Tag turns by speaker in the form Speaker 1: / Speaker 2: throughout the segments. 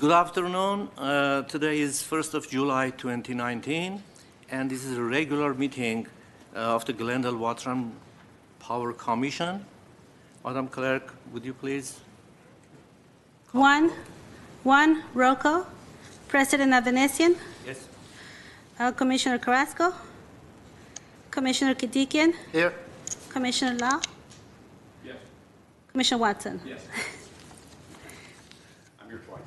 Speaker 1: Good afternoon. Today is 1st of July 2019, and this is a regular meeting of the Glendale Water and Power Commission. Madam Clerk, would you please?
Speaker 2: One, roll call. President Avanesian?
Speaker 1: Yes.
Speaker 2: Commissioner Carrasco? Commissioner Katikian?
Speaker 1: Here.
Speaker 2: Commissioner Lau?
Speaker 3: Yes.
Speaker 2: Commissioner Watson?
Speaker 3: Yes. I'm here twice.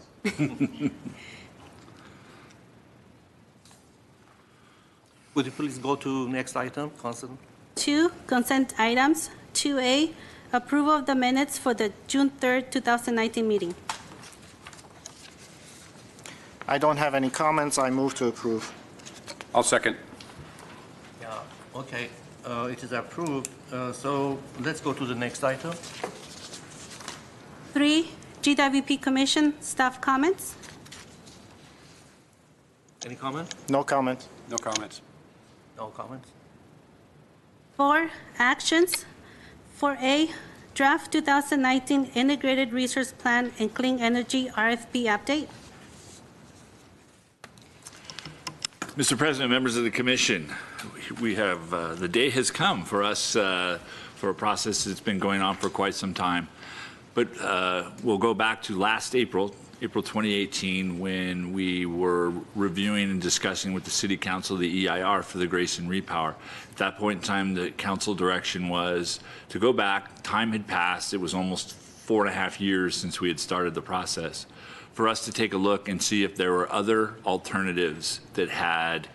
Speaker 1: Would you please go to next item, Council?
Speaker 2: 2, consent items. 2A, approval of the minutes for the June 3rd, 2019 meeting.
Speaker 4: I don't have any comments. I move to approve.
Speaker 3: I'll second.
Speaker 1: Yeah, okay. It is approved. So let's go to the next item.
Speaker 2: 3, GWP Commission staff comments.
Speaker 1: Any comment?
Speaker 4: No comment.
Speaker 3: No comments.
Speaker 1: No comments.
Speaker 2: 4, actions. 4A, draft 2019 Integrated Resource Plan and Clean Energy RFP update.
Speaker 5: Mr. President, members of the Commission, we have, the day has come for us for a process that's been going on for quite some time. But we'll go back to last April 2018, when we were reviewing and discussing with the City Council the EIR for the Grayson Repower. At that point in time, the council direction was to go back. Time had passed. It was almost 4.5 years since we had started the process, for us to take a look and see if there were other alternatives that had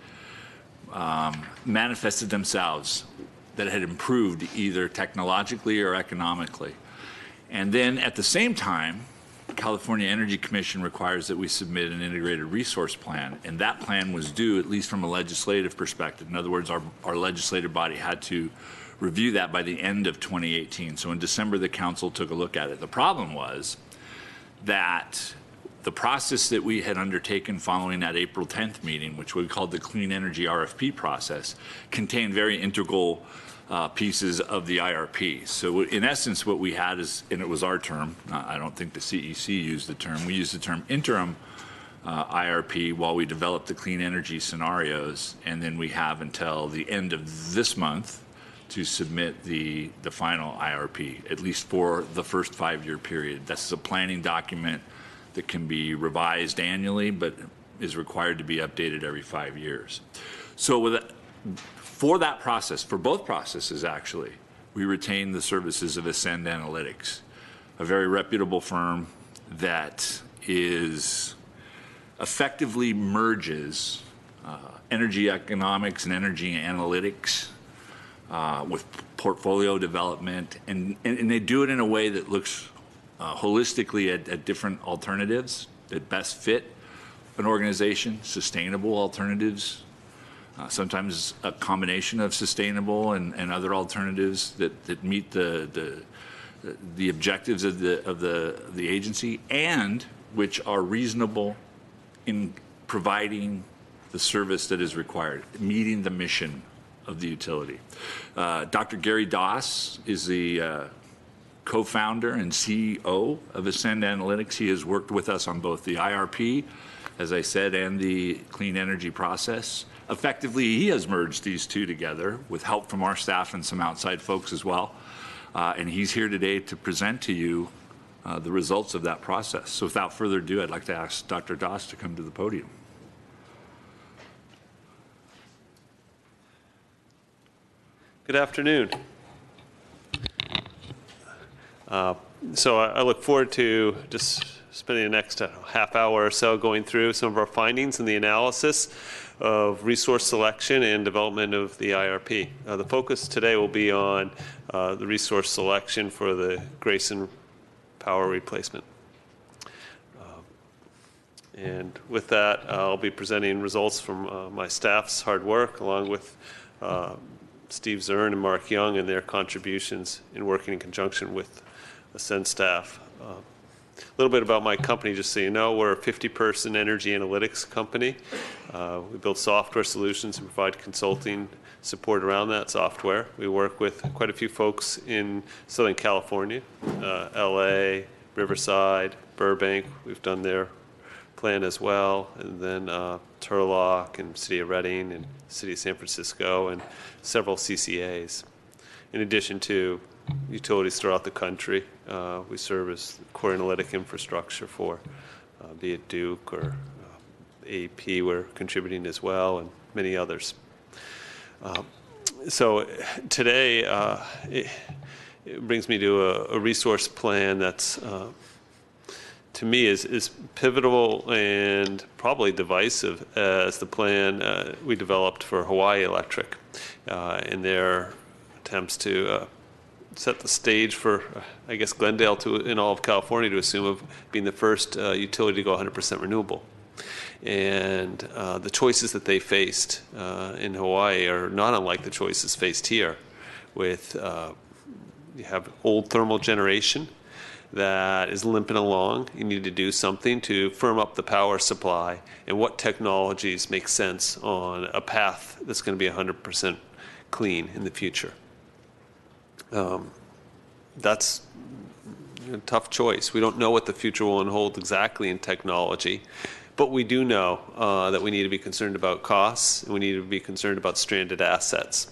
Speaker 5: manifested themselves, that had improved either technologically or economically. And then at the same time, California Energy Commission requires that we submit an integrated resource plan, and that plan was due, at least from a legislative perspective. In other words, our legislative body had to review that by the end of 2018. So in December, the council took a look at it. The problem was that the process that we had undertaken following that April 10th meeting, which we called the Clean Energy RFP process, contained very integral pieces of the IRP. So in essence, what we had is, and it was our term, I don't think the CEC used the term, we used the term interim IRP while we developed the clean energy scenarios, and then we have until the end of this month to submit the final IRP, at least for the first 5-year period. That's a planning document that can be revised annually, but is required to be updated every 5 years. So for that process, for both processes actually, we retain the services of Ascend Analytics, a very reputable firm that is effectively merges energy economics and energy analytics with portfolio development, and they do it in a way that looks holistically at different alternatives that best fit an organization, sustainable alternatives, sometimes a combination of sustainable and other alternatives that meet the objectives of the agency, and which are reasonable in providing the service that is required, meeting the mission of the utility. Dr. Gary Doss is the co-founder and CEO of Ascend Analytics. He has worked with us on both the IRP, as I said, and the clean energy process. Effectively, he has merged these two together with help from our staff and some outside folks as well. And he's here today to present to you the results of that process. So without further ado, I'd like to ask Dr. Doss to come to the podium.
Speaker 6: Good afternoon. So I look forward to just spending the next half hour or so going through some of our findings and the analysis of resource selection and development of the IRP. The focus today will be on the resource selection for the Grayson power replacement. And with that, I'll be presenting results from my staff's hard work, along with Steve Zern and Mark Young and their contributions in working in conjunction with Ascend staff. A little bit about my company, just so you know. We're a 50-person energy analytics company. We build software solutions and provide consulting support around that software. We work with quite a few folks in Southern California, LA, Riverside, Burbank. We've done their plan as well, and then Turlock and City of Reading and City of San Francisco and several CCAs. In addition to utilities throughout the country, we serve as core analytic infrastructure for be it Duke or AP, we're contributing as well, and many others. So today, it brings me to a resource plan that's, to me, is pivotal and probably divisive as the plan we developed for Hawaii Electric in their attempts to set the stage for, I guess, Glendale in all of California to assume of being the first utility to go 100% renewable. And the choices that they faced in Hawaii are not unlike the choices faced here with you have old thermal generation that is limping along. You need to do something to firm up the power supply, and what technologies make sense on a path that's going to be 100% clean in the future. That's a tough choice. We don't know what the future will unfold exactly in technology, but we do know that we need to be concerned about costs, and we need to be concerned about stranded assets.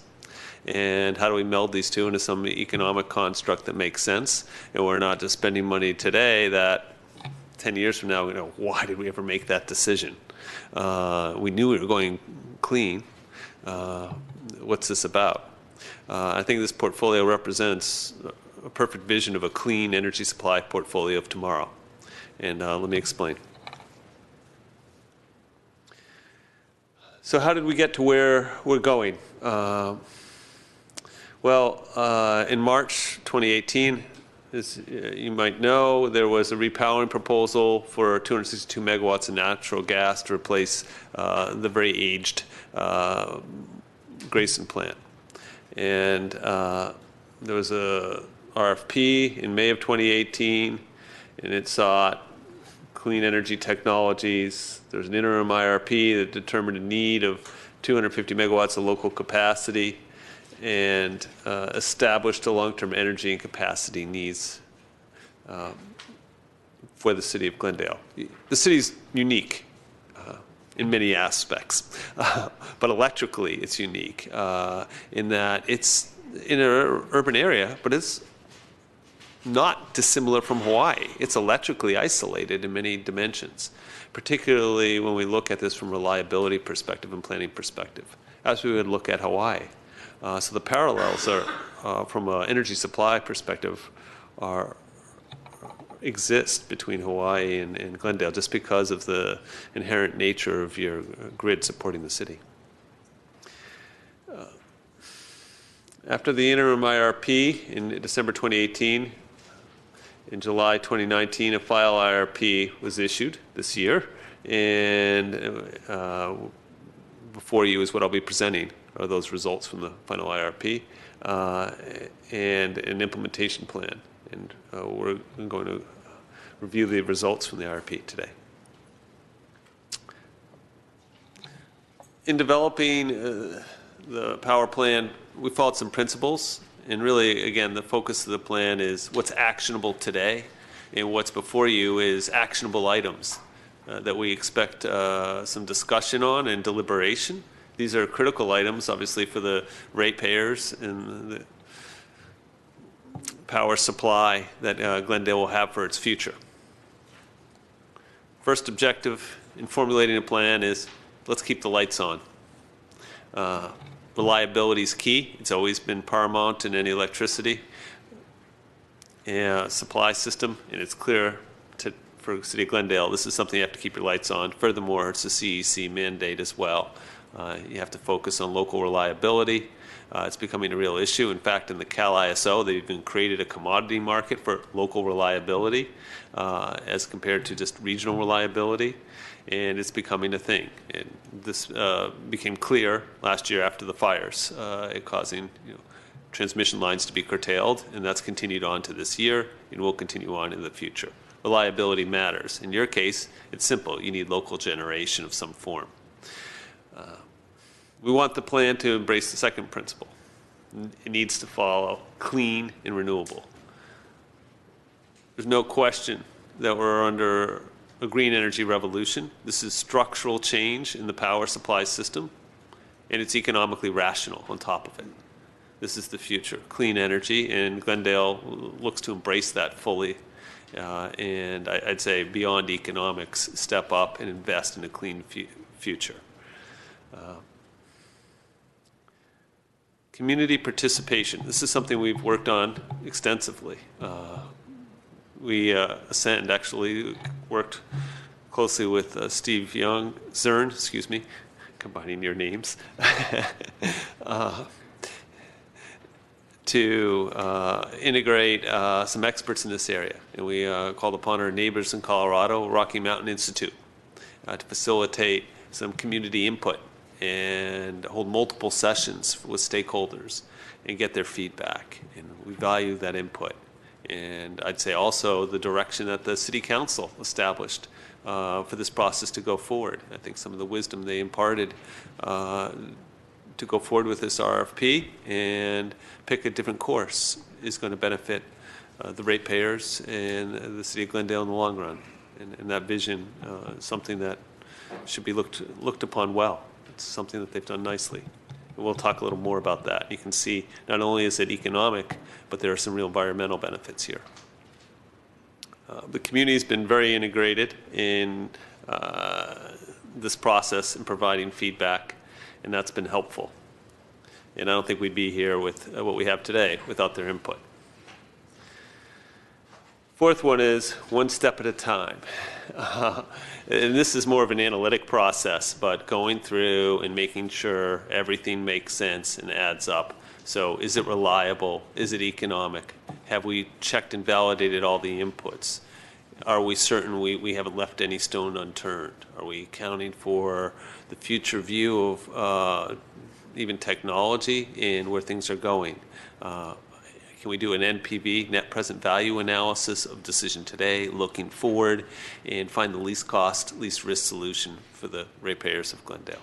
Speaker 6: And how do we meld these two into some economic construct that makes sense? And we're not just spending money today that 10 years from now, why did we ever make that decision? We knew we were going clean. What's this about? I think this portfolio represents a perfect vision of a clean energy supply portfolio of tomorrow. And let me explain. So how did we get to where we're going? In March 2018, as you might know, there was a repowering proposal for 262 megawatts of natural gas to replace the very aged Grayson plant. And there was a RFP in May of 2018, and it sought clean energy technologies. There was an interim IRP that determined a need of 250 megawatts of local capacity and established a long-term energy and capacity needs for the city of Glendale. The city's unique in many aspects, but electrically it's unique in that it's in an urban area, but it's not dissimilar from Hawaii. It's electrically isolated in many dimensions, particularly when we look at this from a reliability perspective and planning perspective, as we would look at Hawaii. So the parallels are, from an energy supply perspective, exist between Hawaii and Glendale just because of the inherent nature of your grid supporting the city. After the interim IRP in December 2018, in July 2019, a final IRP was issued this year, and before you is what I'll be presenting are those results from the final IRP and an implementation plan. And we're going to review the results from the IRP today. In developing the power plan, we followed some principles. And really, again, the focus of the plan is what's actionable today, and what's before you is actionable items that we expect some discussion on and deliberation. These are critical items, obviously, for the ratepayers and the power supply that Glendale will have for its future. First objective in formulating a plan is let's keep the lights on. Reliability is key. It's always been paramount in any electricity supply system, and it's clear for the City of Glendale, this is something you have to keep your lights on. Furthermore, it's a CEC mandate as well. You have to focus on local reliability. It's becoming a real issue. In fact, in the Cal ISO, they've even created a commodity market for local reliability as compared to just regional reliability. And it's becoming a thing. And this became clear last year after the fires, causing transmission lines to be curtailed, and that's continued on to this year and will continue on in the future. Reliability matters. In your case, it's simple. You need local generation of some form. We want the plan to embrace the second principle. It needs to follow clean and renewable. There's no question that we're under a green energy revolution. This is structural change in the power supply system, and it's economically rational on top of it. This is the future, clean energy, and Glendale looks to embrace that fully. And I'd say beyond economics, step up and invest in a clean future. Community participation. This is something we've worked on extensively. Ascend actually worked closely with Steve Zern, excuse me, combining your names, to integrate some experts in this area. And we called upon our neighbors in Colorado, Rocky Mountain Institute, to facilitate some community input and hold multiple sessions with stakeholders and get their feedback. And we value that input. And I'd say also the direction that the City Council established for this process to go forward. I think some of the wisdom they imparted to go forward with this RFP and pick a different course is going to benefit the ratepayers and the City of Glendale in the long run. And that vision is something that should be looked upon well. It's something that they've done nicely. And we'll talk a little more about that. You can see not only is it economic, but there are some real environmental benefits here. The community has been very integrated in this process and providing feedback, and that's been helpful. And I don't think we'd be here with what we have today without their input. Fourth one is one step at a time. And this is more of an analytic process, but going through and making sure everything makes sense and adds up. So is it reliable? Is it economic? Have we checked and validated all the inputs? Are we certain we haven't left any stone unturned? Are we accounting for the future view of even technology and where things are going? Can we do an NPV, net present value analysis of decision today, looking forward, and find the least cost, least risk solution for the ratepayers of Glendale?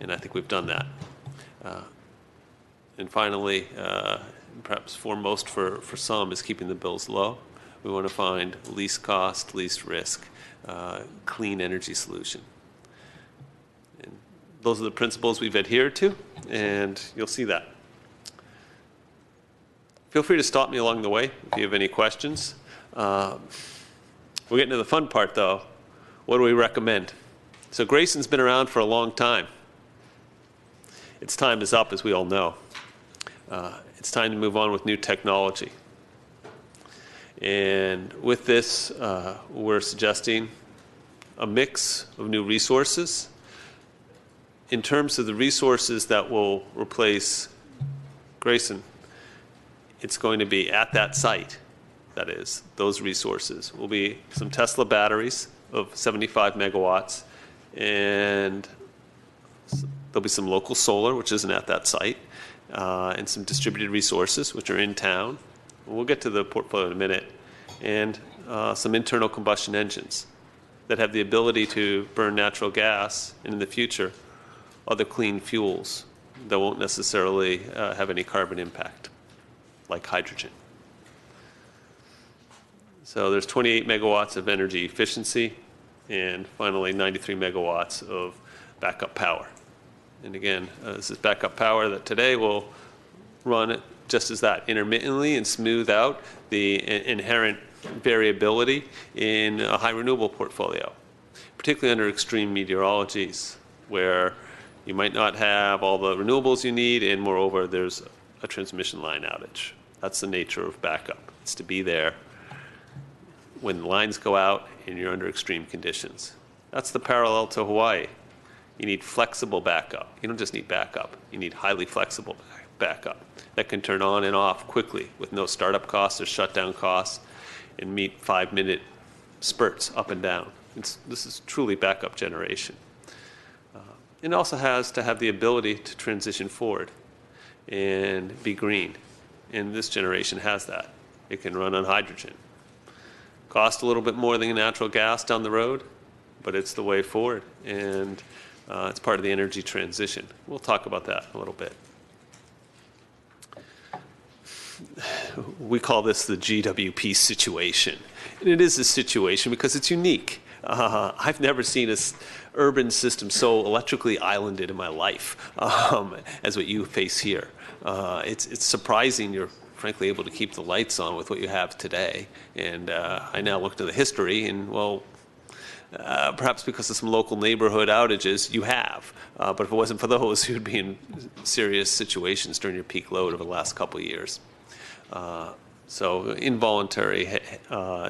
Speaker 6: And I think we've done that. And finally, perhaps foremost for some, is keeping the bills low. We want to find least cost, least risk, clean energy solution. And those are the principles we've adhered to, and you'll see that. Feel free to stop me along the way if you have any questions. We're getting to the fun part, though. What do we recommend? So Grayson's been around for a long time. Its time is up, as we all know. It's time to move on with new technology. And with this, we're suggesting a mix of new resources. In terms of the resources that will replace Grayson, it's going to be at that site. That is, those resources will be some Tesla batteries of 75 megawatts, and there'll be some local solar, which isn't at that site, and some distributed resources, which are in town. We'll get to the portfolio in a minute, and some internal combustion engines that have the ability to burn natural gas, and in the future, other clean fuels that won't necessarily have any carbon impact, like hydrogen. So there's 28 megawatts of energy efficiency, and finally 93 megawatts of backup power. And again, this is backup power that today will run just as that, intermittently, and smooth out the inherent variability in a high renewable portfolio, particularly under extreme meteorologies, where you might not have all the renewables you need, and moreover, there's a transmission line outage. That's the nature of backup. It's to be there when the lines go out and you're under extreme conditions. That's the parallel to Hawaii. You need flexible backup. You don't just need backup. You need highly flexible backup that can turn on and off quickly with no startup costs or shutdown costs and meet 5-minute spurts up and down. This is truly backup generation. It also has to have the ability to transition forward and be green. And this generation has that. It can run on hydrogen. Cost a little bit more than natural gas down the road, but it's the way forward. And it's part of the energy transition. We'll talk about that a little bit. We call this the GWP situation. And it is a situation because it's unique. I've never seen a urban system so electrically islanded in my life as what you face here. It's surprising you're frankly able to keep the lights on with what you have today. And I now look to the history, and well, perhaps because of some local neighborhood outages, you have. But if it wasn't for those, you'd be in serious situations during your peak load over the last couple of years. So involuntary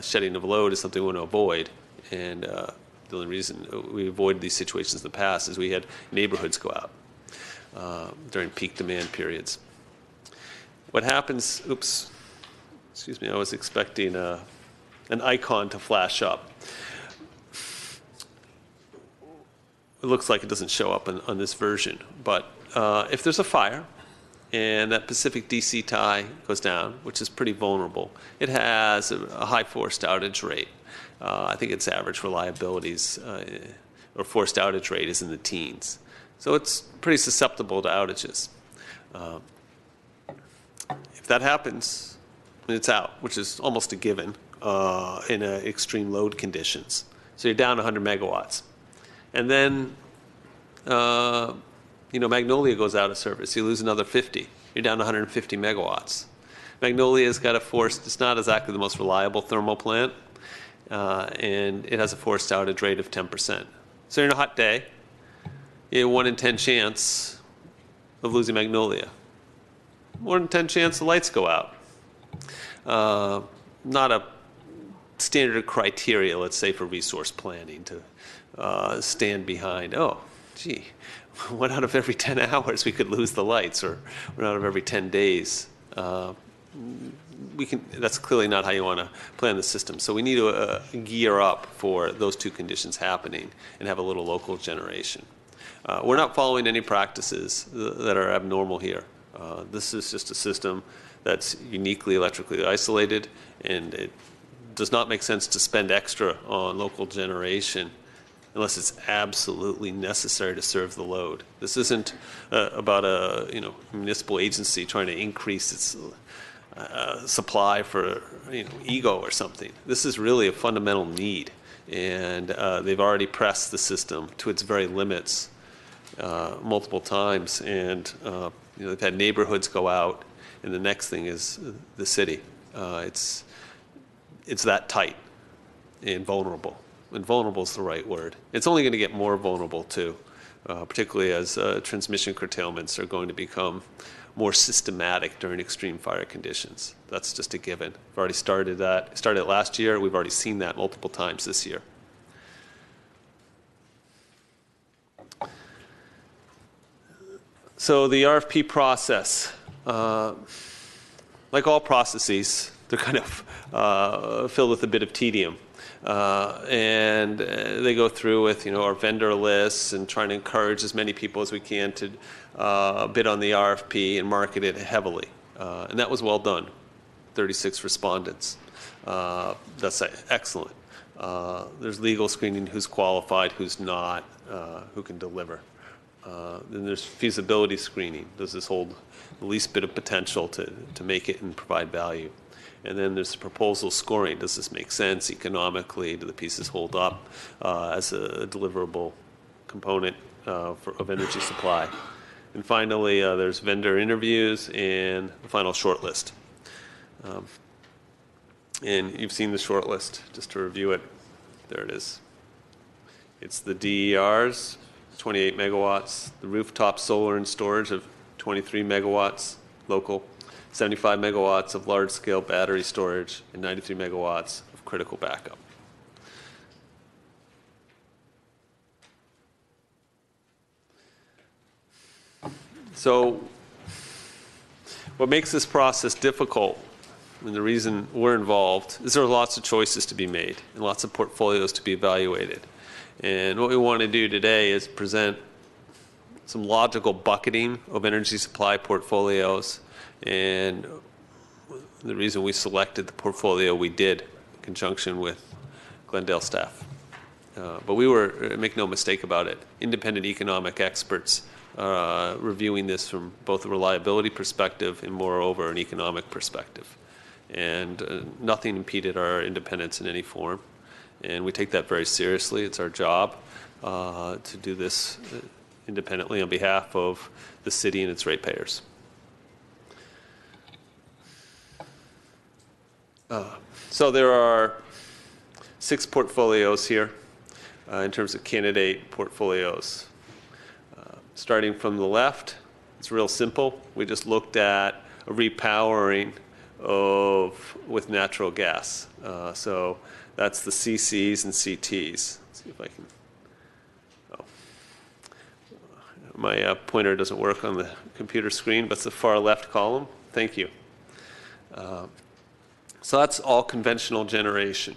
Speaker 6: shedding of load is something we want to avoid. And the only reason we avoided these situations in the past is we had neighborhoods go out during peak demand periods. What happens, oops, excuse me, I was expecting an icon to flash up. It looks like it doesn't show up on this version, but if there's a fire and that Pacific DC tie goes down, which is pretty vulnerable, it has a high forced outage rate. I think its average reliabilities or forced outage rate is in the teens. So it's pretty susceptible to outages. If that happens, it's out, which is almost a given in extreme load conditions. So you're down 100 megawatts. And then, Magnolia goes out of service. You lose another 50. You're down 150 megawatts. Magnolia's got a forced, it's not exactly the most reliable thermal plant, and it has a forced outage rate of 10%. So you're in a hot day, you have a 1 in 10 chance of losing Magnolia. 1 in 10 chance the lights go out. Not a standard criteria, let's say, for resource planning to stand behind, oh, gee, 1 out of every 10 hours we could lose the lights, or 1 out of every 10 days. That's clearly not how you want to plan the system. So we need to gear up for those two conditions happening and have a little local generation. We're not following any practices that are abnormal here. This is just a system that's uniquely electrically isolated, and it does not make sense to spend extra on local generation unless it's absolutely necessary to serve the load. This isn't about a municipal agency trying to increase its supply for ego or something. This is really a fundamental need, and they've already pressed the system to its very limits multiple times, and they've had neighborhoods go out, and the next thing is the city. It's that tight and vulnerable. And vulnerable is the right word. It's only going to get more vulnerable too, particularly as transmission curtailments are going to become more systematic during extreme fire conditions. That's just a given. We've already started that. Started it last year. We've already seen that multiple times this year. So the RFP process, like all processes, they're kind of filled with a bit of tedium. And they go through with our vendor lists and trying to encourage as many people as we can to bid on the RFP and market it heavily. And that was well done. 36 respondents. That's excellent. There's legal screening, who's qualified, who's not, who can deliver. Then there's feasibility screening. Does this hold the least bit of potential to make it and provide value? And then there's the proposal scoring. Does this make sense economically? Do the pieces hold up as a deliverable component of energy supply? And finally, there's vendor interviews and the final shortlist. And you've seen the shortlist. Just to review it, there it is. It's the DERs, 28 megawatts, the rooftop solar and storage of 23 megawatts, local, 75 megawatts of large-scale battery storage, and 93 megawatts of critical backup. So what makes this process difficult, and the reason we're involved, is there are lots of choices to be made and lots of portfolios to be evaluated. And what we want to do today is present some logical bucketing of energy supply portfolios, and the reason we selected the portfolio we did in conjunction with Glendale staff. But we were, make no mistake about it, independent economic experts reviewing this from both a reliability perspective and moreover an economic perspective. And nothing impeded our independence in any form. and we take that very seriously. It's our job to do this independently on behalf of the city and its ratepayers. So there are 6 portfolios here in terms of candidate portfolios. Starting from the left, it's real simple. We just looked at a repowering with natural gas. So that's the CCs and CTs. Let's see if I can. Oh. My pointer doesn't work on the computer screen, but it's the far left column. Thank you. So that's all conventional generation.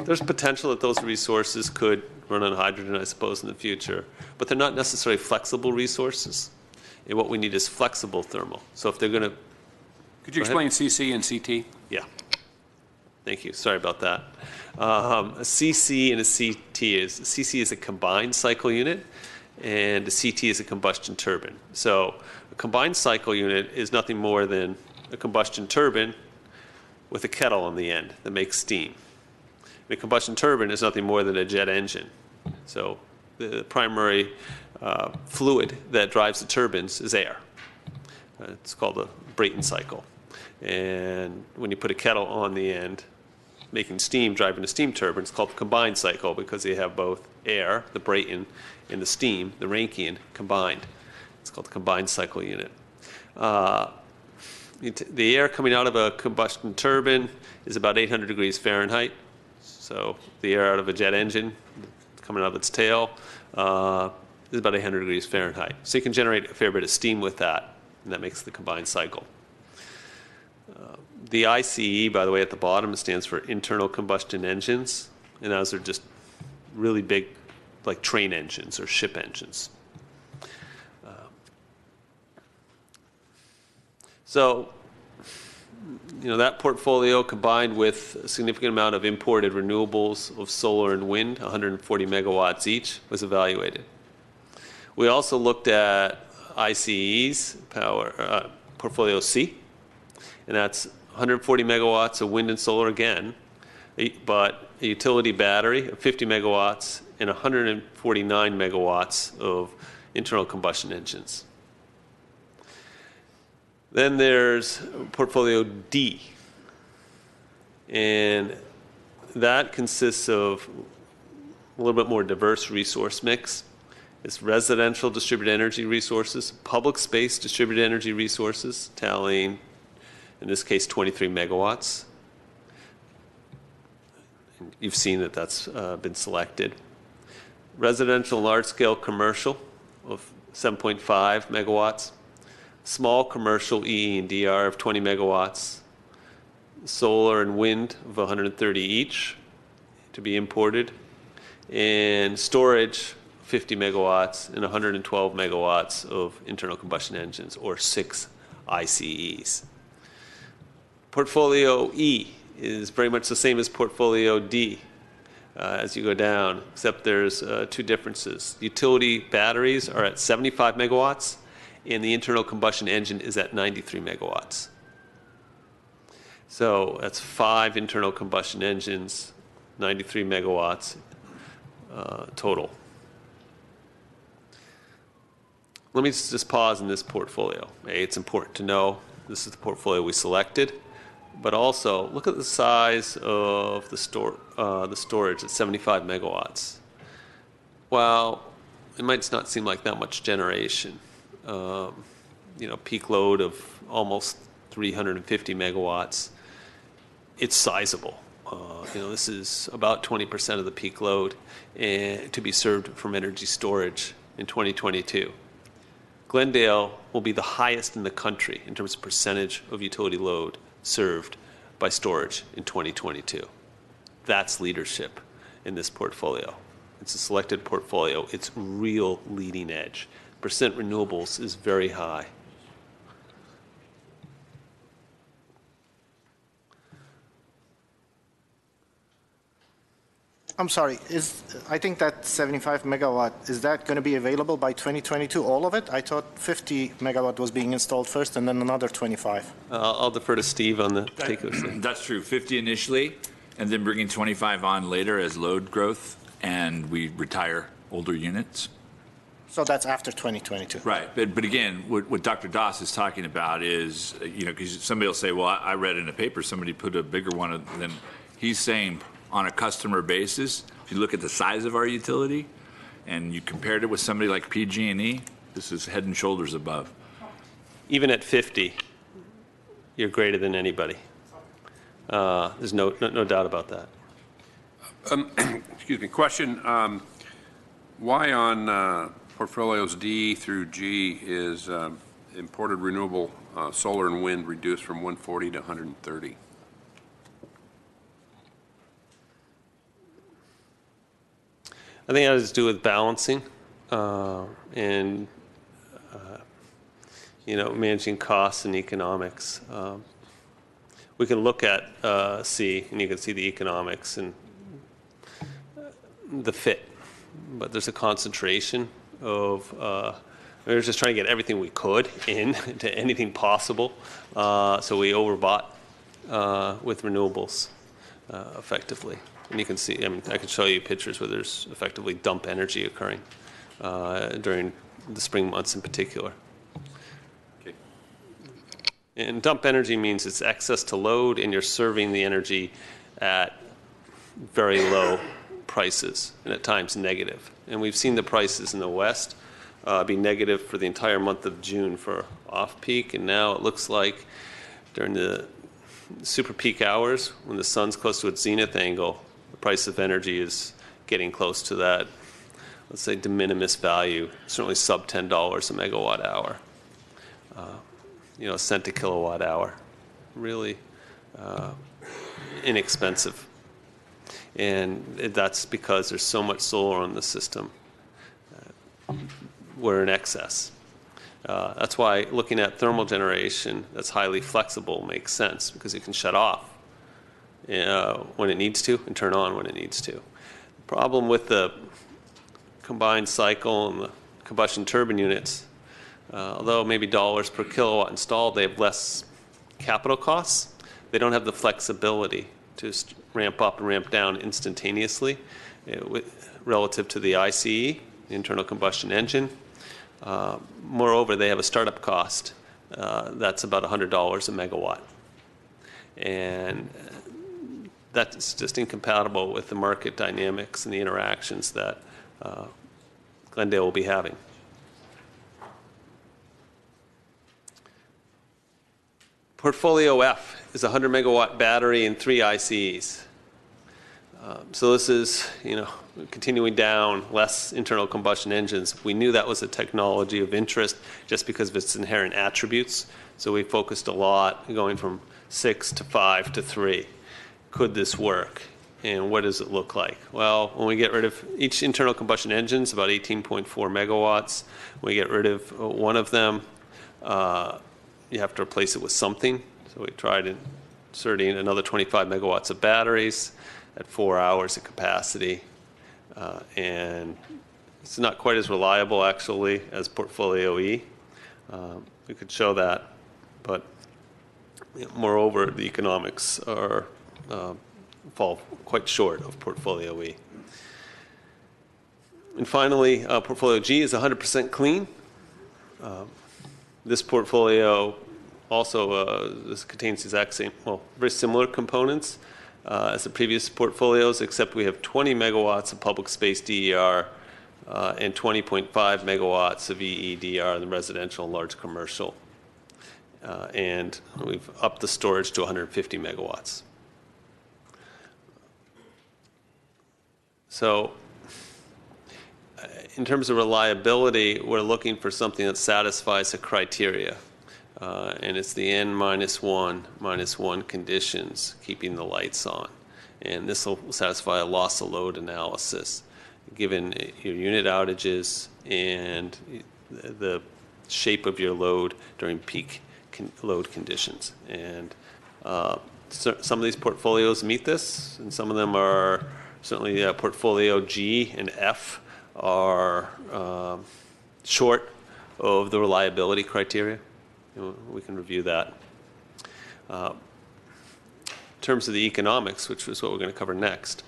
Speaker 6: There's potential that those resources could run on hydrogen, I suppose, in the future, but they're not necessarily flexible resources. And what we need is flexible thermal. So if they're going to...
Speaker 3: Could you explain CC and CT?
Speaker 6: Yeah. Thank you. Sorry about that. A CC and a CC is a combined cycle unit, and a CT is a combustion turbine. So a combined cycle unit is nothing more than a combustion turbine with a kettle on the end that makes steam. The combustion turbine is nothing more than a jet engine. So the primary fluid that drives the turbines is air. It's called a Brayton cycle. And when you put a kettle on the end, making steam, driving a steam turbine, it's called the combined cycle because they have both air, the Brayton, and the steam, the Rankine, combined. It's called the combined cycle unit. The air coming out of a combustion turbine is about 800 degrees Fahrenheit. So the air out of a jet engine coming out of its tail is about 800 degrees Fahrenheit. So you can generate a fair bit of steam with that, and that makes the combined cycle. The ICE, by the way, at the bottom stands for internal combustion engines, and those are just really big, like train engines or ship engines. So, that portfolio combined with a significant amount of imported renewables of solar and wind, 140 megawatts each, was evaluated. We also looked at ICE's power portfolio C, and that's 140 megawatts of wind and solar again, but a utility battery of 50 megawatts and 149 megawatts of internal combustion engines. Then there's portfolio D, and that consists of a little bit more diverse resource mix. It's residential distributed energy resources, public space distributed energy resources, tallying, in this case, 23 megawatts. You've seen that that's been selected. Residential large-scale commercial of 7.5 megawatts. Small commercial EE&DR of 20 megawatts, solar and wind of 130 each to be imported, and storage 50 megawatts and 112 megawatts of internal combustion engines, or 6 ICEs. Portfolio E is very much the same as portfolio D as you go down, except there's 2 differences. Utility batteries are at 75 megawatts, and the internal combustion engine is at 93 megawatts. So that's 5 internal combustion engines, 93 megawatts total. Let me just pause in this portfolio. It's important to know this is the portfolio we selected, but also look at the size of the storage at 75 megawatts. Well, it might not seem like that much generation. Peak load of almost 350 megawatts. It's sizable. This is about 20% of the peak load to be served from energy storage in 2022. Glendale will be the highest in the country in terms of percentage of utility load served by storage in 2022. That's leadership in this portfolio. It's a selected portfolio. It's real leading edge. Percent renewables is very high.
Speaker 4: I'm sorry, I think that 75 megawatt, is that going to be available by 2022, all of it? I thought 50 megawatt was being installed first and then another 25.
Speaker 6: I'll defer to Steve on the takeaways.
Speaker 5: That's true, 50 initially, and then bringing 25 on later as load growth, and we retire older units.
Speaker 4: So that's after 2022?
Speaker 5: Right, but again, what Dr. Doss is talking about is, because somebody will say, well, I read in a paper somebody put a bigger one than, he's saying on a customer basis, if you look at the size of our utility, and you compared it with somebody like PG&E, this is head and shoulders above.
Speaker 6: Even at 50, you're greater than anybody. There's no doubt about that.
Speaker 3: Excuse me, question. Why on portfolios D through G is imported renewable solar and wind reduced from 140 to 130?
Speaker 6: I think that has to do with balancing and managing costs and economics. We can look at C, and you can see the economics and the fit, but there's a concentration of. We were just trying to get everything we could into anything possible, so we overbought with renewables effectively. And you can see, I can show you pictures where there's effectively dump energy occurring during the spring months in particular.
Speaker 3: Okay.
Speaker 6: And dump energy means it's excess to load, and you're serving the energy at very low prices, and at times negative. And we've seen the prices in the West be negative for the entire month of June for off-peak, and now it looks like during the super peak hours, when the sun's close to its zenith angle, the price of energy is getting close to that, let's say, de minimis value, certainly sub $10 a megawatt hour. A cent a kilowatt hour, really inexpensive. And that's because there's so much solar on the system. We're in excess. That's why looking at thermal generation that's highly flexible makes sense, because it can shut off when it needs to and turn on when it needs to. The problem with the combined cycle and the combustion turbine units, although maybe dollars per kilowatt installed, they have less capital costs. They don't have the flexibility to ramp up and ramp down instantaneously relative to the ICE, the internal combustion engine. Moreover, they have a startup cost that's about $100 a megawatt. And that's just incompatible with the market dynamics and the interactions that Glendale will be having. Portfolio F is a 100 megawatt battery and 3 ICEs. So this is, continuing down, less internal combustion engines. We knew that was a technology of interest just because of its inherent attributes. So we focused a lot going from 6 to 5 to 3. Could this work? And what does it look like? Well, when we get rid of each internal combustion engine, is about 18.4 megawatts. When we get rid of one of them, you have to replace it with something. So we tried inserting another 25 megawatts of batteries at 4 hours of capacity. And it's not quite as reliable, actually, as Portfolio E. We could show that. But moreover, the economics are fall quite short of Portfolio E. And finally, Portfolio G is 100% clean. This portfolio also this contains exact same, very similar components as the previous portfolios, except we have 20 megawatts of public space DER and 20.5 megawatts of EEDR in the residential and large commercial. And we've upped the storage to 150 megawatts. So in terms of reliability, we're looking for something that satisfies the criteria. And it's the N-1 conditions, keeping the lights on. And this will satisfy a loss of load analysis, given your unit outages and the shape of your load during peak load conditions. And some of these portfolios meet this, and some of them are certainly Portfolio G and F are short of the reliability criteria. We can review that. In terms of the economics, which is what we're going to cover next,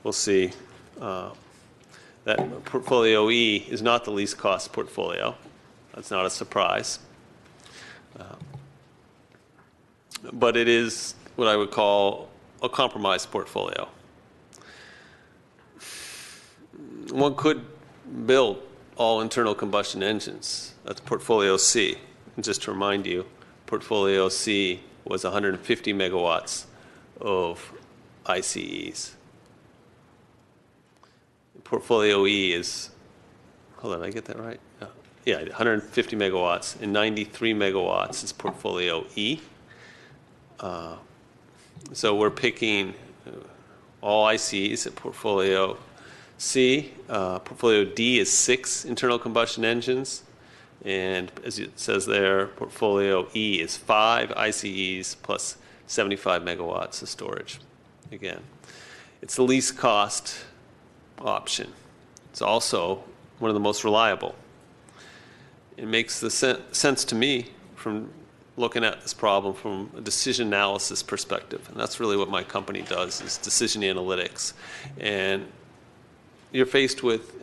Speaker 6: we'll see that portfolio E is not the least cost portfolio. That's not a surprise. But it is what I would call a compromised portfolio. One could build all internal combustion engines. That's portfolio C. And just to remind you, portfolio C was 150 megawatts of ICEs. Portfolio E is, hold on, did I get that right? Yeah, 150 megawatts, and 93 megawatts is portfolio E. So we're picking all ICEs at portfolio C. Portfolio D is 6 internal combustion engines. And as it says there, portfolio E is 5 ICEs plus 75 megawatts of storage. Again, it's the least cost option. It's also one of the most reliable. It makes the sense to me from looking at this problem from a decision analysis perspective. And that's really what my company does, is decision analytics. And you're faced with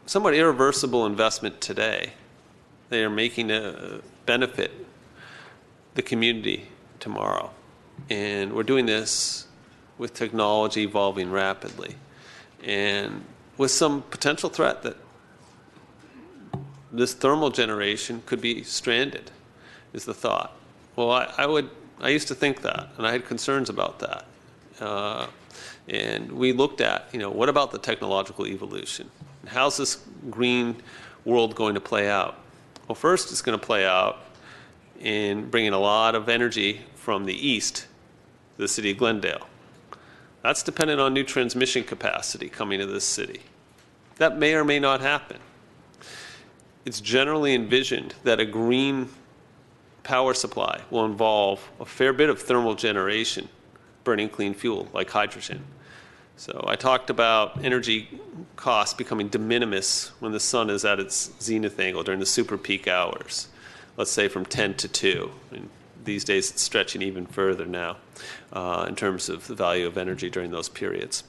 Speaker 6: somewhat irreversible investment today. They are making a benefit the community tomorrow. And we're doing this with technology evolving rapidly. And with some potential threat that this thermal generation could be stranded, is the thought. Well, I used to think that, and I had concerns about that. And we looked at, what about the technological evolution? How's this green world going to play out? Well, first, it's going to play out in bringing a lot of energy from the east to the city of Glendale. That's dependent on new transmission capacity coming to this city. That may or may not happen. It's generally envisioned that a green power supply will involve a fair bit of thermal generation, burning clean fuel like hydrogen. So I talked about energy costs becoming de minimis when the sun is at its zenith angle during the super peak hours, let's say from 10 to 2. And these days it's stretching even further now in terms of the value of energy during those periods.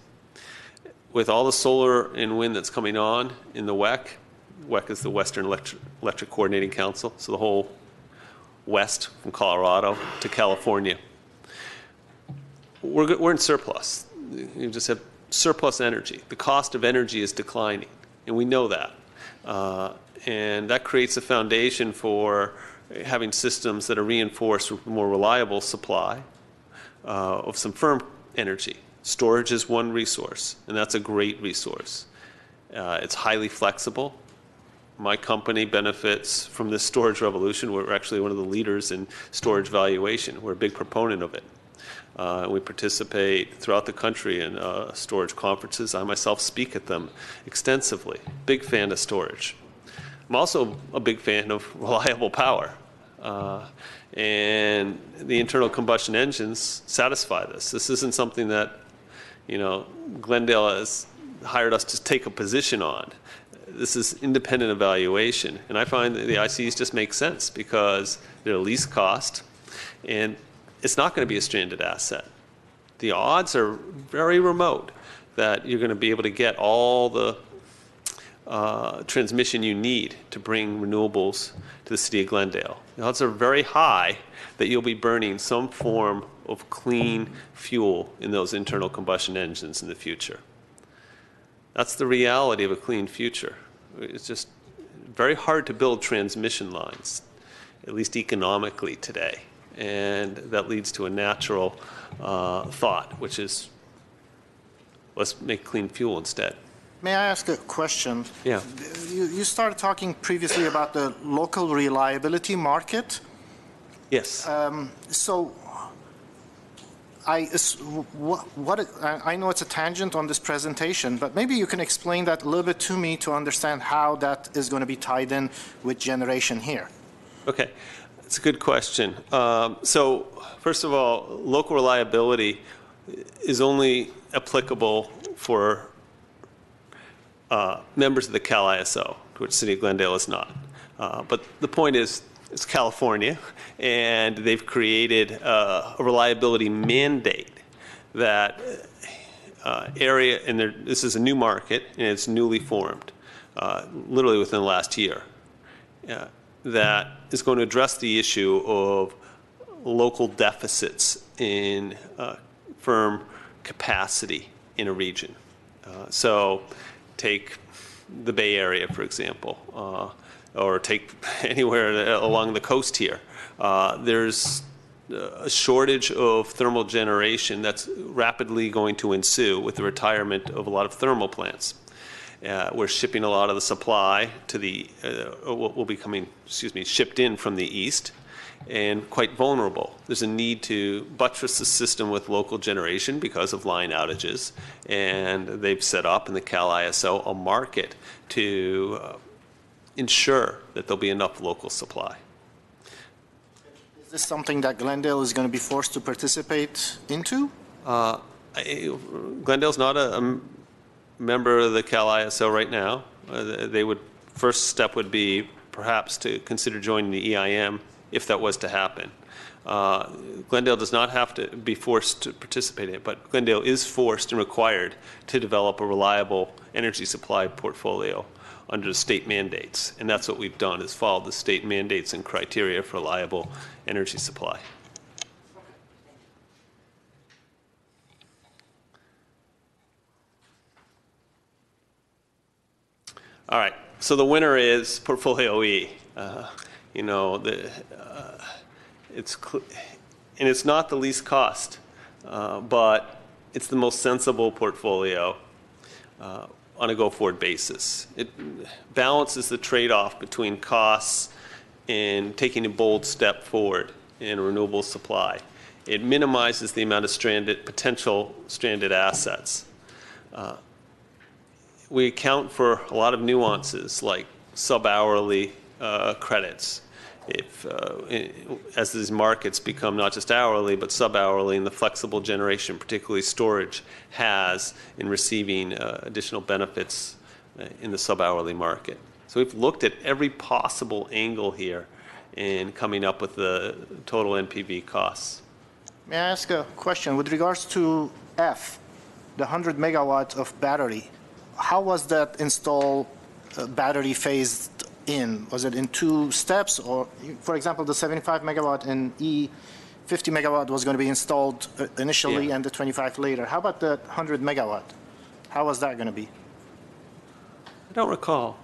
Speaker 6: With all the solar and wind that's coming on in the WEC is the Western Electric Coordinating Council, so the whole west from Colorado to California. We're in surplus. You just have surplus energy. The cost of energy is declining, and we know that. And that creates a foundation for having systems that are reinforced with more reliable supply of some firm energy. Storage is one resource, and that's a great resource. It's highly flexible. My company benefits from this storage revolution. We're actually one of the leaders in storage valuation. We're a big proponent of it. We participate throughout the country in storage conferences. I myself speak at them extensively. Big fan of storage. I'm also a big fan of reliable power. And the internal combustion engines satisfy this. This isn't something that, Glendale has hired us to take a position on. This is independent evaluation. And I find that the ICs just make sense because they're least cost, and it's not going to be a stranded asset. The odds are very remote that you're going to be able to get all the transmission you need to bring renewables to the city of Glendale. The odds are very high that you'll be burning some form of clean fuel in those internal combustion engines in the future. That's the reality of a clean future. It's just very hard to build transmission lines, at least economically today. And that leads to a natural thought, which is, let's make clean fuel instead.
Speaker 4: May I ask a question?
Speaker 6: Yeah.
Speaker 4: You started talking previously about the local reliability market.
Speaker 6: Yes.
Speaker 4: So I know it's a tangent on this presentation, but maybe you can explain that a little bit to me to understand how that is going to be tied in with generation here.
Speaker 6: Okay. It's a good question. So first of all, local reliability is only applicable for members of the Cal ISO, which City of Glendale is not. But the point is, is California, and they've created a reliability mandate that area, and this is a new market, and it's newly formed, literally within the last year, that is going to address the issue of local deficits in firm capacity in a region. So take the Bay Area, for example, or take anywhere along the coast here. There's a shortage of thermal generation that's rapidly going to ensue with the retirement of a lot of thermal plants. We're shipping a lot of the supply to the, what will be coming, shipped in from the east, and quite vulnerable. There's a need to buttress the system with local generation because of line outages, and they've set up in the Cal ISO a market to ensure that there'll be enough local supply.
Speaker 4: Is this something that Glendale is going to be forced to participate into?
Speaker 6: Glendale's not a member of the Cal ISO right now. They would, first step would be perhaps to consider joining the EIM if that was to happen. Glendale does not have to be forced to participate in it, but Glendale is forced and required to develop a reliable energy supply portfolio under the state mandates. And that's what we've done, is followed the state mandates and criteria for reliable energy supply. All right, so the winner is Portfolio E. You know, it's not the least cost, but it's the most sensible portfolio on a go-forward basis. It balances the trade-off between costs and taking a bold step forward in renewable supply. It minimizes the amount of potential stranded assets. We account for a lot of nuances like sub-hourly credits. As these markets become not just hourly but sub-hourly, and the flexible generation, particularly storage, has in receiving additional benefits in the sub-hourly market. So we've looked at every possible angle here in coming up with the total NPV costs.
Speaker 4: May I ask a question with regards to F, the 100 megawatts of battery? How was that battery phased in? Was it in two steps, or, for example, the 75 megawatt in E, 50 megawatt was going to be installed initially, and the 25 later? How about the 100 megawatt? How was that going to be?
Speaker 6: I don't recall.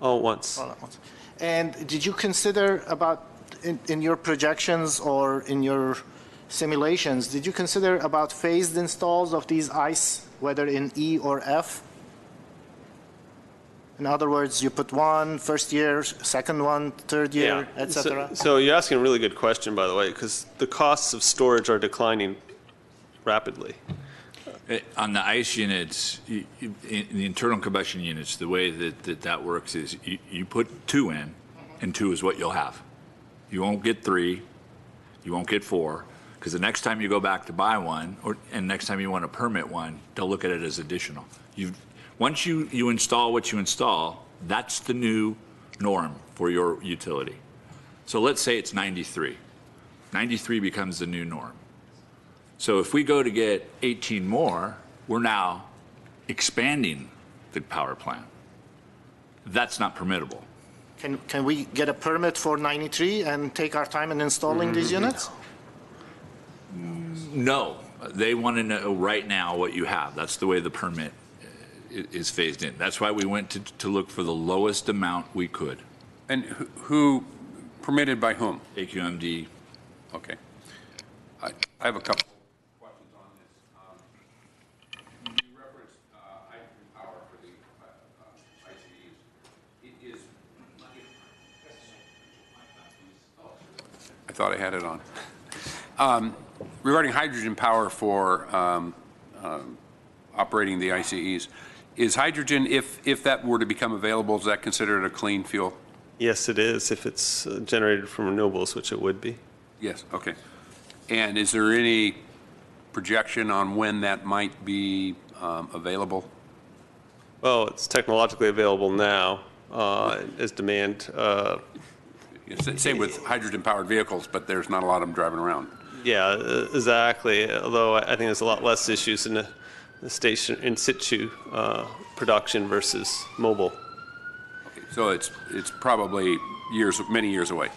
Speaker 6: All at once.
Speaker 4: All at once. And did you consider about, in your projections or in your simulations, did you consider about phased installs of these ICE, whether in E or F? In other words, you put one first year, second one, third year, etc.
Speaker 6: So you're asking a really good question, by the way, because the costs of storage are declining rapidly.
Speaker 5: On the ICE units, in the internal combustion units, the way that works is you put two in, and two is what you'll have. You won't get three, you won't get four, because the next time you go back to buy one, and next time you want to permit one, they'll look at it as additional. Once you install what you install, that's the new norm for your utility. So let's say it's 93. 93 becomes the new norm. So if we go to get 18 more, we're now expanding the power plant. That's not permittable.
Speaker 4: Can we get a permit for 93 and take our time in installing these units?
Speaker 5: No, they want to know right now what you have. That's the way the permit is phased in. That's why we went to look for the lowest amount we could.
Speaker 3: And who, permitted by whom?
Speaker 5: AQMD.
Speaker 3: Okay. I have a couple questions on this. You referenced hydrogen power for the ICEs. I thought I had it on. Regarding hydrogen power for operating the ICEs, is hydrogen, if that were to become available, is that considered a clean fuel?
Speaker 6: Yes, it is, if it's generated from renewables, which it would be.
Speaker 3: Yes, okay. And is there any projection on when that might be available?
Speaker 6: Well, it's technologically available now. as demand.
Speaker 3: Same with hydrogen-powered vehicles, but there's not a lot of them driving around.
Speaker 6: Yeah, exactly. Although I think there's a lot less issues in the station in situ production versus mobile.
Speaker 3: Okay, so it's probably many years away.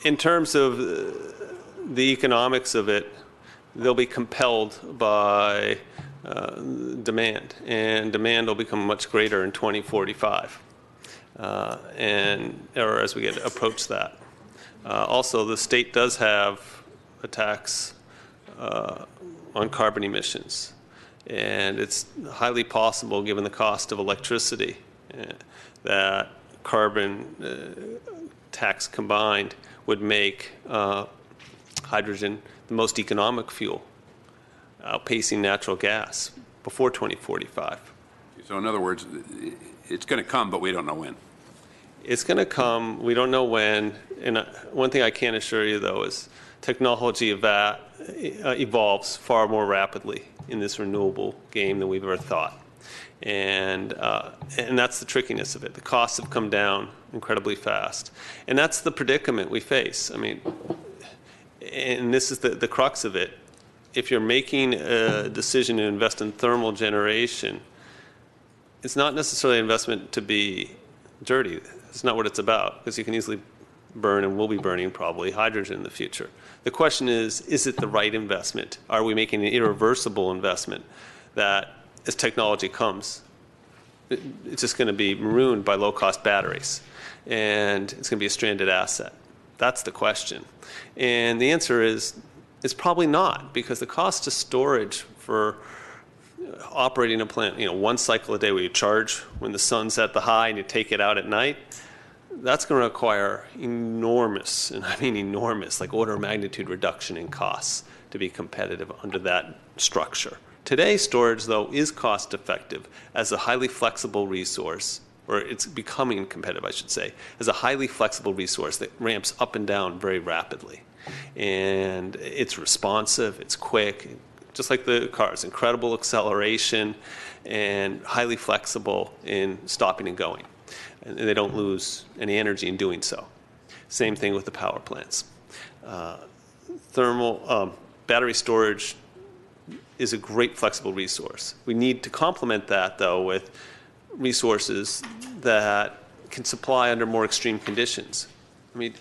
Speaker 6: In terms of the economics of it, they'll be compelled by demand, and demand will become much greater in 2045, or as we approach that. Also, the state does have a tax on carbon emissions, and it's highly possible, given the cost of electricity, that carbon tax combined would make hydrogen the most economic fuel, outpacing natural gas before 2045.
Speaker 3: So in other words, it's going to come, but we don't know when.
Speaker 6: It's going to come. We don't know when. And one thing I can assure you, though, is technology of that evolves far more rapidly in this renewable game than we've ever thought. And that's the trickiness of it. The costs have come down incredibly fast. And that's the predicament we face. I mean, and this is the crux of it. If you're making a decision to invest in thermal generation, it's not necessarily an investment to be dirty. It's not what it's about, because you can easily burn, and will be burning probably, hydrogen in the future. The question is it the right investment? Are we making an irreversible investment that, as technology comes, it's just going to be marooned by low-cost batteries, and it's going to be a stranded asset? That's the question. And the answer is it's probably not, because the cost of storage for operating a plant, one cycle a day where you charge when the sun's at the high and you take it out at night, that's going to require enormous, and I mean enormous, like order of magnitude reduction in costs to be competitive under that structure. Today, storage, though, is cost effective as a highly flexible resource, or it's becoming competitive, I should say, as a highly flexible resource that ramps up and down very rapidly. And it's responsive, it's quick, just like the cars, incredible acceleration and highly flexible in stopping and going. And they don't lose any energy in doing so. Same thing with the power plants. Battery storage is a great flexible resource. We need to complement that, though, with resources that can supply under more extreme conditions. I mean,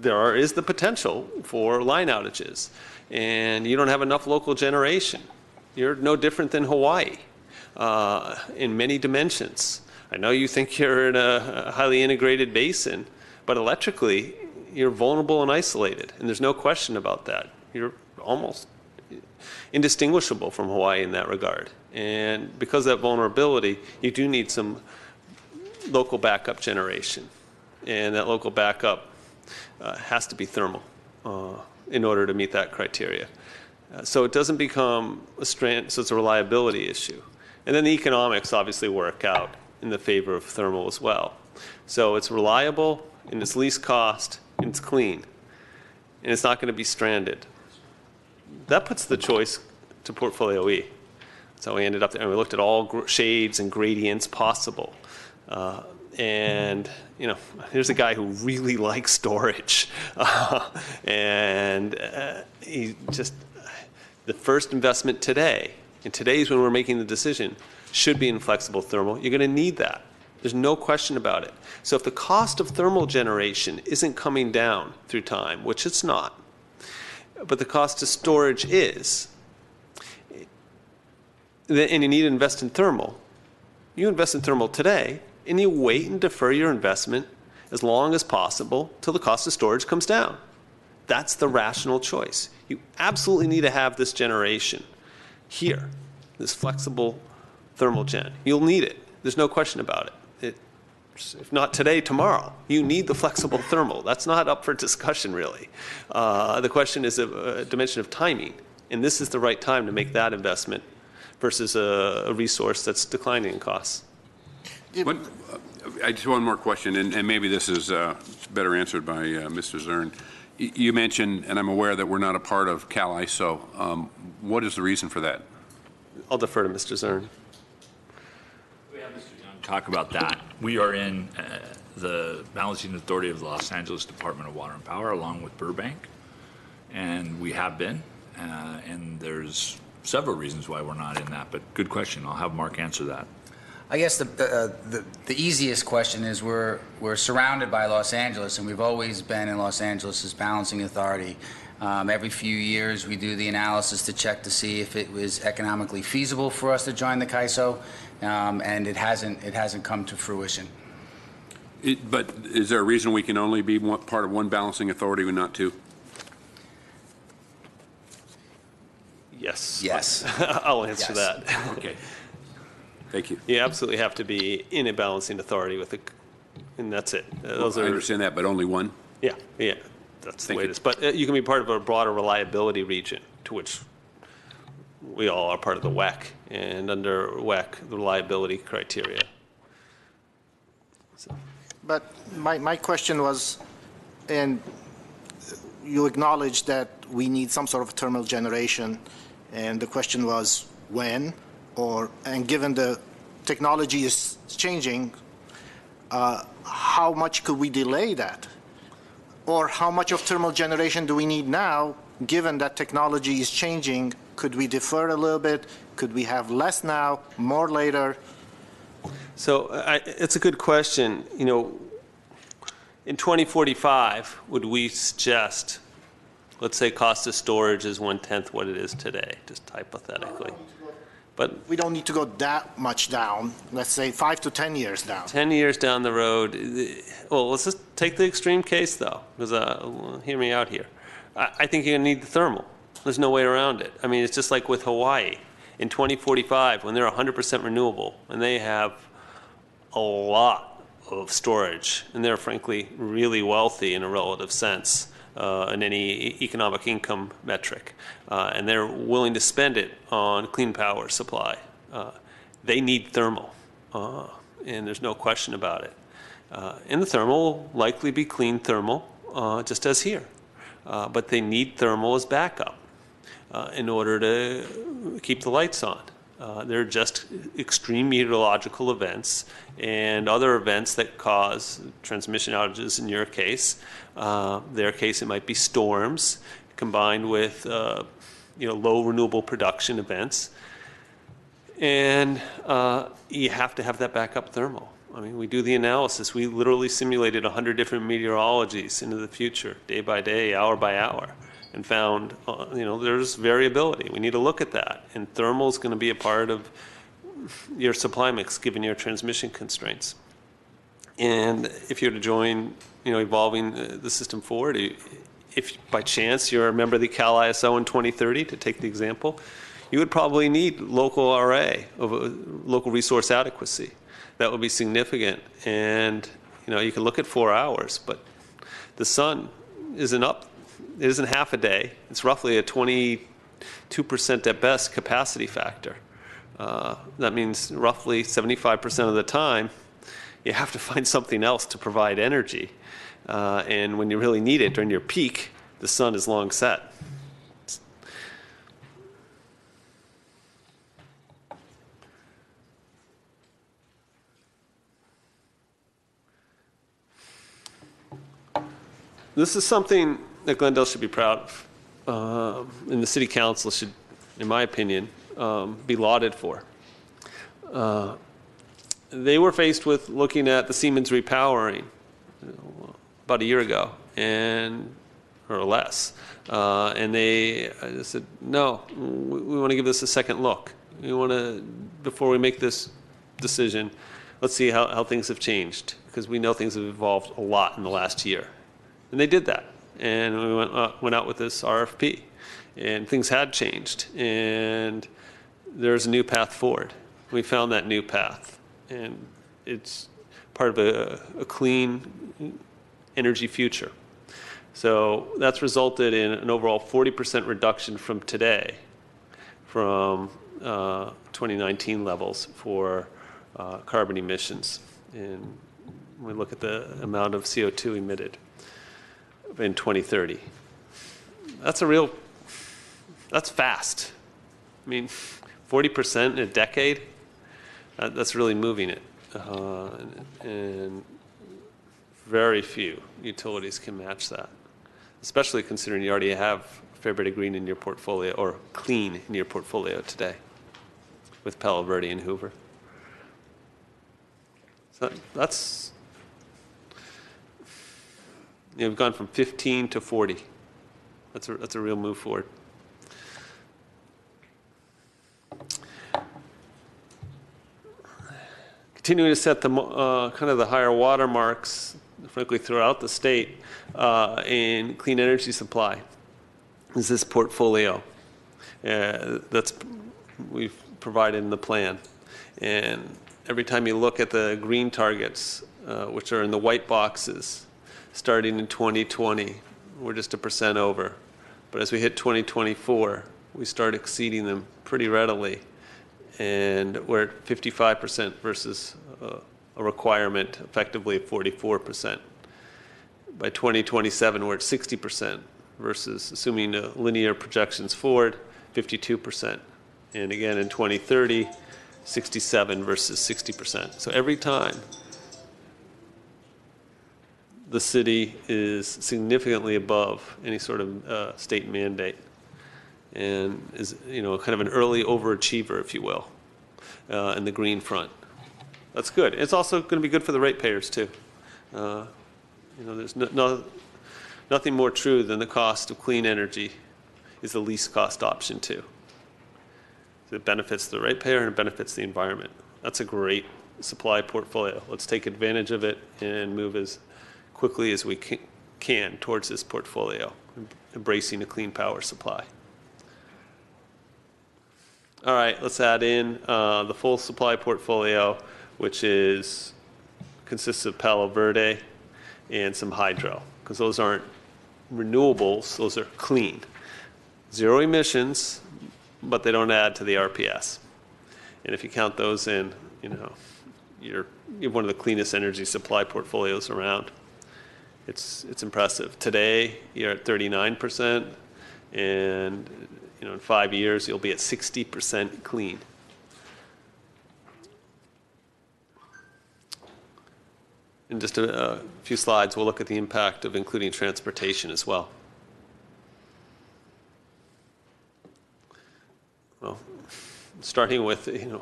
Speaker 6: there is the potential for line outages, and you don't have enough local generation. You're no different than Hawaii in many dimensions. I know you think you're in a highly integrated basin, but electrically, you're vulnerable and isolated, and there's no question about that. You're almost indistinguishable from Hawaii in that regard. And because of that vulnerability, you do need some local backup generation. And that local backup has to be thermal in order to meet that criteria. So it doesn't become a strand, so it's a reliability issue. And then the economics obviously work out in the favor of thermal as well. So it's reliable, and it's least cost, and it's clean. And it's not going to be stranded. That puts the choice to Portfolio E. So we ended up there, and we looked at all shades and gradients possible. And, here's a guy who really likes storage. He just, the first investment today, and today's when we're making the decision, should be in flexible thermal. You're going to need that. There's no question about it. So if the cost of thermal generation isn't coming down through time, which it's not, but the cost of storage is, and you need to invest in thermal, you invest in thermal today, and you wait and defer your investment as long as possible till the cost of storage comes down. That's the rational choice. You absolutely need to have this generation here, this flexible thermal gen. You'll need it. There's no question about it. If not today, tomorrow. You need the flexible thermal. That's not up for discussion, really. The question is a dimension of timing, and this is the right time to make that investment versus a resource that's declining in costs.
Speaker 3: I just one more question, and maybe this is better answered by Mr. Zern. You mentioned, and I'm aware that we're not a part of CalISO. What is the reason for that?
Speaker 6: I'll defer to Mr. Zern.
Speaker 5: talk about that. We are in the Balancing Authority of the Los Angeles Department of Water and Power, along with Burbank, and we have been. And there's several reasons why we're not in that, but good question. I'll have Mark answer that.
Speaker 7: I guess the easiest question is we're surrounded by Los Angeles, and we've always been in Los Angeles as balancing authority. Every few years we do the analysis to check to see if it was economically feasible for us to join the CAISO, and it hasn't come to fruition.
Speaker 3: But is there a reason we can only be part of one balancing authority and not two?
Speaker 6: Yes.
Speaker 7: Yes.
Speaker 6: I'll answer
Speaker 7: Yes.
Speaker 6: that.
Speaker 3: Okay. Thank you.
Speaker 6: You absolutely have to be in a balancing authority with and that's it. Those
Speaker 3: I
Speaker 6: are,
Speaker 3: understand that, but only one?
Speaker 6: yeah, that's the
Speaker 3: Thank
Speaker 6: way
Speaker 3: you.
Speaker 6: it is. But you can be part of a broader reliability region, to which we all are part of the WEC, and under WEC, the reliability criteria.
Speaker 4: But my question was, and you acknowledged that we need some sort of thermal generation, and the question was when, and given the technology is changing, how much could we delay that? Or how much of thermal generation do we need now, given that technology is changing? Could we defer a little bit? Could we have less now, more later?
Speaker 6: So it's a good question. You know, in 2045, would we suggest, let's say cost of storage is 1/10 what it is today, just hypothetically. But
Speaker 4: We don't need to go that much down, let's say 5 to 10 years down.
Speaker 6: 10 years down the road, well, let's just take the extreme case, though, because hear me out here. I think you're going to need the thermal. There's no way around it. I mean, it's just like with Hawaii. In 2045, when they're 100% renewable, and they have a lot of storage, and they're frankly really wealthy in a relative sense in any economic income metric, and they're willing to spend it on clean power supply. They need thermal, and there's no question about it. And the thermal will likely be clean thermal, just as here. But they need thermal as backup in order to keep the lights on. They're just extreme meteorological events and other events that cause transmission outages in your case. Their case, it might be storms combined with low renewable production events. And you have to have that backup thermal. I mean, we do the analysis. We literally simulated 100 different meteorologies into the future, day by day, hour by hour, and found, there's variability. We need to look at that. And thermal is going to be a part of your supply mix, given your transmission constraints. And if you're to join, evolving the system forward, if by chance you're a member of the Cal ISO in 2030, to take the example, you would probably need local RA, local resource adequacy. That would be significant. And, you can look at 4 hours, but the sun isn't up. It isn't half a day. It's roughly a 22% at best capacity factor. That means roughly 75% of the time, you have to find something else to provide energy. And when you really need it during your peak, the sun is long set. This is something that Glendale should be proud of, and the City Council should, in my opinion, be lauded for. They were faced with looking at the Siemens repowering about a year ago, or less, and they said, no, we want to give this a second look. We want to, before we make this decision, let's see how things have changed, because we know things have evolved a lot in the last year. And they did that, and we went out with this RFP, and things had changed, and there's a new path forward. We found that new path, and it's part of a clean energy future. So that's resulted in an overall 40% reduction from today, from 2019 levels for carbon emissions. And we look at the amount of CO2 emitted in 2030. That's fast. I mean, 40% in a decade, that's really moving it. and very few utilities can match that, especially considering you already have a fair bit of green in your portfolio, or clean in your portfolio today with Palo Verde and Hoover. So that's, we've gone from 15 to 40. That's a real move forward. Continuing to set the kind of the higher watermarks, frankly, throughout the state in clean energy supply is this portfolio that's we've provided in the plan. And every time you look at the green targets, which are in the white boxes, starting in 2020, we're just 1% over. But as we hit 2024, we start exceeding them pretty readily. And we're at 55% versus a requirement, effectively at 44%. By 2027, we're at 60% versus, assuming linear projections forward, 52%. And again, in 2030, 67 versus 60%. So every time, the city is significantly above any sort of state mandate, and is, kind of an early overachiever, if you will, in the green front. That's good. It's also going to be good for the ratepayers too. There's nothing more true than the cost of clean energy is the least cost option too. It benefits the ratepayer and it benefits the environment. That's a great supply portfolio. Let's take advantage of it and move as quickly as we can towards this portfolio, embracing a clean power supply. All right, let's add in the full supply portfolio, which consists of Palo Verde and some hydro, because those aren't renewables, those are clean. Zero emissions, but they don't add to the RPS. And if you count those in, you're one of the cleanest energy supply portfolios around. It's impressive. Today, you're at 39%, and in 5 years, you'll be at 60% clean. In just a few slides, we'll look at the impact of including transportation as well. Well, starting with the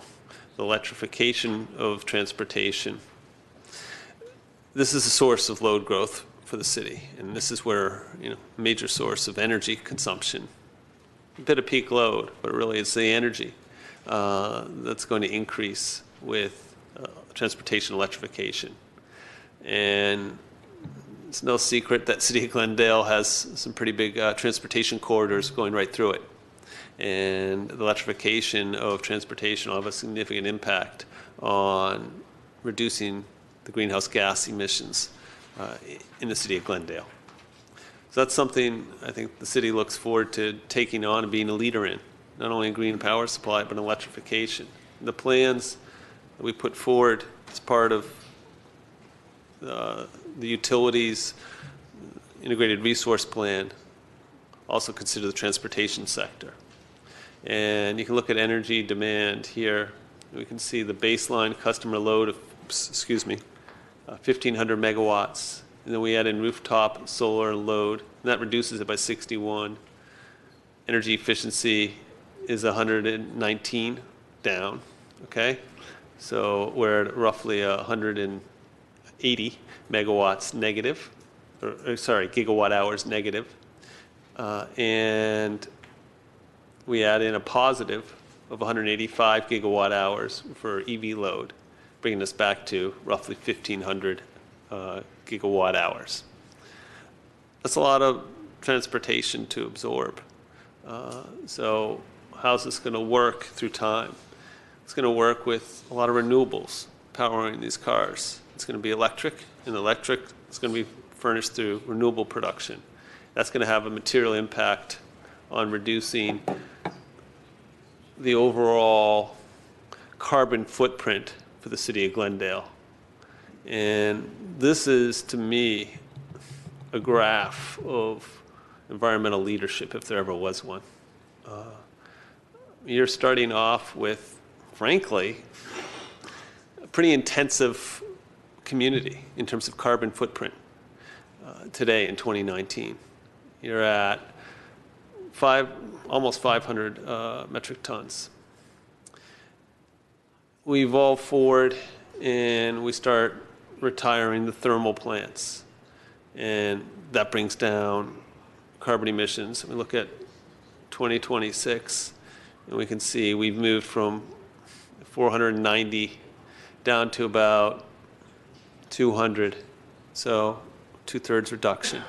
Speaker 6: electrification of transportation. This is a source of load growth for the city, and this is where major source of energy consumption. A bit of peak load, but really it's the energy that's going to increase with transportation electrification. And it's no secret that City of Glendale has some pretty big transportation corridors going right through it. And the electrification of transportation will have a significant impact on reducing the greenhouse gas emissions in the City of Glendale. So that's something I think the city looks forward to taking on and being a leader in, not only in green power supply, but in electrification. The plans that we put forward as part of the utilities integrated resource plan also consider the transportation sector. And you can look at energy demand here. We can see the baseline customer load of, 1,500 megawatts. And then we add in rooftop solar load, and that reduces it by 61. Energy efficiency is 119 down, okay? So we're at roughly 180 megawatts negative, gigawatt hours negative. And we add in a positive of 185 gigawatt hours for EV load, bringing us back to roughly 1,500 gigawatt hours. That's a lot of transportation to absorb. So how's this going to work through time? It's going to work with a lot of renewables powering these cars. It's going to be electric, and electric is going to be furnished through renewable production. That's going to have a material impact on reducing the overall carbon footprint for the City of Glendale. And this is, to me, a graph of environmental leadership, if there ever was one. You're starting off with, frankly, pretty intensive community in terms of carbon footprint today in 2019. You're at almost 500 metric tons. We evolve forward and we start retiring the thermal plants, and that brings down carbon emissions. We look at 2026 and we can see we've moved from 490 down to about 200, so 2/3 reduction.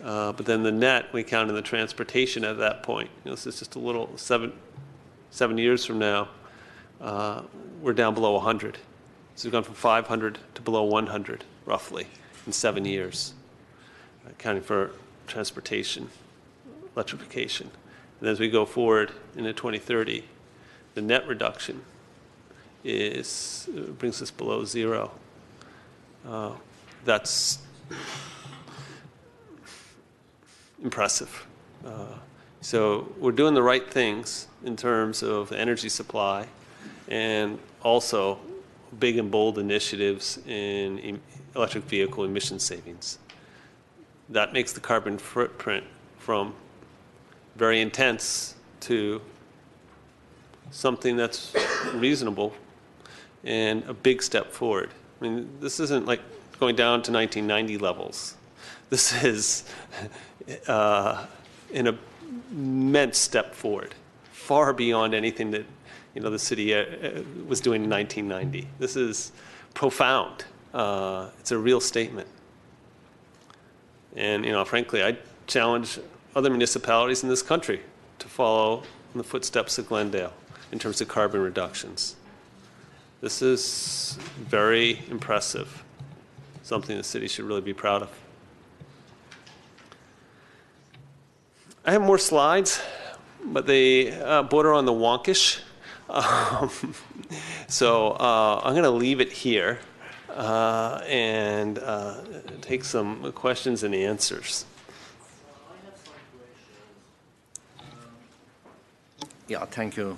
Speaker 6: But then the net, we count in the transportation at that point. This is just a little 7 years from now, we're down below 100. So we've gone from 500 to below 100, roughly, in 7 years, accounting for transportation, electrification. And as we go forward into 2030, the net reduction brings us below 0. That's impressive. So we're doing the right things in terms of energy supply and also big and bold initiatives in electric vehicle emission savings. That makes the carbon footprint from very intense to something that's reasonable and a big step forward. I mean, this isn't like going down to 1990 levels. This is an immense step forward, far beyond anything that the city was doing in 1990. This is profound. It's a real statement. And frankly, I challenge other municipalities in this country to follow in the footsteps of Glendale in terms of carbon reductions. This is very impressive, something the city should really be proud of. I have more slides, but they border on the wonkish. So I'm going to leave it here and take some questions and answers.
Speaker 1: Yeah, thank you.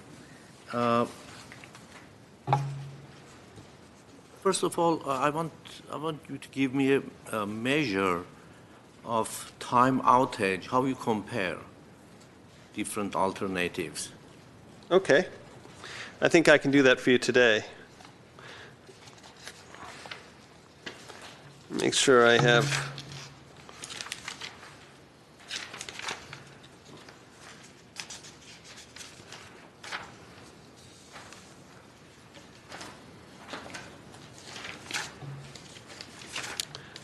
Speaker 1: First of all, I want you to give me a measure of time outage, how you compare different alternatives.
Speaker 6: Okay. I think I can do that for you today. Make sure I have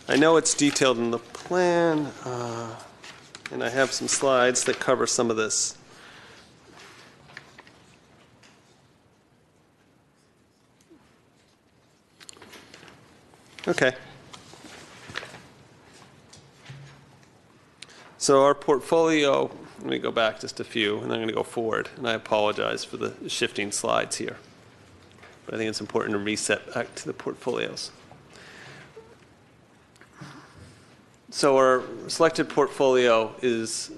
Speaker 6: I know it's detailed in the plan, and I have some slides that cover some of this. Okay. So our portfolio, let me go back just a few, and I'm going to go forward. And I apologize for the shifting slides here. But I think it's important to reset back to the portfolios. So our selected portfolio is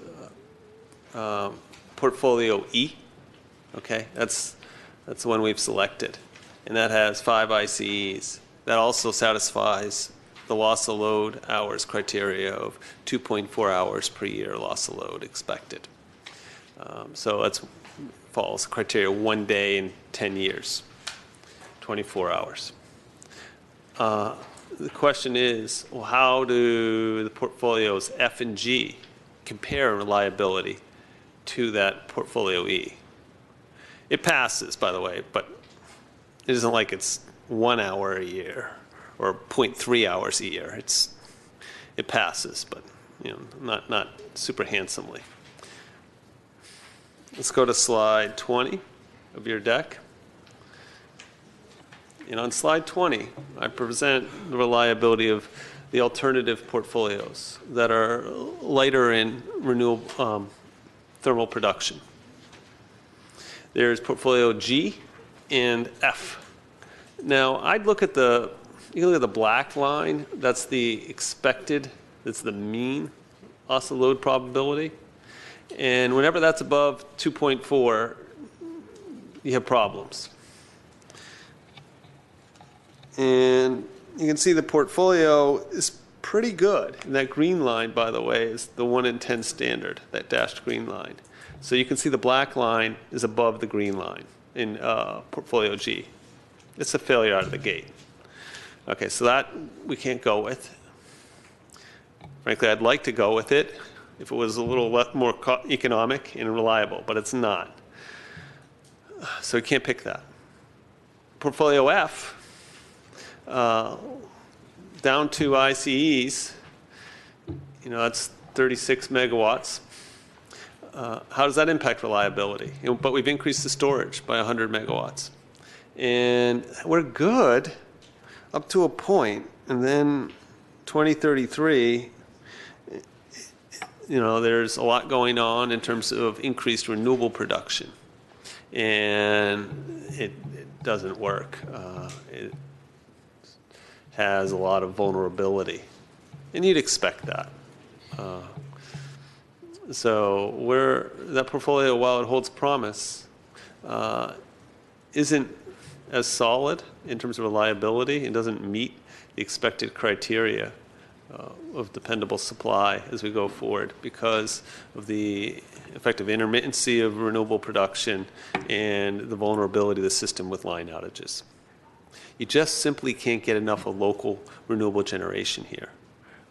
Speaker 6: portfolio E. Okay, that's the one we've selected. And that has 5 ICEs. That also satisfies the loss of load hours criteria of 2.4 hours per year loss of load expected. So that falls criteria 1 day in 10 years, 24 hours. The question is, well, how do the portfolios F and G compare in reliability to that portfolio E? It passes, by the way, but it isn't like it's 1 hour a year or 0.3 hours a year. It passes, but not super handsomely. Let's go to slide 20 of your deck. And on slide 20, I present the reliability of the alternative portfolios that are lighter in renewable thermal production. There's portfolio G and F. Now, I'd look at you look at the black line, that's the expected, that's the mean loss of load probability. And whenever that's above 2.4, you have problems. And you can see the portfolio is pretty good. And that green line, by the way, is the 1 in 10 standard, that dashed green line. So you can see the black line is above the green line in portfolio G. It's a failure out of the gate. Okay, so that we can't go with. Frankly, I'd like to go with it if it was a little more economic and reliable, but it's not. So we can't pick that. Portfolio F, down to ICEs, that's 36 megawatts. How does that impact reliability? But we've increased the storage by 100 megawatts. And we're good up to a point, and then 2033, there's a lot going on in terms of increased renewable production. And it doesn't work. It has a lot of vulnerability. And you'd expect that. So that portfolio, while it holds promise, isn't as solid in terms of reliability and doesn't meet the expected criteria of dependable supply as we go forward because of the effective intermittency of renewable production and the vulnerability of the system with line outages. You just simply can't get enough of local renewable generation here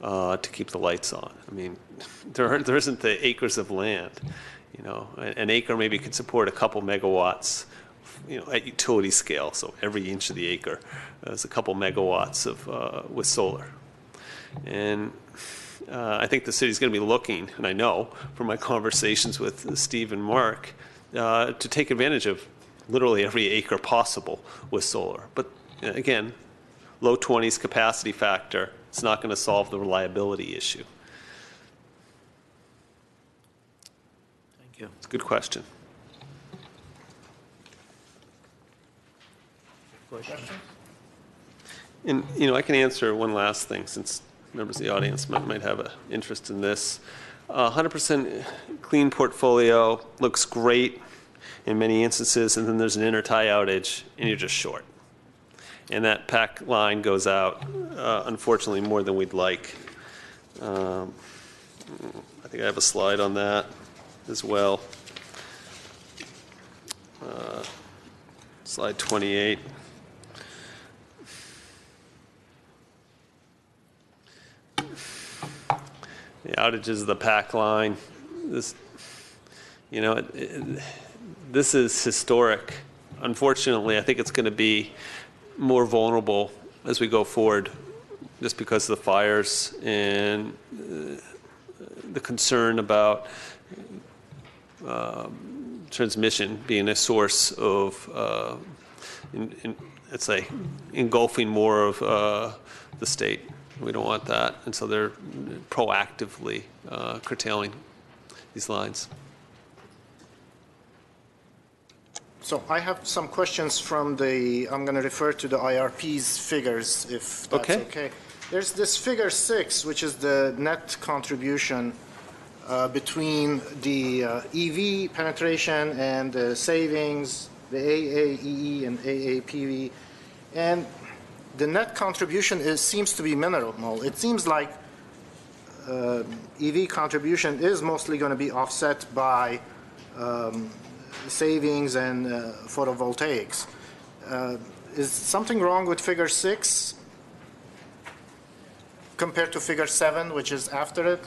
Speaker 6: to keep the lights on. I mean, there isn't the acres of land. An acre maybe could support a couple megawatts at utility scale, so every inch of the acre is a couple megawatts of with solar. And I think the city's going to be looking, and I know from my conversations with Steve and Mark, to take advantage of literally every acre possible with solar. But again, low 20s capacity factor, it's not going to solve the reliability issue.
Speaker 1: Thank you.
Speaker 6: It's a good question.
Speaker 1: Questions?
Speaker 6: And, I can answer one last thing since members of the audience might have an interest in this. 100% clean portfolio looks great in many instances, and then there's an inter-tie outage, and you're just short. And that pack line goes out, unfortunately, more than we'd like. I think I have a slide on that as well. Slide 28. The outages of the pack line. This, this is historic. Unfortunately, I think it's going to be more vulnerable as we go forward just because of the fires and the concern about transmission being a source of, let's say, engulfing more of the state. We don't want that, and so they're proactively curtailing these lines.
Speaker 4: So I have some questions from I'm going to refer to the IRP's figures, if that's okay. There's this figure 6, which is the net contribution between the EV penetration and the savings, the AAEE and AAPV. And the net contribution seems to be minimal. It seems like EV contribution is mostly going to be offset by savings and photovoltaics. Is something wrong with figure 6 compared to figure 7, which is after it?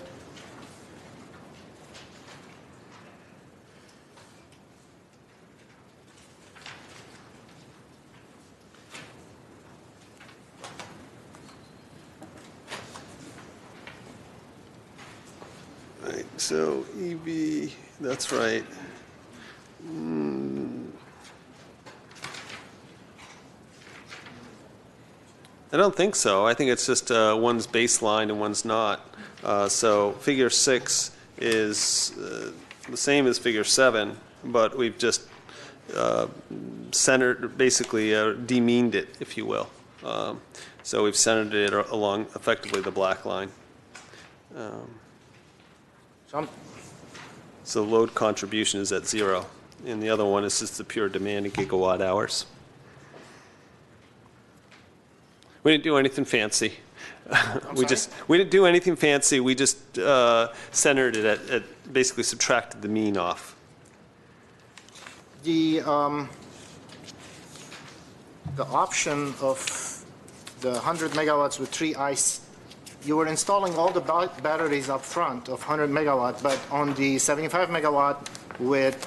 Speaker 6: Right, so EV, that's right. I don't think so. I think it's just one's baseline and one's not. So figure 6 is the same as figure 7, but we've just centered, basically demeaned it, if you will. So we've centered it along effectively the black line. So load contribution is at 0, and the other one is just the pure demand in gigawatt hours. We didn't do anything fancy. We
Speaker 4: sorry?
Speaker 6: we didn't do anything fancy. We just centered it at basically subtracted the mean off.
Speaker 4: The option of the 100 megawatts with 3 ICE, you were installing all the batteries up front of 100 megawatt, but on the 75 megawatt with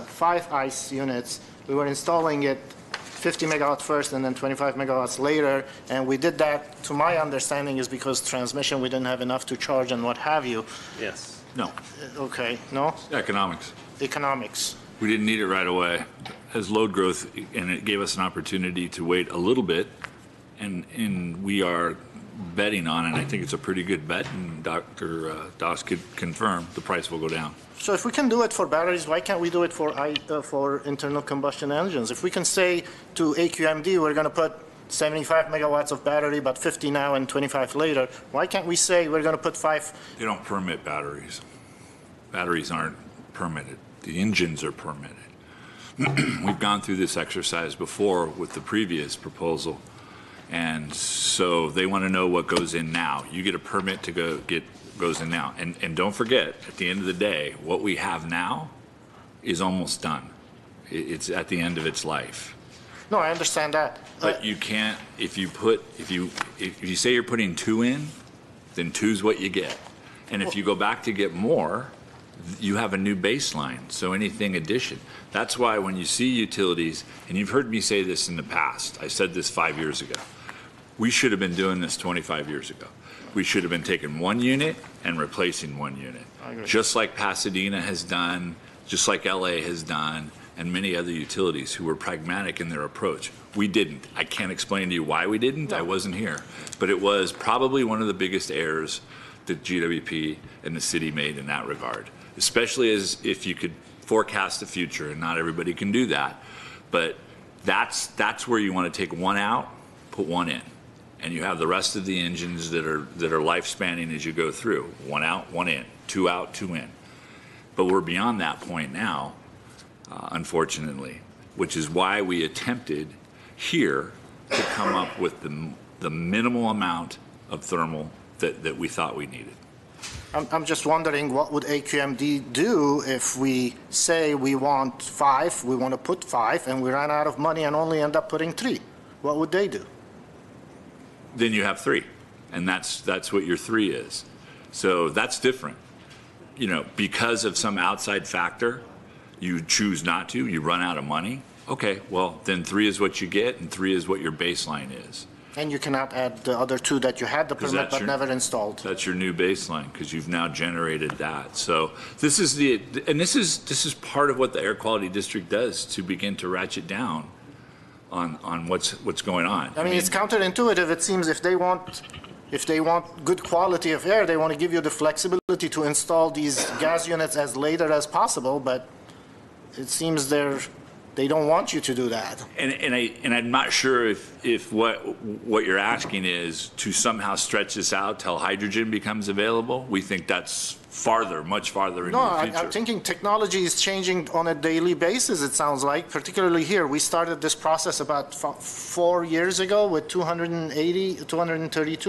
Speaker 4: 5 ICE units, we were installing it 50 megawatt first and then 25 megawatts later, and we did that, to my understanding, is because transmission, we didn't have enough to charge and what have you.
Speaker 6: Yes.
Speaker 5: No,
Speaker 4: Okay, no?
Speaker 5: economics.
Speaker 4: Economics.
Speaker 5: We didn't need it right away. As load growth, and it gave us an opportunity to wait a little bit, and we are betting on, and I think it's a pretty good bet, and Dr. Doss could confirm, the price will go down.
Speaker 4: So if we can do it for batteries, why can't we do it for internal combustion engines? If we can say to AQMD, we're going to put 75 megawatts of battery, but 50 now and 25 later, why can't we say we're going to put 5?
Speaker 5: They don't permit batteries. Batteries aren't permitted. The engines are permitted. We've gone through this exercise before with the previous proposal, and so they want to know what goes in now. You get a permit to goes in now. And don't forget, at the end of the day, what we have now is almost done. It's at the end of its life.
Speaker 4: No, I understand that.
Speaker 5: But you can't, if you say you're putting 2 in, then 2's what you get. And if you go back to get more, you have a new baseline. So anything addition. That's why when you see utilities, and you've heard me say this in the past, I said this 5 years ago, we should have been doing this 25 years ago. We should have been taking 1 unit and replacing 1 unit. Just like Pasadena has done, just like LA has done, and many other utilities who were pragmatic in their approach. We didn't. I can't explain to you why we didn't. I wasn't here. But it was probably one of the biggest errors that GWP and the city made in that regard, especially as if you could forecast the future, and not everybody can do that. But that's where you want to take 1 out, put 1 in. And you have the rest of the engines that are lifespanning as you go through. 1 out, 1 in, 2 out, 2 in. But we're beyond that point now, unfortunately, which is why we attempted here to come up with the minimal amount of thermal that we thought we needed.
Speaker 4: I'm just wondering, what would AQMD do if we say we want 5, we want to put 5, and we ran out of money and only end up putting 3? What would they do?
Speaker 5: Then you have 3, and that's what your 3 is. So that's different. You know, because of some outside factor, you choose not to, you run out of money. Okay, well, then 3 is what you get, and 3 is what your baseline is.
Speaker 4: And you cannot add the other 2 that you had the permit but never installed.
Speaker 5: That's your new baseline, because you've now generated that. So this is part of what the Air Quality District does to begin to ratchet down on what's going on.
Speaker 4: I mean, it's counterintuitive. It seems if they want good quality of air, they want to give you the flexibility to install these gas units as later as possible, but it seems they don't want you to do that.
Speaker 5: And I'm not sure if what you're asking is to somehow stretch this out till hydrogen becomes available. We think that's much farther into the future.
Speaker 4: I'm thinking technology is changing on a daily basis, it sounds like, particularly here. We started this process about 4 years ago with 232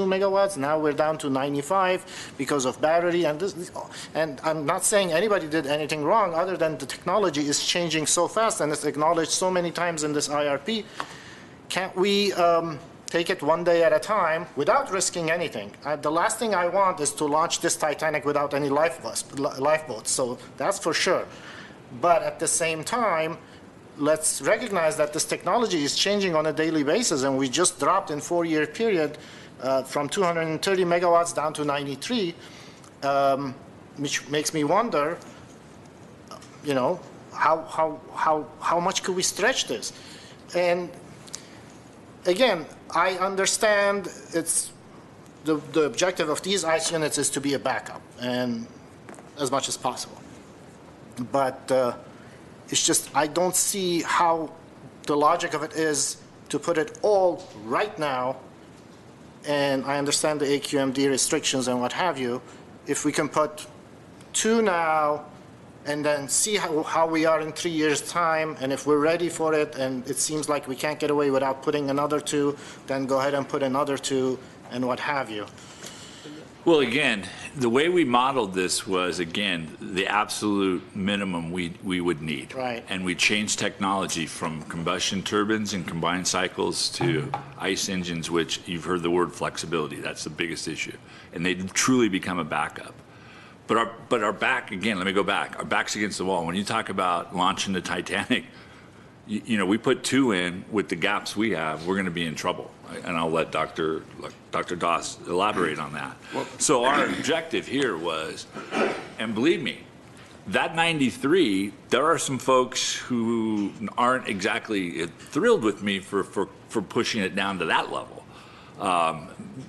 Speaker 4: megawatts. Now we're down to 95 because of battery. And I'm not saying anybody did anything wrong, other than the technology is changing so fast, and it's acknowledged so many times in this IRP. Can't we take it 1 day at a time without risking anything? The last thing I want is to launch this Titanic without any lifeboats, so that's for sure. But at the same time, let's recognize that this technology is changing on a daily basis, and we just dropped in 4-year period from 230 megawatts down to 93, which makes me wonder, you know, how much could we stretch this? And again, I understand it's the objective of these ICE units is to be a backup, and as much as possible. But it's just, I don't see how the logic of it is to put it all right now, and I understand the AQMD restrictions and what have you. If we can put 2 now and then see how we are in 3 years' time, and if we're ready for it, and it seems like we can't get away without putting another 2, then go ahead and put another 2, and what have you.
Speaker 5: Well, again, the way we modeled this was, again, the absolute minimum we would need.
Speaker 4: Right.
Speaker 5: And we changed technology from combustion turbines and combined cycles to ICE engines, which you've heard the word flexibility. That's the biggest issue. And they truly become a backup. But our back, again, let me go back. Our back's against the wall. When you talk about launching the Titanic, you know, we put 2 in with the gaps we have, we're going to be in trouble. And I'll let Dr. Doss elaborate on that. So our objective here was, and believe me, that 93, there are some folks who aren't exactly thrilled with me for pushing it down to that level,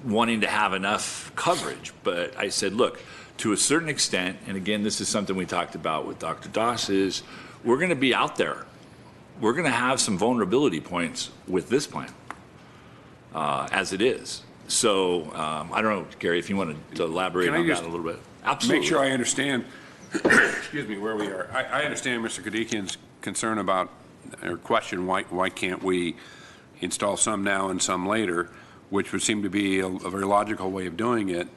Speaker 5: wanting to have enough coverage. But I said, look, to a certain extent, and again, this is something we talked about with Dr. Doss, is we're going to be out there. We're going to have some vulnerability points with this plan as it is. So I don't know, Gary, if you want to elaborate on that a little bit. Absolutely.
Speaker 3: Make sure I understand, excuse me, where we are. I understand Mr. Kadikian's concern about, or question, why can't we install some now and some later, which would seem to be a very logical way of doing it.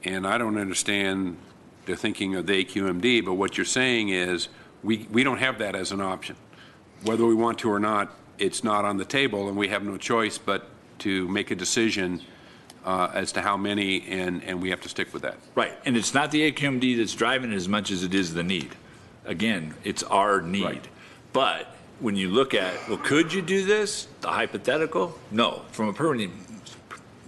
Speaker 3: And I don't understand the thinking of the AQMD, but what you're saying is we don't have that as an option. Whether we want to or not, it's not on the table, and we have no choice but to make a decision as to how many, and we have to stick with that.
Speaker 5: Right, and it's not the AQMD that's driving it as much as it is the need. Again, it's our need.
Speaker 3: Right.
Speaker 5: But when you look at, well, could you do this? The hypothetical? No. From a permitting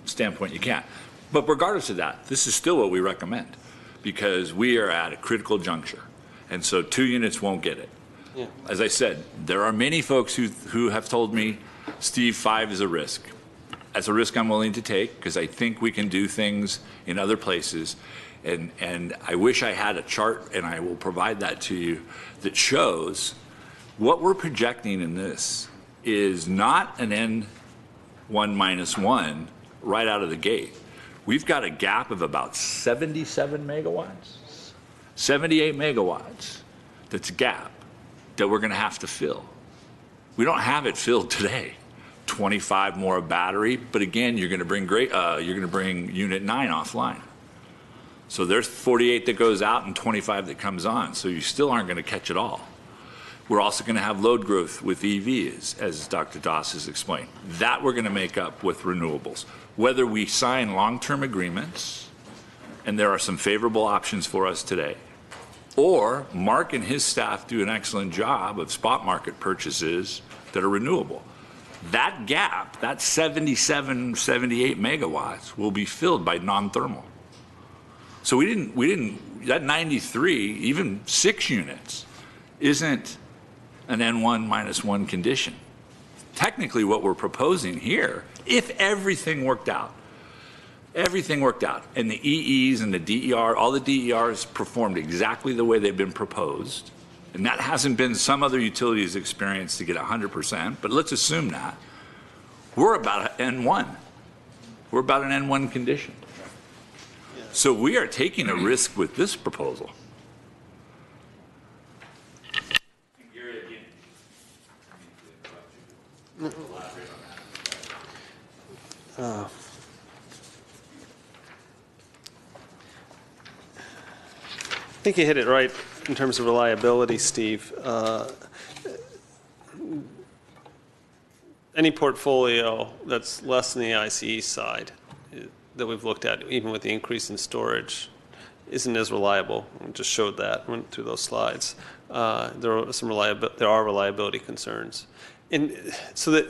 Speaker 5: standpoint, you can't. But regardless of that, this is still what we recommend because we are at a critical juncture. And so 2 units won't get it. Yeah. As I said, there are many folks who have told me, Steve, 5 is a risk. That's a risk I'm willing to take because I think we can do things in other places. And I wish I had a chart, and I will provide that to you, that shows what we're projecting in this is not an N1 minus 1 right out of the gate. We've got a gap of about 77 megawatts, 78 megawatts that's a gap that we're going to have to fill. We don't have it filled today. 25 more of battery, but again, you're going to bring unit 9 offline. So there's 48 that goes out and 25 that comes on. So you still aren't going to catch it all. We're also going to have load growth with EVs, as Dr. Doss has explained. That we're going to make up with renewables. Whether we sign long-term agreements, and there are some favorable options for us today, or Mark and his staff do an excellent job of spot market purchases that are renewable. That gap, that 77, 78 megawatts will be filled by non-thermal. So we didn't, that 93, even 6 units, isn't an N1 minus 1 condition. Technically what we're proposing here, if everything worked out, and the EEs and the DER, all the DERs performed exactly the way they've been proposed, and that hasn't been some other utilities' experience to get 100%, but let's assume that, we're about an N1. We're about an N1 condition. So we are taking a risk with this proposal.
Speaker 6: I think you hit it right in terms of reliability, Steve. Any portfolio that's less than the ICE side that we've looked at, even with the increase in storage, isn't as reliable. We just showed that, went through those slides. There are reliability concerns. And so that,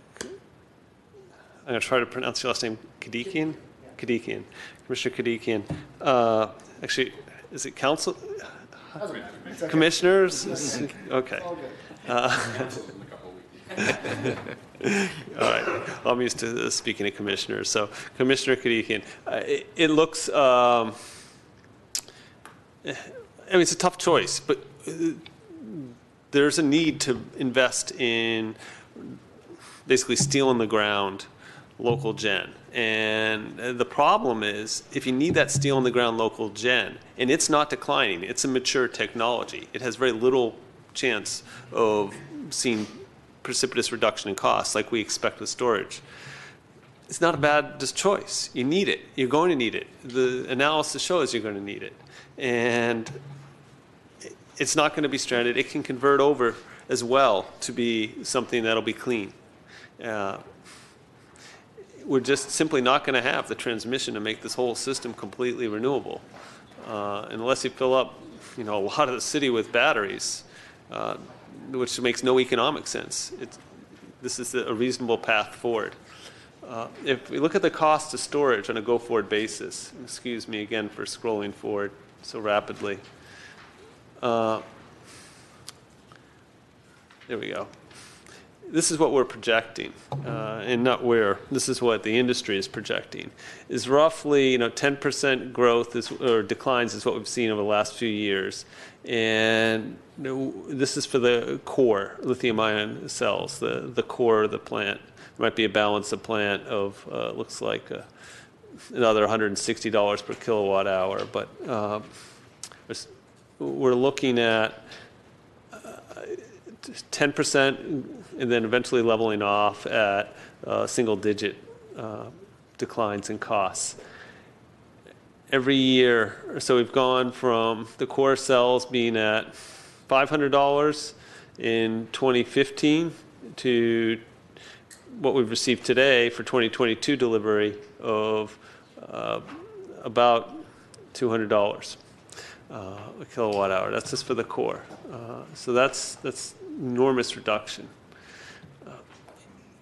Speaker 6: I'm going to try to pronounce your last name, Kadikian? Kadikian. Commissioner Kadikian. Actually, is it council? Commissioners? Okay. All right. I'm used to speaking to commissioners. So, Commissioner Kadikian, it looks, I mean, it's a tough choice, but there's a need to invest in basically steel in the ground local gen. And the problem is, if you need that steel in the ground local gen, and it's not declining, it's a mature technology, it has very little chance of seeing precipitous reduction in costs like we expect with storage. It's not a bad choice. You need it. You're going to need it. The analysis shows you're going to need it. And it's not going to be stranded. It can convert over as well to be something that'll be clean. We're just simply not going to have the transmission to make this whole system completely renewable. Unless you fill up, a lot of the city with batteries, which makes no economic sense. This is a reasonable path forward. If we look at the cost of storage on a go-forward basis, excuse me again for scrolling forward so rapidly. There we go. This is what we're projecting, and not where. This is what the industry is projecting. Is roughly, 10% growth or declines is what we've seen over the last few years, and this is for the core lithium-ion cells, the core of the plant. There might be a balance of plant of looks like another $160 per kilowatt hour, but we're looking at 10% and then eventually leveling off at single-digit declines in costs. Every year, so we've gone from the core cells being at $500 in 2015 to what we've received today for 2022 delivery of about $200 a kilowatt hour. That's just for the core. So that's enormous reduction.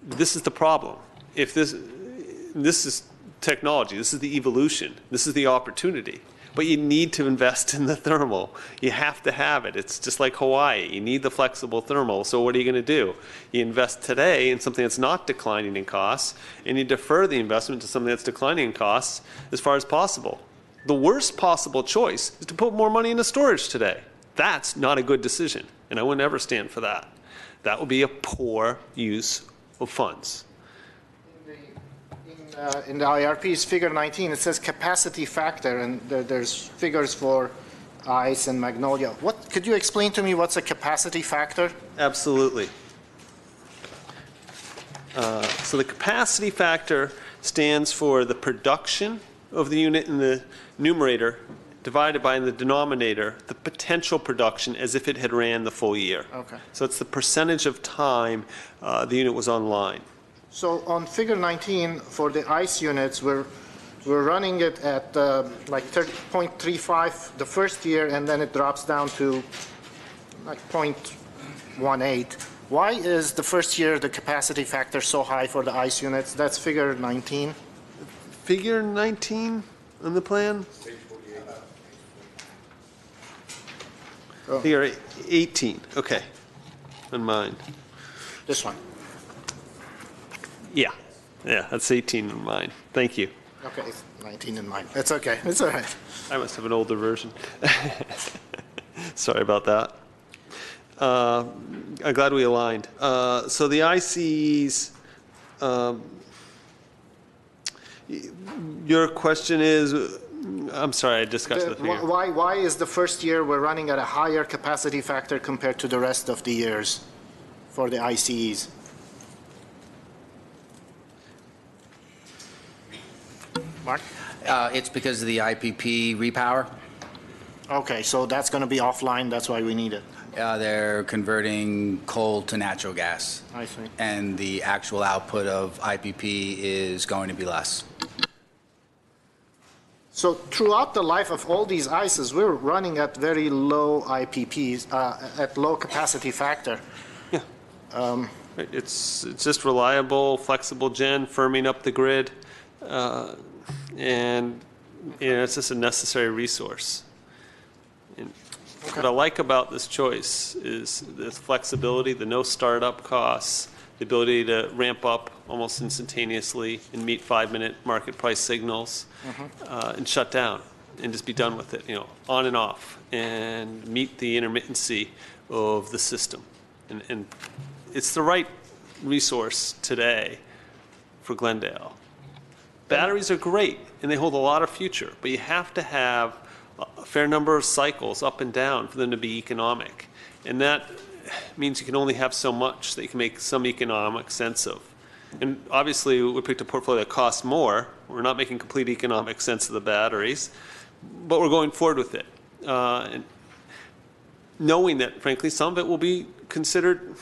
Speaker 6: This is the problem. If this is technology, this is the evolution, this is the opportunity. But you need to invest in the thermal. You have to have it. It's just like Hawaii. You need the flexible thermal. So what are you going to do? You invest today in something that's not declining in costs, and you defer the investment to something that's declining in costs as far as possible. The worst possible choice is to put more money into storage today. That's not a good decision, and I would never stand for that. That would be a poor use of funds.
Speaker 4: In the IRP's figure 19, it says capacity factor, and there's figures for ICE and Magnolia. Could you explain to me what's a capacity factor?
Speaker 6: Absolutely. So the capacity factor stands for the production of the unit in the numerator divided by in the denominator the potential production as if it had ran the full year.
Speaker 4: Okay.
Speaker 6: So it's the percentage of time the unit was online.
Speaker 4: So on figure 19 for the ICE units, we're running it at like 0.35 the first year, and then it drops down to like 0.18. Why is the first year the capacity factor so high for the ICE units? That's figure 19.
Speaker 6: Figure 19 on the plan?
Speaker 4: Oh.
Speaker 6: Figure 18. Okay. On mine.
Speaker 4: This one.
Speaker 6: Yeah, that's 18 in mine. Thank you.
Speaker 4: Okay, it's 19 in mine. It's okay. It's all right.
Speaker 6: I must have an older version. Sorry about that. I'm glad we aligned. So the ICs, your question is, I'm sorry, I discussed the figure.
Speaker 4: Why is the first year we're running at a higher capacity factor compared to the rest of the years for the ICEs? Mark?
Speaker 7: It's because of the IPP repower.
Speaker 4: Okay, so that's going to be offline. That's why we need it.
Speaker 7: They're converting coal to natural gas.
Speaker 4: I see.
Speaker 7: And the actual output of IPP is going to be less.
Speaker 4: So throughout the life of all these ICEs, we're running at very low IPPs, at low capacity factor.
Speaker 6: Yeah. It's just reliable, flexible gen, firming up the grid. And it's just a necessary resource. And what I like about this choice is the flexibility, the no startup costs, the ability to ramp up almost instantaneously and meet 5-minute market price signals, and shut down and just be done with it, on and off, and meet the intermittency of the system. And it's the right resource today for Glendale. Batteries are great, and they hold a lot of future, but you have to have a fair number of cycles up and down for them to be economic. And that means you can only have so much that you can make some economic sense of. And obviously, we picked a portfolio that costs more. We're not making complete economic sense of the batteries, but we're going forward with it. And knowing that, frankly, some of it will be considered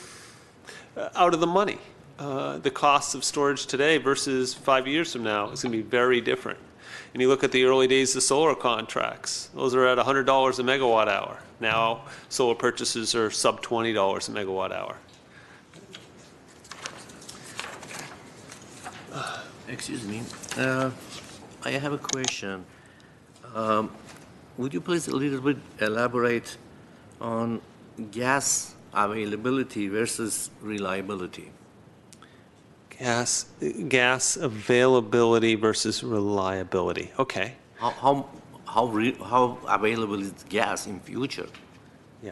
Speaker 6: out of the money. The cost of storage today versus 5 years from now is going to be very different. And you look at the early days of solar contracts, those are at $100 a megawatt hour. Now, solar purchases are sub $20 a megawatt hour.
Speaker 1: Excuse me. I have a question. Would you please a little bit elaborate on gas availability versus reliability?
Speaker 6: Gas availability versus reliability. Okay.
Speaker 1: How available is gas in future?
Speaker 6: Yeah.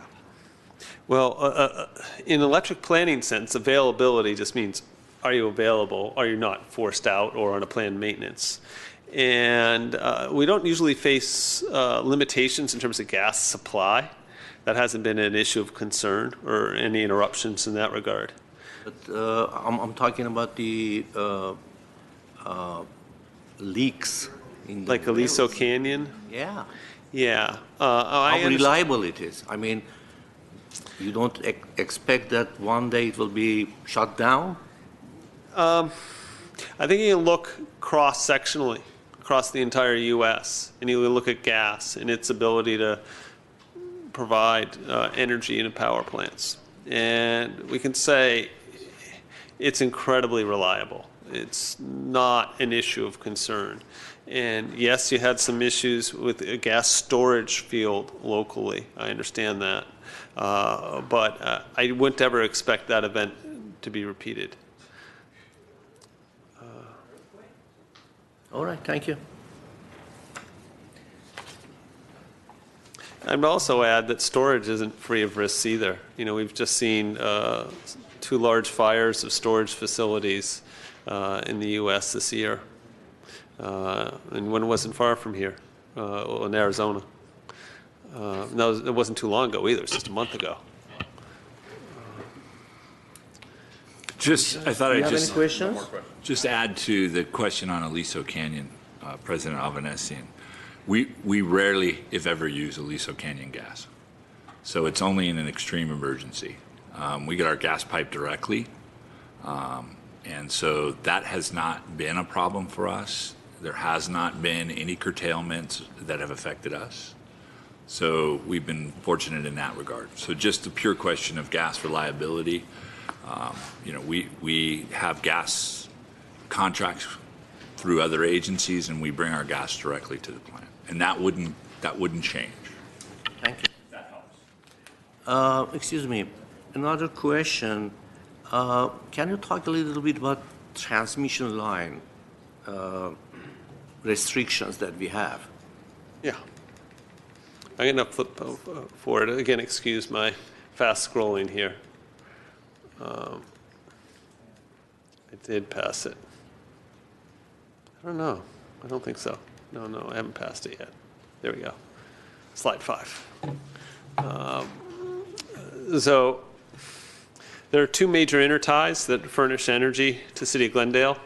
Speaker 6: Well, in electric planning sense, availability just means, are you available? Are you not forced out or on a planned maintenance? And we don't usually face limitations in terms of gas supply. That hasn't been an issue of concern or any interruptions in that regard.
Speaker 1: But I'm talking about the leaks in the
Speaker 6: Like Aliso
Speaker 1: wells.
Speaker 6: Canyon?
Speaker 1: Yeah.
Speaker 6: Yeah.
Speaker 1: How reliable it is. I mean, you don't expect that one day it will be shut down?
Speaker 6: I think you can look cross-sectionally across the entire U.S. and you look at gas and its ability to provide energy into power plants. And we can say it's incredibly reliable. It's not an issue of concern. And yes, you had some issues with a gas storage field locally. I understand that. But I wouldn't ever expect that event to be repeated.
Speaker 1: All right, thank you.
Speaker 6: I'd also add that storage isn't free of risks either. You know, we've just seen 2 large fires of storage facilities in the U.S. this year, and one wasn't far from here, in Arizona. No, it wasn't too long ago either. It was just a month ago.
Speaker 5: I thought
Speaker 1: Do you
Speaker 5: I'd
Speaker 1: have any questions?
Speaker 5: just add to the question on Aliso Canyon, President Albanesian. We rarely, if ever, use Aliso Canyon gas. So it's only in an extreme emergency. We get our gas pipe directly. And so that has not been a problem for us. There has not been any curtailments that have affected us. So we've been fortunate in that regard. So just the pure question of gas reliability, you know, we have gas contracts through other agencies, and we bring our gas directly to the plant, and that wouldn't change.
Speaker 1: Thank you. That helps. Excuse me. Another question. Can you talk a little bit about transmission line restrictions that we have?
Speaker 6: Yeah. I'm going to flip forward. Again, excuse my fast scrolling here. I did pass it. I don't know. I don't think so. No, I haven't passed it yet. There we go. Slide 5. So there are 2 major interties that furnish energy to City of Glendale.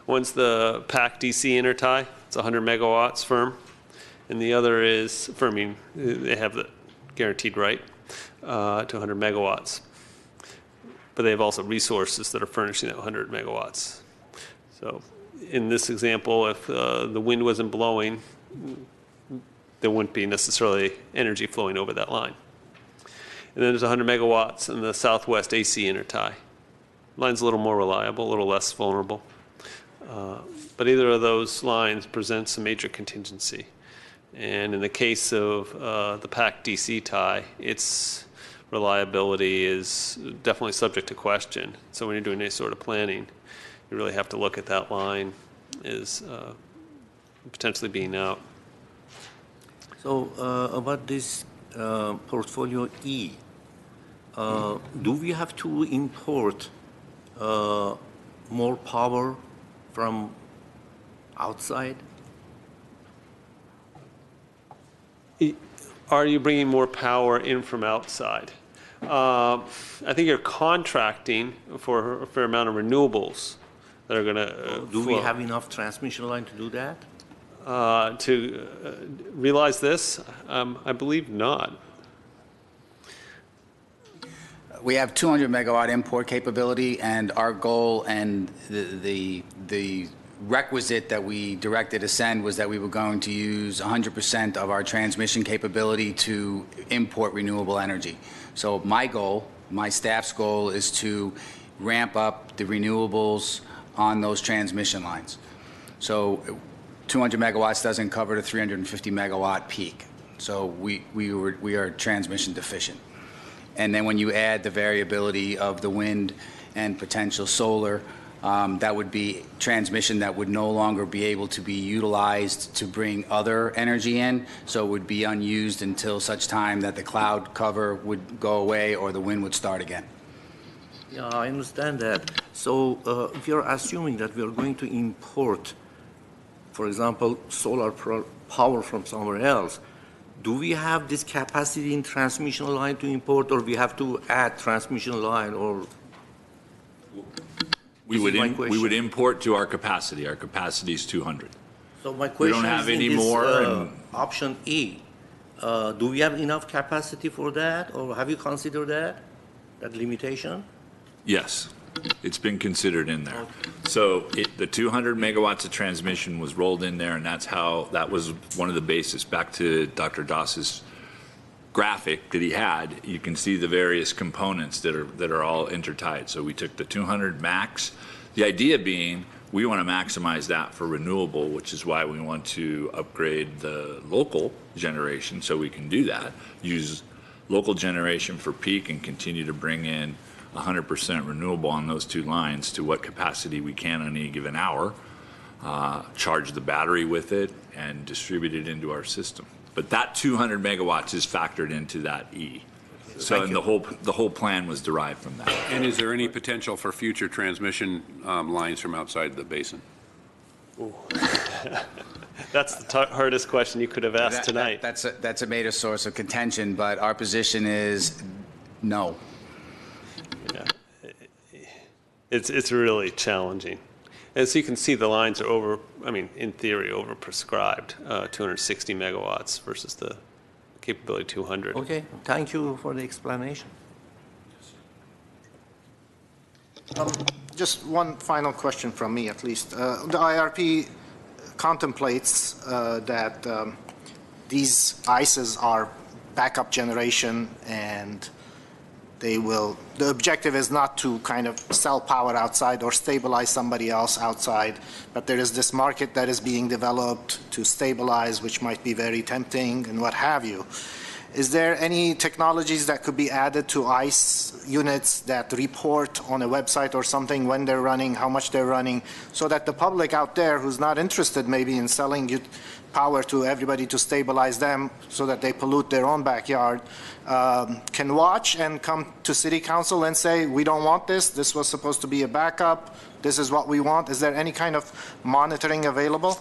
Speaker 6: One's the PAC DC intertie. It's 100 megawatts firm. And the other is firming. They have the guaranteed right to 100 megawatts. But they have also resources that are furnishing that 100 megawatts. So in this example, if the wind wasn't blowing, there wouldn't be necessarily energy flowing over that line. And then there's 100 megawatts in the Southwest AC intertie. Line's a little more reliable, a little less vulnerable. But either of those lines presents a major contingency. And in the case of the PAC DC tie, its reliability is definitely subject to question. So when you're doing any sort of planning, you really have to look at that line as potentially being out.
Speaker 1: So about this portfolio E, do we have to import more power from outside?
Speaker 6: Are you bringing more power in from outside? I think you're contracting for a fair amount of renewables that are going to
Speaker 1: Do we have enough transmission line to do that?
Speaker 6: to realize this? I believe not.
Speaker 7: We have 200 megawatt import capability, and our goal and the requisite that we directed Ascend was that we were going to use 100% of our transmission capability to import renewable energy. So my goal, my staff's goal, is to ramp up the renewables on those transmission lines. So 200 megawatts doesn't cover the 350 megawatt peak. So we are transmission deficient. And then when you add the variability of the wind and potential solar, that would be transmission that would no longer be able to be utilized to bring other energy in, so it would be unused until such time that the cloud cover would go away or the wind would start again.
Speaker 1: Yeah, I understand that. So if you're assuming that we are going to import, for example, solar power from somewhere else, do we have this capacity in transmission line to import, or we have to add transmission line, or?
Speaker 5: We would import to our capacity. Our capacity is 200.
Speaker 1: So my question
Speaker 5: have
Speaker 1: is
Speaker 5: any
Speaker 1: in this,
Speaker 5: more,
Speaker 1: option E, do we have enough capacity for that, or have you considered that limitation?
Speaker 5: Yes, it's been considered in there. So the 200 megawatts of transmission was rolled in there, and that was one of the basis. Back to Dr. Doss's graphic that he had, you can see the various components that are all intertied. So we took the 200 max, the idea being we want to maximize that for renewable, which is why we want to upgrade the local generation so we can do that, use local generation for peak and continue to bring in 100% renewable on those two lines to what capacity we can on any given hour, charge the battery with it, and distribute it into our system. But that 200 megawatts is factored into that E. So and the whole plan was derived from that.
Speaker 3: And is there any potential for future transmission lines from outside the basin?
Speaker 6: That's the hardest question you could have asked tonight.
Speaker 7: That's a major source of contention, but our position is no.
Speaker 6: Yeah. It's really challenging. As you can see, the lines are in theory, overprescribed, 260 megawatts versus the capability 200.
Speaker 1: Okay, thank you for the explanation.
Speaker 4: Just one final question from me, at least. The IRP contemplates that these ICEs are backup generation, and the objective is not to kind of sell power outside or stabilize somebody else outside, but there is this market that is being developed to stabilize, which might be very tempting and what have you. Is there any technologies that could be added to ICE units that report on a website or something when they're running, how much they're running, so that the public out there who's not interested maybe in selling power to everybody to stabilize them so that they pollute their own backyard, can watch and come to City Council and say, we don't want this, this was supposed to be a backup, this is what we want? Is there any kind of monitoring available?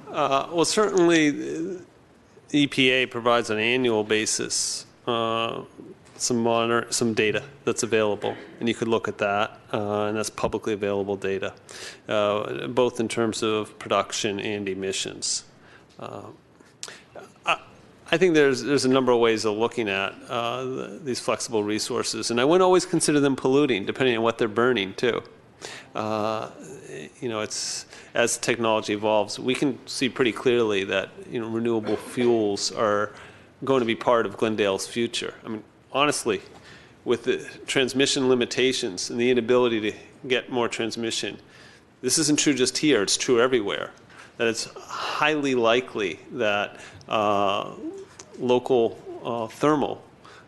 Speaker 6: Well, certainly the EPA provides on an annual basis some data that's available, and you could look at that, and that's publicly available data, both in terms of production and emissions. I think there's a number of ways of looking at these flexible resources, and I wouldn't always consider them polluting, depending on what they're burning too. It's as technology evolves, we can see pretty clearly that renewable fuels are going to be part of Glendale's future. I mean, honestly, with the transmission limitations and the inability to get more transmission, this isn't true just here; it's true everywhere. That it's highly likely that local thermal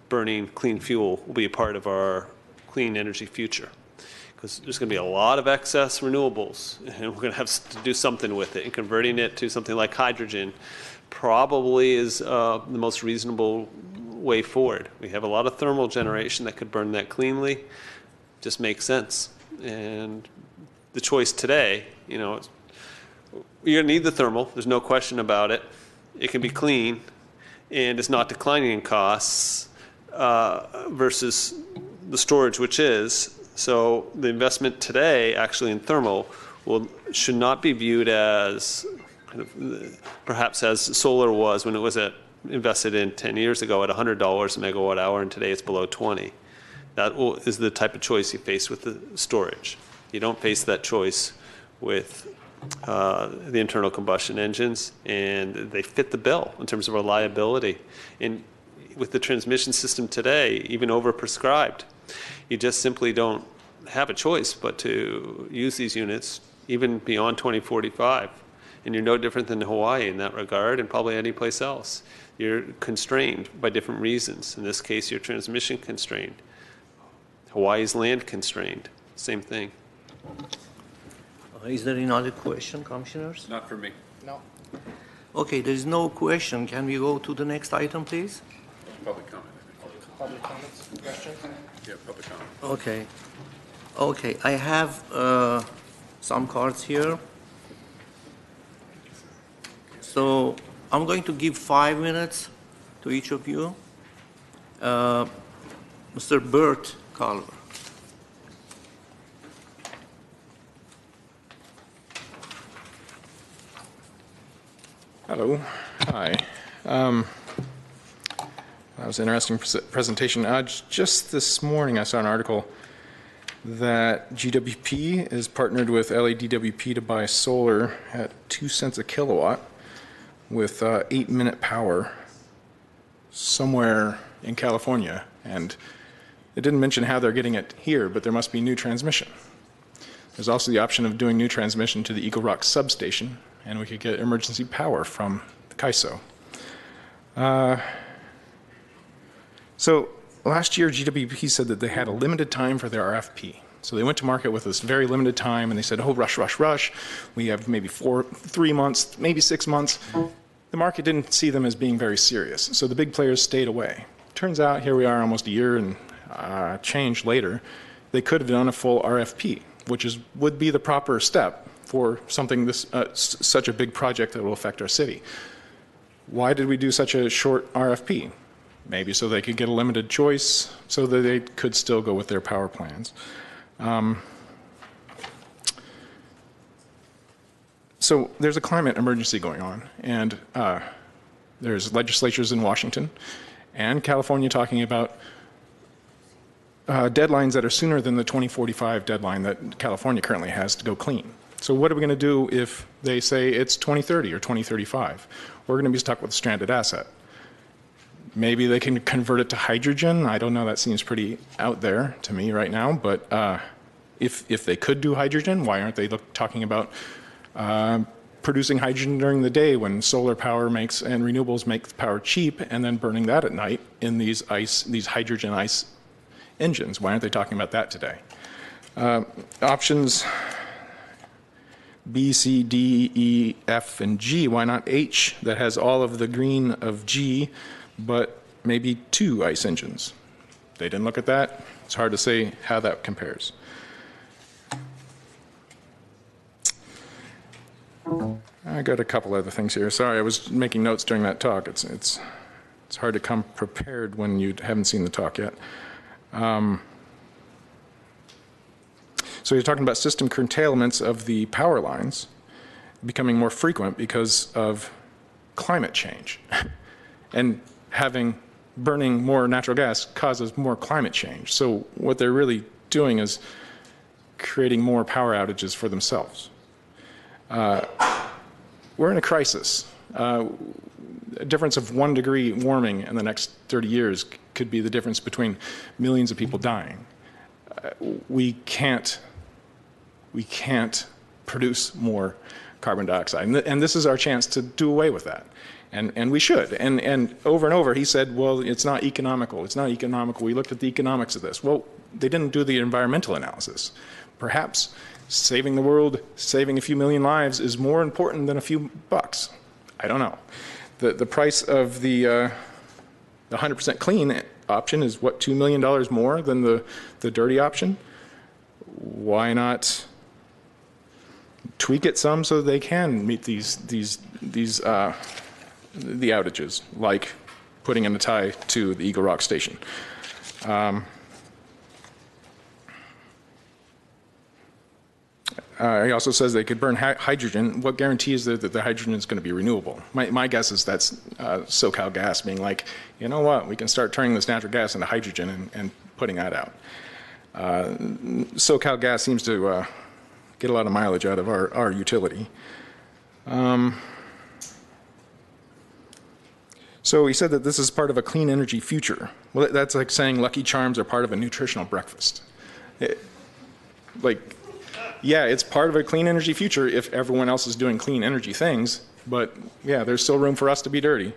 Speaker 6: burning clean fuel will be a part of our clean energy future, because there's going to be a lot of excess renewables, and we're going to have to do something with it, and converting it to something like hydrogen probably is the most reasonable way forward. We have a lot of thermal generation that could burn that cleanly, just makes sense. And the choice today, you're going to need the thermal. There's no question about it. It can be clean, and it's not declining in costs versus the storage, which is. So the investment today, actually in thermal, should not be viewed as kind of perhaps as solar was when it was invested in 10 years ago at $100 a megawatt hour, and today it's below 20. That is the type of choice you face with the storage. You don't face that choice with the internal combustion engines, and they fit the bill in terms of reliability. And with the transmission system today, even overprescribed, you just simply don't have a choice but to use these units even beyond 2045. And you're no different than Hawaii in that regard, and probably any place else. You're constrained by different reasons. In this case, you're transmission constrained. Hawaii's land constrained. Same thing.
Speaker 1: Is there any other question, commissioners?
Speaker 3: Not for me.
Speaker 4: No.
Speaker 1: Okay, there is no question. Can we go to the next item, please?
Speaker 3: Public comment.
Speaker 4: Public comments, questions?
Speaker 3: Yeah, public comment.
Speaker 1: Okay. Okay, I have some cards here. So I'm going to give 5 minutes to each of you. Mr. Bert Culver.
Speaker 8: Hello. Hi. That was an interesting presentation. Just this morning, I saw an article that GWP is partnered with LADWP to buy solar at 2 cents a kilowatt with 8-minute power somewhere in California. And it didn't mention how they're getting it here, but there must be new transmission. There's also the option of doing new transmission to the Eagle Rock substation, and we could get emergency power from the CAISO. So last year, GWP said that they had a limited time for their RFP. So they went to market with this very limited time, and they said, oh, rush, rush, rush. We have maybe 3 months, maybe 6 months. The market didn't see them as being very serious, so the big players stayed away. Turns out, here we are almost a year and change later, they could have done a full RFP, which would be the proper step for something this such a big project that will affect our city. Why did we do such a short RFP? Maybe so they could get a limited choice, so that they could still go with their power plans. So there's a climate emergency going on, and there's legislatures in Washington and California talking about deadlines that are sooner than the 2045 deadline that California currently has to go clean. So what are we going to do if they say it's 2030 or 2035? We're going to be stuck with a stranded asset. Maybe they can convert it to hydrogen. I don't know, that seems pretty out there to me right now, but if they could do hydrogen, why aren't they talking about producing hydrogen during the day when solar power makes and renewables make power cheap, and then burning that at night in these hydrogen ice engines? Why aren't they talking about that today? Options B, C, D, E, F, and G. Why not H, that has all of the green of G, but maybe 2 ice engines? They didn't look at that. It's hard to say how that compares. I got a couple other things here. Sorry, I was making notes during that talk. It's hard to come prepared when you haven't seen the talk yet. So you're talking about system curtailments of the power lines becoming more frequent because of climate change. And burning more natural gas causes more climate change. So what they're really doing is creating more power outages for themselves. We're in a crisis. A difference of 1 degree warming in the next 30 years could be the difference between millions of people dying. We can't produce more carbon dioxide, and this is our chance to do away with that, and we should. And over and over he said, well, it's not economical. It's not economical. We looked at the economics of this. Well, they didn't do the environmental analysis. Perhaps saving the world, saving a few million lives is more important than a few bucks. I don't know. The price of the 100% clean option is what, $2 million more than the dirty option? Why not tweak it some so they can meet the outages, like putting in a tie to the Eagle Rock Station. He also says they could burn hydrogen. What guarantee is there that the hydrogen is going to be renewable? My guess is that's SoCal Gas being like, you know what, we can start turning this natural gas into hydrogen and putting that out. SoCal Gas seems to get a lot of mileage out of our utility. So he said that this is part of a clean energy future. Well, that's like saying Lucky Charms are part of a nutritional breakfast. Yeah, it's part of a clean energy future if everyone else is doing clean energy things, but yeah, there's still room for us to be dirty.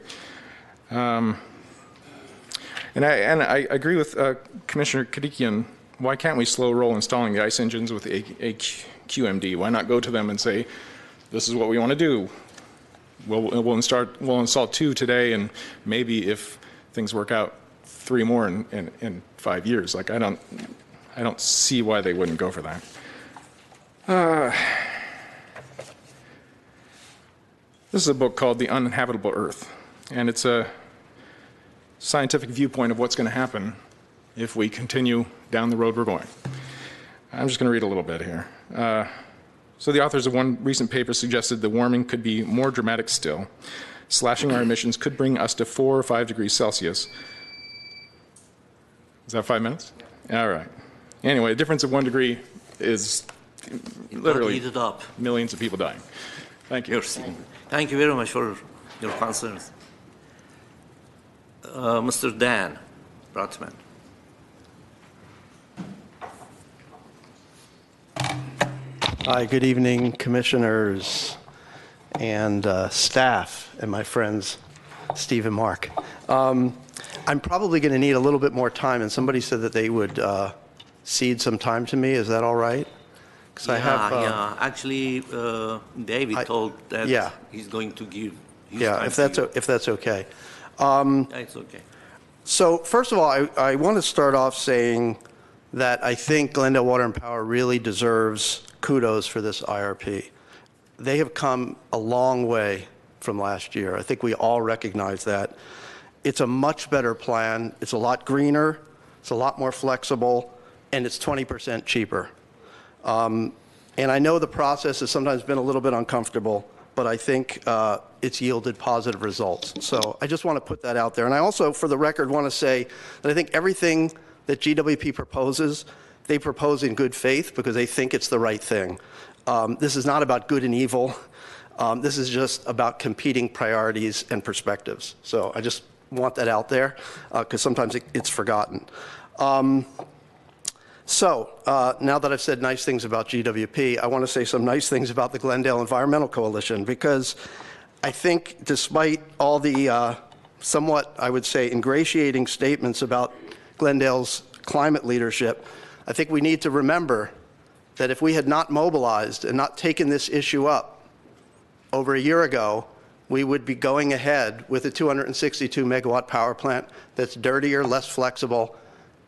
Speaker 8: And I agree with Commissioner Kadikian. Why can't we slow roll installing the ICE engines with a QMD? Why not go to them and say, this is what we want to do? We'll install 2 today, and maybe if things work out, 3 more in 5 years. Like I don't see why they wouldn't go for that. This is a book called The Uninhabitable Earth, and it's a scientific viewpoint of what's going to happen if we continue down the road we're going. I'm just going to read a little bit here. So the authors of one recent paper suggested the warming could be more dramatic still. Slashing our emissions could bring us to 4 or 5 degrees Celsius. Is that 5 minutes? All right. Anyway, a difference of 1 degree is literally
Speaker 1: Eat it up.
Speaker 8: millions of people dying. Thank you.
Speaker 1: Thank you very much for your concerns. Mr. Dan Brotman.
Speaker 9: Hi, good evening, commissioners and staff and my friends, Steve and Mark. I'm probably going to need a little bit more time, and somebody said that they would cede some time to me. Is that all right? Because
Speaker 1: Yeah. Actually, David told that he's going to give his time
Speaker 9: if that's okay.
Speaker 1: It's okay.
Speaker 9: So first of all, I want to start off saying that I think Glendale Water and Power really deserves kudos for this IRP. They have come a long way from last year. I think we all recognize that. It's a much better plan. It's a lot greener. It's a lot more flexible, and it's 20% cheaper. And I know the process has sometimes been a little bit uncomfortable, but I think it's yielded positive results. So I just want to put that out there. And I also, for the record, want to say that I think everything that GWP proposes, they propose in good faith because they think it's the right thing. This is not about good and evil. This is just about competing priorities and perspectives. So I just want that out there because sometimes it's forgotten. So now that I've said nice things about GWP, I want to say some nice things about the Glendale Environmental Coalition, because I think despite all the somewhat, I would say, ingratiating statements about Glendale's climate leadership, I think we need to remember that if we had not mobilized and not taken this issue up over a year ago, we would be going ahead with a 262 megawatt power plant that's dirtier, less flexible,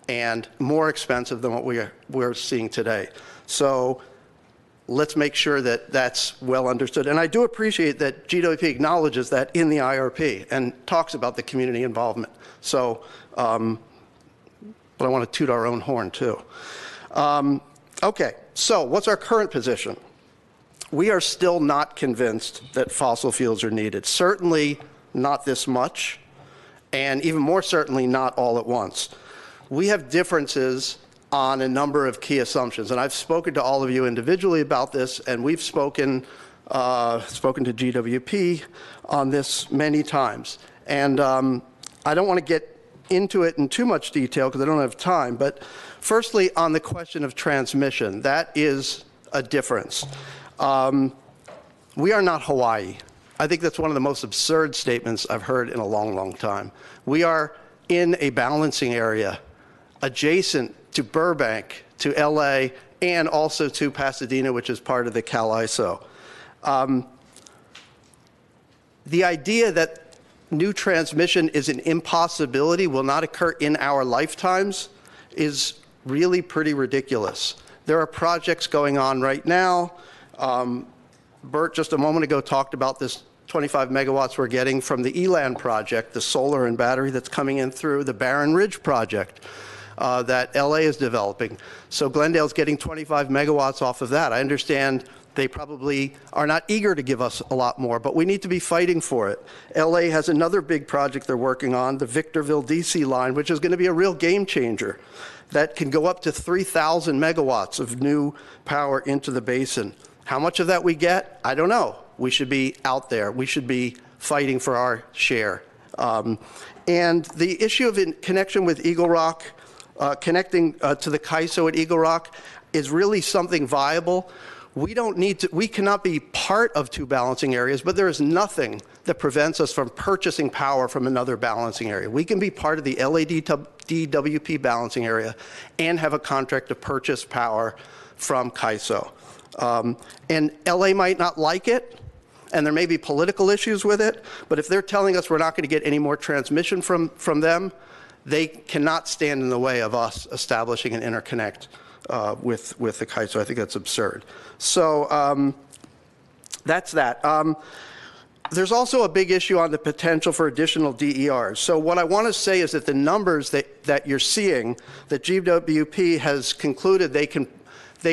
Speaker 9: and more expensive than what we're seeing today. So let's make sure that that's well understood. And I do appreciate that GWP acknowledges that in the IRP and talks about the community involvement. So, but I want to toot our own horn too. Okay, so what's our current position? We are still not convinced that fossil fuels are needed. Certainly not this much, and even more certainly not all at once. We have differences on a number of key assumptions, and I've spoken to all of you individually about this, and we've spoken to GWP on this many times. And I don't want to get into it in too much detail because I don't have time, but firstly, on the question of transmission, that is a difference. We are not Hawaii. I think that's one of the most absurd statements I've heard in a long, long time. We are in a balancing area adjacent to Burbank, to LA, and also to Pasadena, which is part of the Cal ISO. The idea that new transmission is an impossibility, will not occur in our lifetimes, is really pretty ridiculous. There are projects going on right now. Bert just a moment ago talked about this 25 megawatts we're getting from the Elan project, the solar and battery that's coming in through the Barron Ridge project that LA is developing. So Glendale's getting 25 megawatts off of that. I understand they probably are not eager to give us a lot more, but we need to be fighting for it. LA has another big project they're working on, the Victorville DC line, which is going to be a real game changer that can go up to 3,000 megawatts of new power into the basin. How much of that we get, I don't know. We should be out there. We should be fighting for our share. And the issue of in connection with Eagle Rock, connecting to the CAISO at Eagle Rock is really something viable. We cannot be part of two balancing areas, but there is nothing that prevents us from purchasing power from another balancing area. We can be part of the LADWP balancing area and have a contract to purchase power from CAISO. And LA might not like it, and there may be political issues with it, but if they're telling us we're not going to get any more transmission from them, they cannot stand in the way of us establishing an interconnect with the CAISO. I think that's absurd. So that's that. There's also a big issue on the potential for additional DERs. So what I want to say is that the numbers that you're seeing, that GWP has concluded they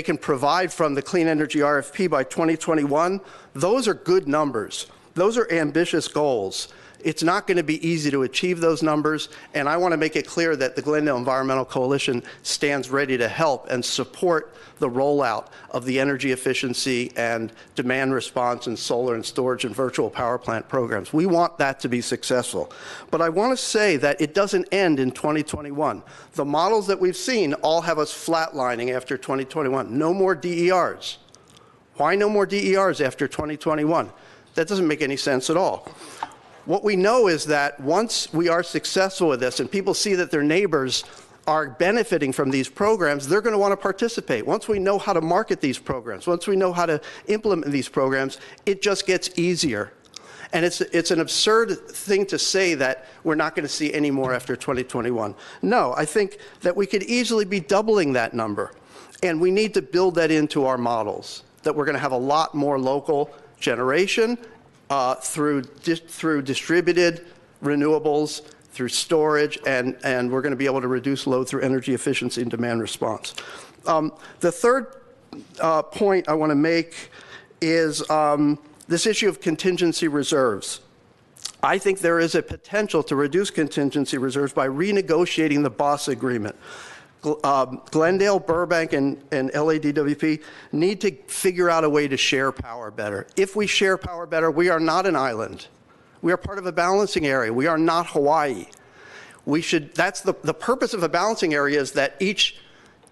Speaker 9: can provide from the clean energy RFP by 2021, those are good numbers. Those are ambitious goals. It's not going to be easy to achieve those numbers, and I want to make it clear that the Glendale Environmental Coalition stands ready to help and support the rollout of the energy efficiency and demand response and solar and storage and virtual power plant programs. We want that to be successful. But I want to say that it doesn't end in 2021. The models that we've seen all have us flatlining after 2021. No more DERs. Why no more DERs after 2021? That doesn't make any sense at all. What we know is that once we are successful with this and people see that their neighbors are benefiting from these programs, they're going to want to participate. Once we know how to market these programs, once we know how to implement these programs, it just gets easier. And it's an absurd thing to say that we're not going to see any more after 2021. No, I think that we could easily be doubling that number. And we need to build that into our models, that we're going to have a lot more local generation through distributed renewables, through storage, and we're going to be able to reduce load through energy efficiency and demand response. The third point I want to make is this issue of contingency reserves. I think there is a potential to reduce contingency reserves by renegotiating the BOSS agreement. Glendale, Burbank, and LADWP need to figure out a way to share power better. If we share power better, we are not an island. We are part of a balancing area. We are not Hawaii. That's the purpose of a balancing area, is that each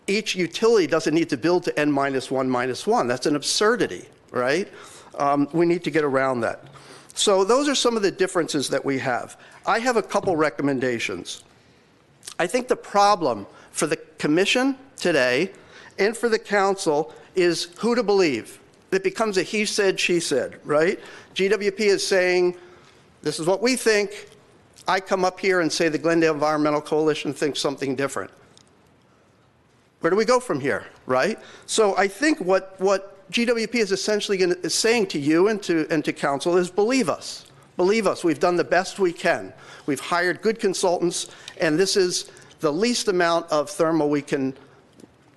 Speaker 9: utility doesn't need to build to N-1-1. That's an absurdity, right? We need to get around that. So those are some of the differences that we have. I have a couple recommendations. I think the problem for the commission today and for the council is who to believe. It becomes a he said, she said, right? GWP is saying, this is what we think. I come up here and say the Glendale Environmental Coalition thinks something different. Where do we go from here, right? So I think what GWP is essentially is saying to you and to council is believe us. Believe us. We've done the best we can. We've hired good consultants, and this is the least amount of thermal we can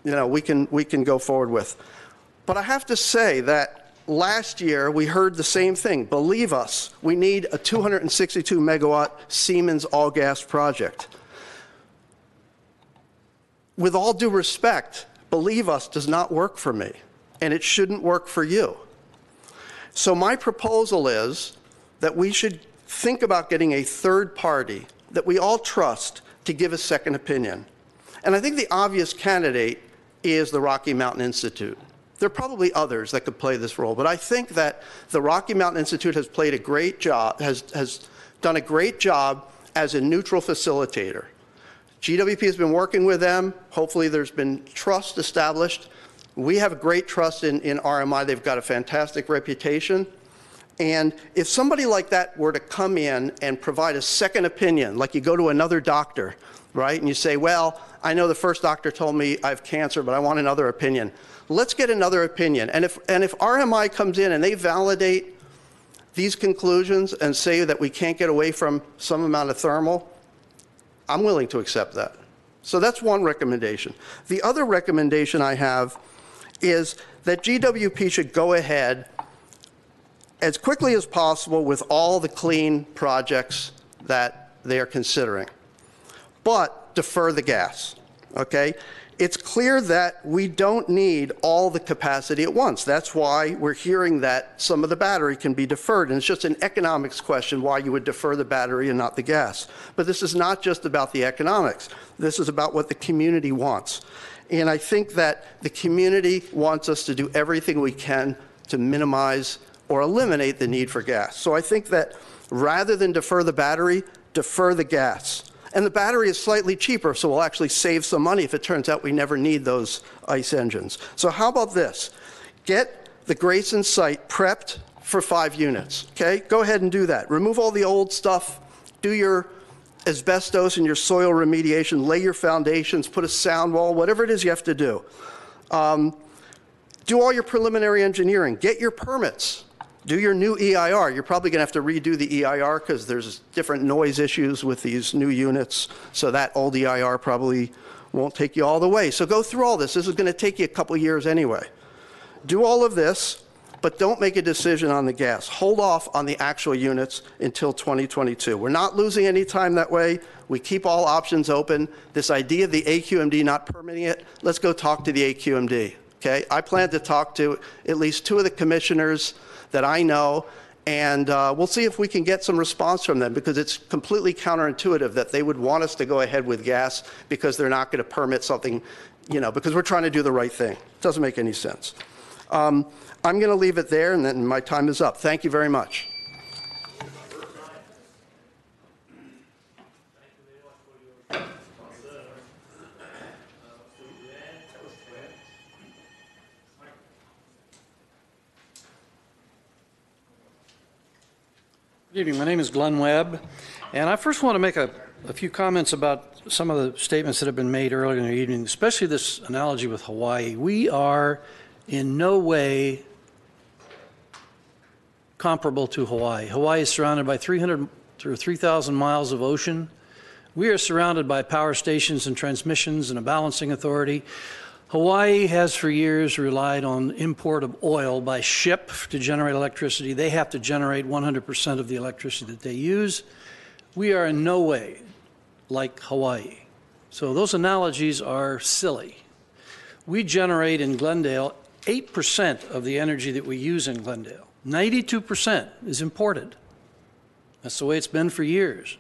Speaker 9: go forward with. But I have to say that last year we heard the same thing. Believe us, we need a 262 megawatt Siemens all-gas project. With all due respect, believe us does not work for me, and it shouldn't work for you. So my proposal is that we should think about getting a third party that we all trust to give a second opinion. And I think the obvious candidate is the Rocky Mountain Institute. There are probably others that could play this role, but I think that the Rocky Mountain Institute has played a great job, has done a great job as a neutral facilitator. GWP has been working with them. Hopefully there's been trust established. We have great trust in RMI. They've got a fantastic reputation. And if somebody like that were to come in and provide a second opinion, like you go to another doctor right? And you say, well, I know the first doctor told me I have cancer, but I want another opinion. Let's get another opinion. And if RMI comes in and they validate these conclusions and say that we can't get away from some amount of thermal, I'm willing to accept that. So that's one recommendation. The other recommendation I have is that GWP should go ahead as quickly as possible with all the clean projects that they are considering, but defer the gas, okay? It's clear that we don't need all the capacity at once. That's why we're hearing that some of the battery can be deferred, and it's just an economics question why you would defer the battery and not the gas. But this is not just about the economics. This is about what the community wants. And I think that the community wants us to do everything we can to minimize or eliminate the need for gas. So I think that rather than defer the battery, defer the gas. And the battery is slightly cheaper, so we'll actually save some money if it turns out we never need those ICE engines. So how about this? Get the Grayson site prepped for 5 units, okay? Go ahead and do that. Remove all the old stuff, do your asbestos and your soil remediation, lay your foundations, put a sound wall, whatever it is you have to do. Do all your preliminary engineering, get your permits. Do your new EIR. You're probably going to have to redo the EIR because there's different noise issues with these new units. So that old EIR probably won't take you all the way. So go through all this. This is going to take you a couple years anyway. Do all of this, but don't make a decision on the gas. Hold off on the actual units until 2022. We're not losing any time that way. We keep all options open. This idea of the AQMD not permitting it, let's go talk to the AQMD. Okay? I plan to talk to at least 2 of the commissioners that I know, and we'll see if we can get some response from them, because it's completely counterintuitive that they would want us to go ahead with gas because they're not going to permit something, you know, because we're trying to do the right thing. It doesn't make any sense. I'm going to leave it there, and then my time is up. Thank you very much.
Speaker 10: Good evening. My name is Glenn Webb, and I first want to make a few comments about some of the statements that have been made earlier in the evening, especially this analogy with Hawaii. We are in no way comparable to Hawaii. Hawaii is surrounded by 300 or 3,000 miles of ocean. We are surrounded by power stations and transmissions and a balancing authority. Hawaii has for years relied on import of oil by ship to generate electricity. They have to generate 100% of the electricity that they use. We are in no way like Hawaii. So those analogies are silly. We generate in Glendale 8% of the energy that we use in Glendale. 92% is imported. That's the way it's been for years.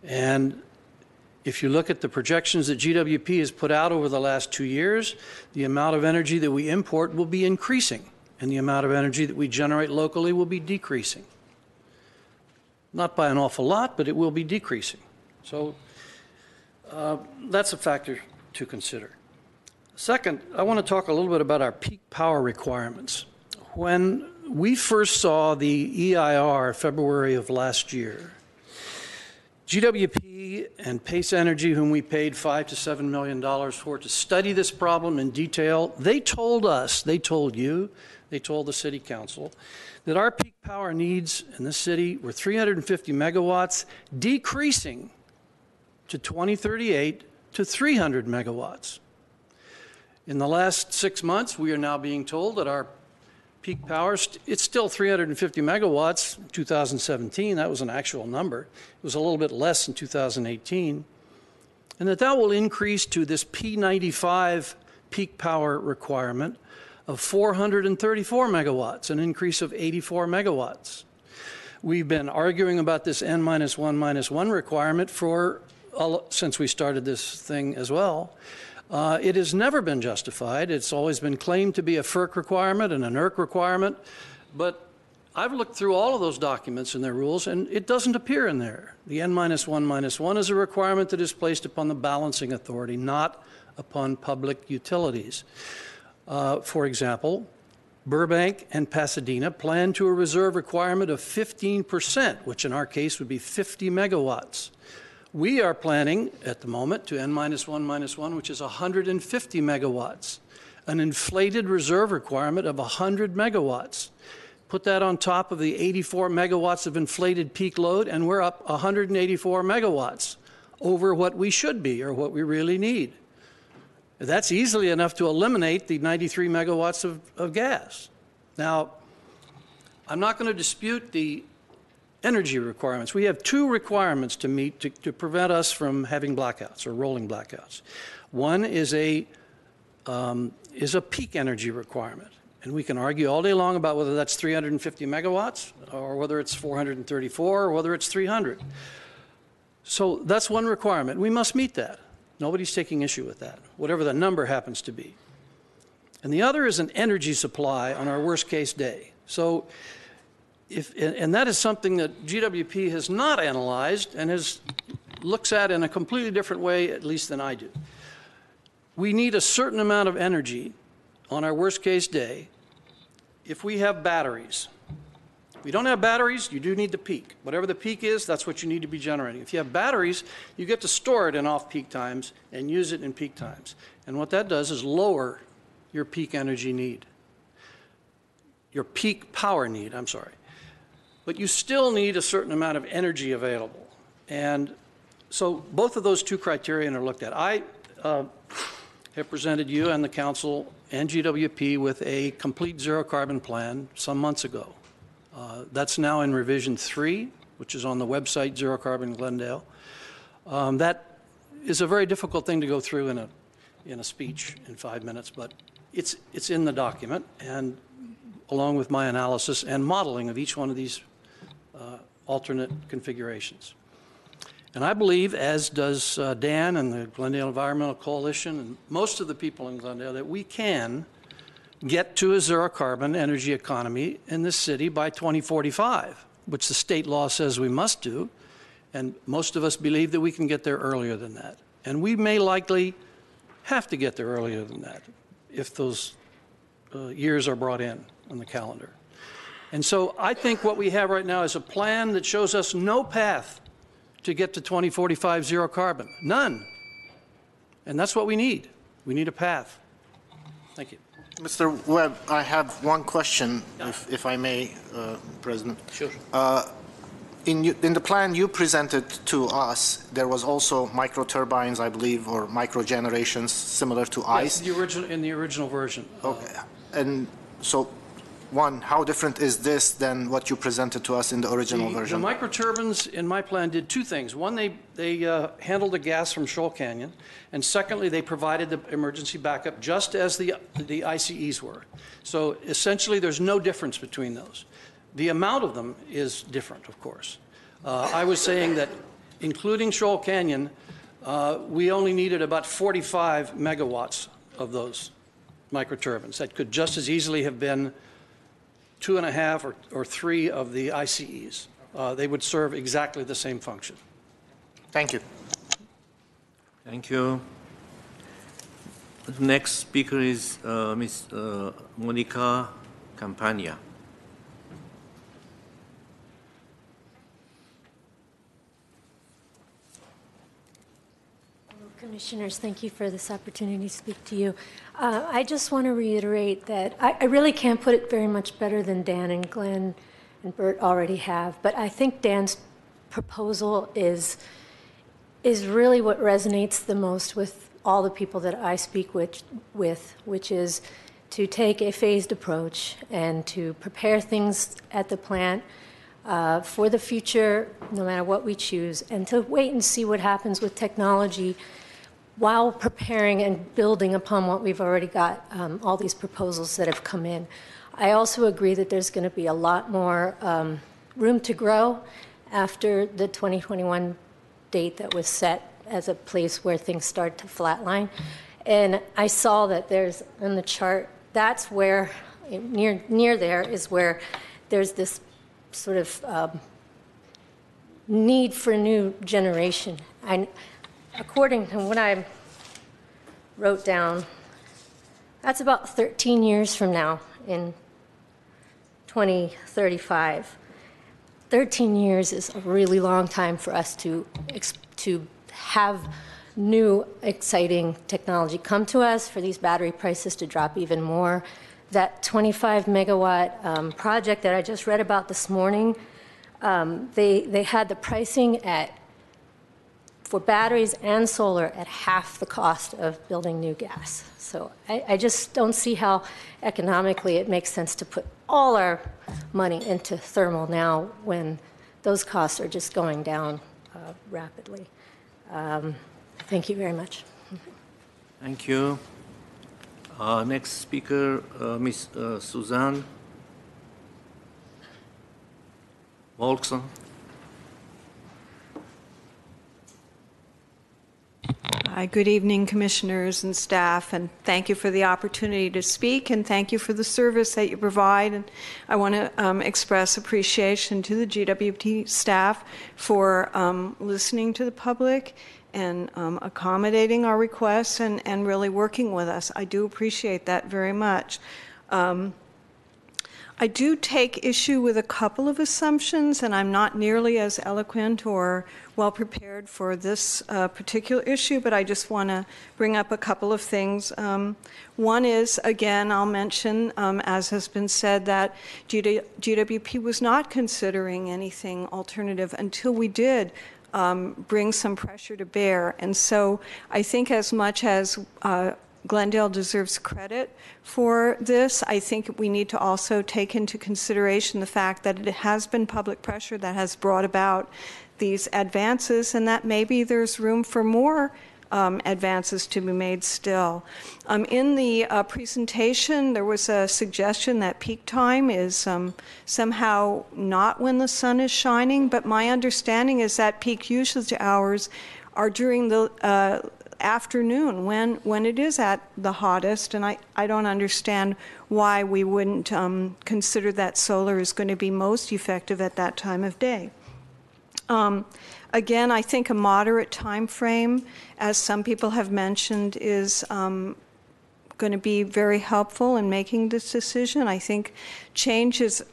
Speaker 10: And if you look at the projections that GWP has put out over the last 2 years, the amount of energy that we import will be increasing, and the amount of energy that we generate locally will be decreasing. Not by an awful lot, but it will be decreasing. So that's a factor to consider. Second, I want to talk a little bit about our peak power requirements. When we first saw the EIR February of last year, GWP and Pace Energy, whom we paid $5 to $7 million for to study this problem in detail, they told us, they told you, they told the City Council, that our peak power needs in the city were 350 megawatts, decreasing to 2038 to 300 megawatts. In the last 6 months, we are now being told that our peak power, it's still 350 megawatts in 2017. That was an actual number. It was a little bit less in 2018. And that will increase to this P95 peak power requirement of 434 megawatts, an increase of 84 megawatts. We've been arguing about this N-1-1 requirement since we started this thing as well. It has never been justified. It's always been claimed to be a FERC requirement and an ERC requirement, but I've looked through all of those documents and their rules, and it doesn't appear in there. The N-1-1 is a requirement that is placed upon the balancing authority, not upon public utilities. For example, Burbank and Pasadena plan to a reserve requirement of 15%, which in our case would be 50 megawatts. We are planning at the moment to N-1, which is 150 megawatts, an inflated reserve requirement of 100 megawatts. Put that on top of the 84 megawatts of inflated peak load, and we're up 184 megawatts over what we should be or what we really need. That's easily enough to eliminate the 93 megawatts of gas. Now, I'm not going to dispute the energy requirements. We have two requirements to meet to prevent us from having blackouts or rolling blackouts. One is a peak energy requirement. And we can argue all day long about whether that's 350 megawatts or whether it's 434 or whether it's 300. So that's one requirement. We must meet that. Nobody's taking issue with that, whatever the number happens to be. And the other is an energy supply on our worst case day. So and that is something that GWP has not analyzed and looks at in a completely different way, at least than I do. We need a certain amount of energy on our worst case day if we have batteries. If we don't have batteries, you do need the peak. Whatever the peak is, that's what you need to be generating. If you have batteries, you get to store it in off-peak times and use it in peak times. And what that does is lower your peak energy need, your peak power need, I'm sorry. But you still need a certain amount of energy available. And so both of those two criteria are looked at. I have presented you and the council and GWP with a complete zero carbon plan some months ago. That's now in revision 3, which is on the website Zero Carbon Glendale. That is a very difficult thing to go through in a speech in 5 minutes, but it's in the document, and along with my analysis and modeling of each one of these alternate configurations. And I believe, as does Dan and the Glendale Environmental Coalition and most of the people in Glendale, that we can get to a zero carbon energy economy in this city by 2045, which the state law says we must do. And most of us believe that we can get there earlier than that. And we may likely have to get there earlier than that if those years are brought in on the calendar. And so I think what we have right now is a plan that shows us no path to get to 2045 zero carbon. None. And that's what we need. We need a path. Thank you.
Speaker 4: Mr. Webb, I have one question, if I may, President.
Speaker 1: Sure.
Speaker 4: In the plan you presented to us, there was also micro turbines, I believe, or micro generations similar to ICE.
Speaker 10: Yes, in the original version.
Speaker 4: Okay. And so, one, how different is this than what you presented to us in the original version?
Speaker 10: The microturbines in my plan did two things. One, they handled the gas from Shoal Canyon, and secondly, they provided the emergency backup just as the ICEs were. So essentially, there's no difference between those. The amount of them is different, of course. I was saying that, including Shoal Canyon, we only needed about 45 megawatts of those microturbines. That could just as easily have been 2.5 or 3 of the ICEs. They would serve exactly the same function.
Speaker 4: Thank you.
Speaker 1: Thank you. The next speaker is Ms. Monica Campagna.
Speaker 11: Commissioners, thank you for this opportunity to speak to you. I just want to reiterate that I really can't put it very much better than Dan and Glenn and Bert already have, but I think Dan's proposal is really what resonates the most with all the people that I speak with, which is to take a phased approach and to prepare things at the plant for the future, no matter what we choose, and to wait and see what happens with technology while preparing and building upon what we've already got, all these proposals that have come in. I also agree that there's going to be a lot more room to grow after the 2021 date that was set as a place where things start to flatline. And I saw that there's, on the chart, that's where, near there is where there's this sort of need for new generation. And according to what I wrote down, that's about 13 years from now in 2035. 13 years is a really long time for us to have new, exciting technology come to us, for these battery prices to drop even more. That 25 megawatt project that I just read about this morning, they had the pricing for batteries and solar at half the cost of building new gas. So I just don't see how economically it makes sense to put all our money into thermal now when those costs are just going down rapidly. Thank you very much.
Speaker 1: Thank you. Next speaker, Ms. Suzanne Volkson.
Speaker 12: Hi, good evening, commissioners and staff, and thank you for the opportunity to speak, and thank you for the service that you provide. And I want to express appreciation to the GWP staff for listening to the public and accommodating our requests and really working with us. I do appreciate that very much. I do take issue with a couple of assumptions, and I'm not nearly as eloquent or well prepared for this particular issue, but I just want to bring up a couple of things. One is, again, I'll mention, as has been said, that GWP was not considering anything alternative until we did bring some pressure to bear. And so I think as much as Glendale deserves credit for this, I think we need to also take into consideration the fact that it has been public pressure that has brought about these advances, and that maybe there's room for more advances to be made still. In the presentation, there was a suggestion that peak time is somehow not when the sun is shining, but my understanding is that peak usage hours are during the afternoon when it is at the hottest, and I don't understand why we wouldn't consider that solar is going to be most effective at that time of day. Again, I think a moderate time frame, as some people have mentioned, is going to be very helpful in making this decision. I think change is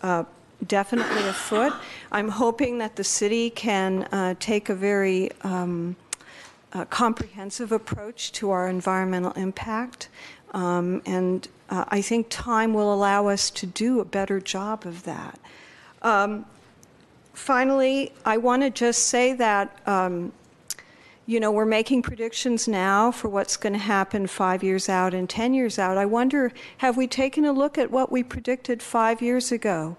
Speaker 12: definitely afoot. I'm hoping that the city can take a very comprehensive approach to our environmental impact, and I think time will allow us to do a better job of that. Finally, I want to just say that we're making predictions now for what's going to happen 5 years out and 10 years out. I wonder, have we taken a look at what we predicted 5 years ago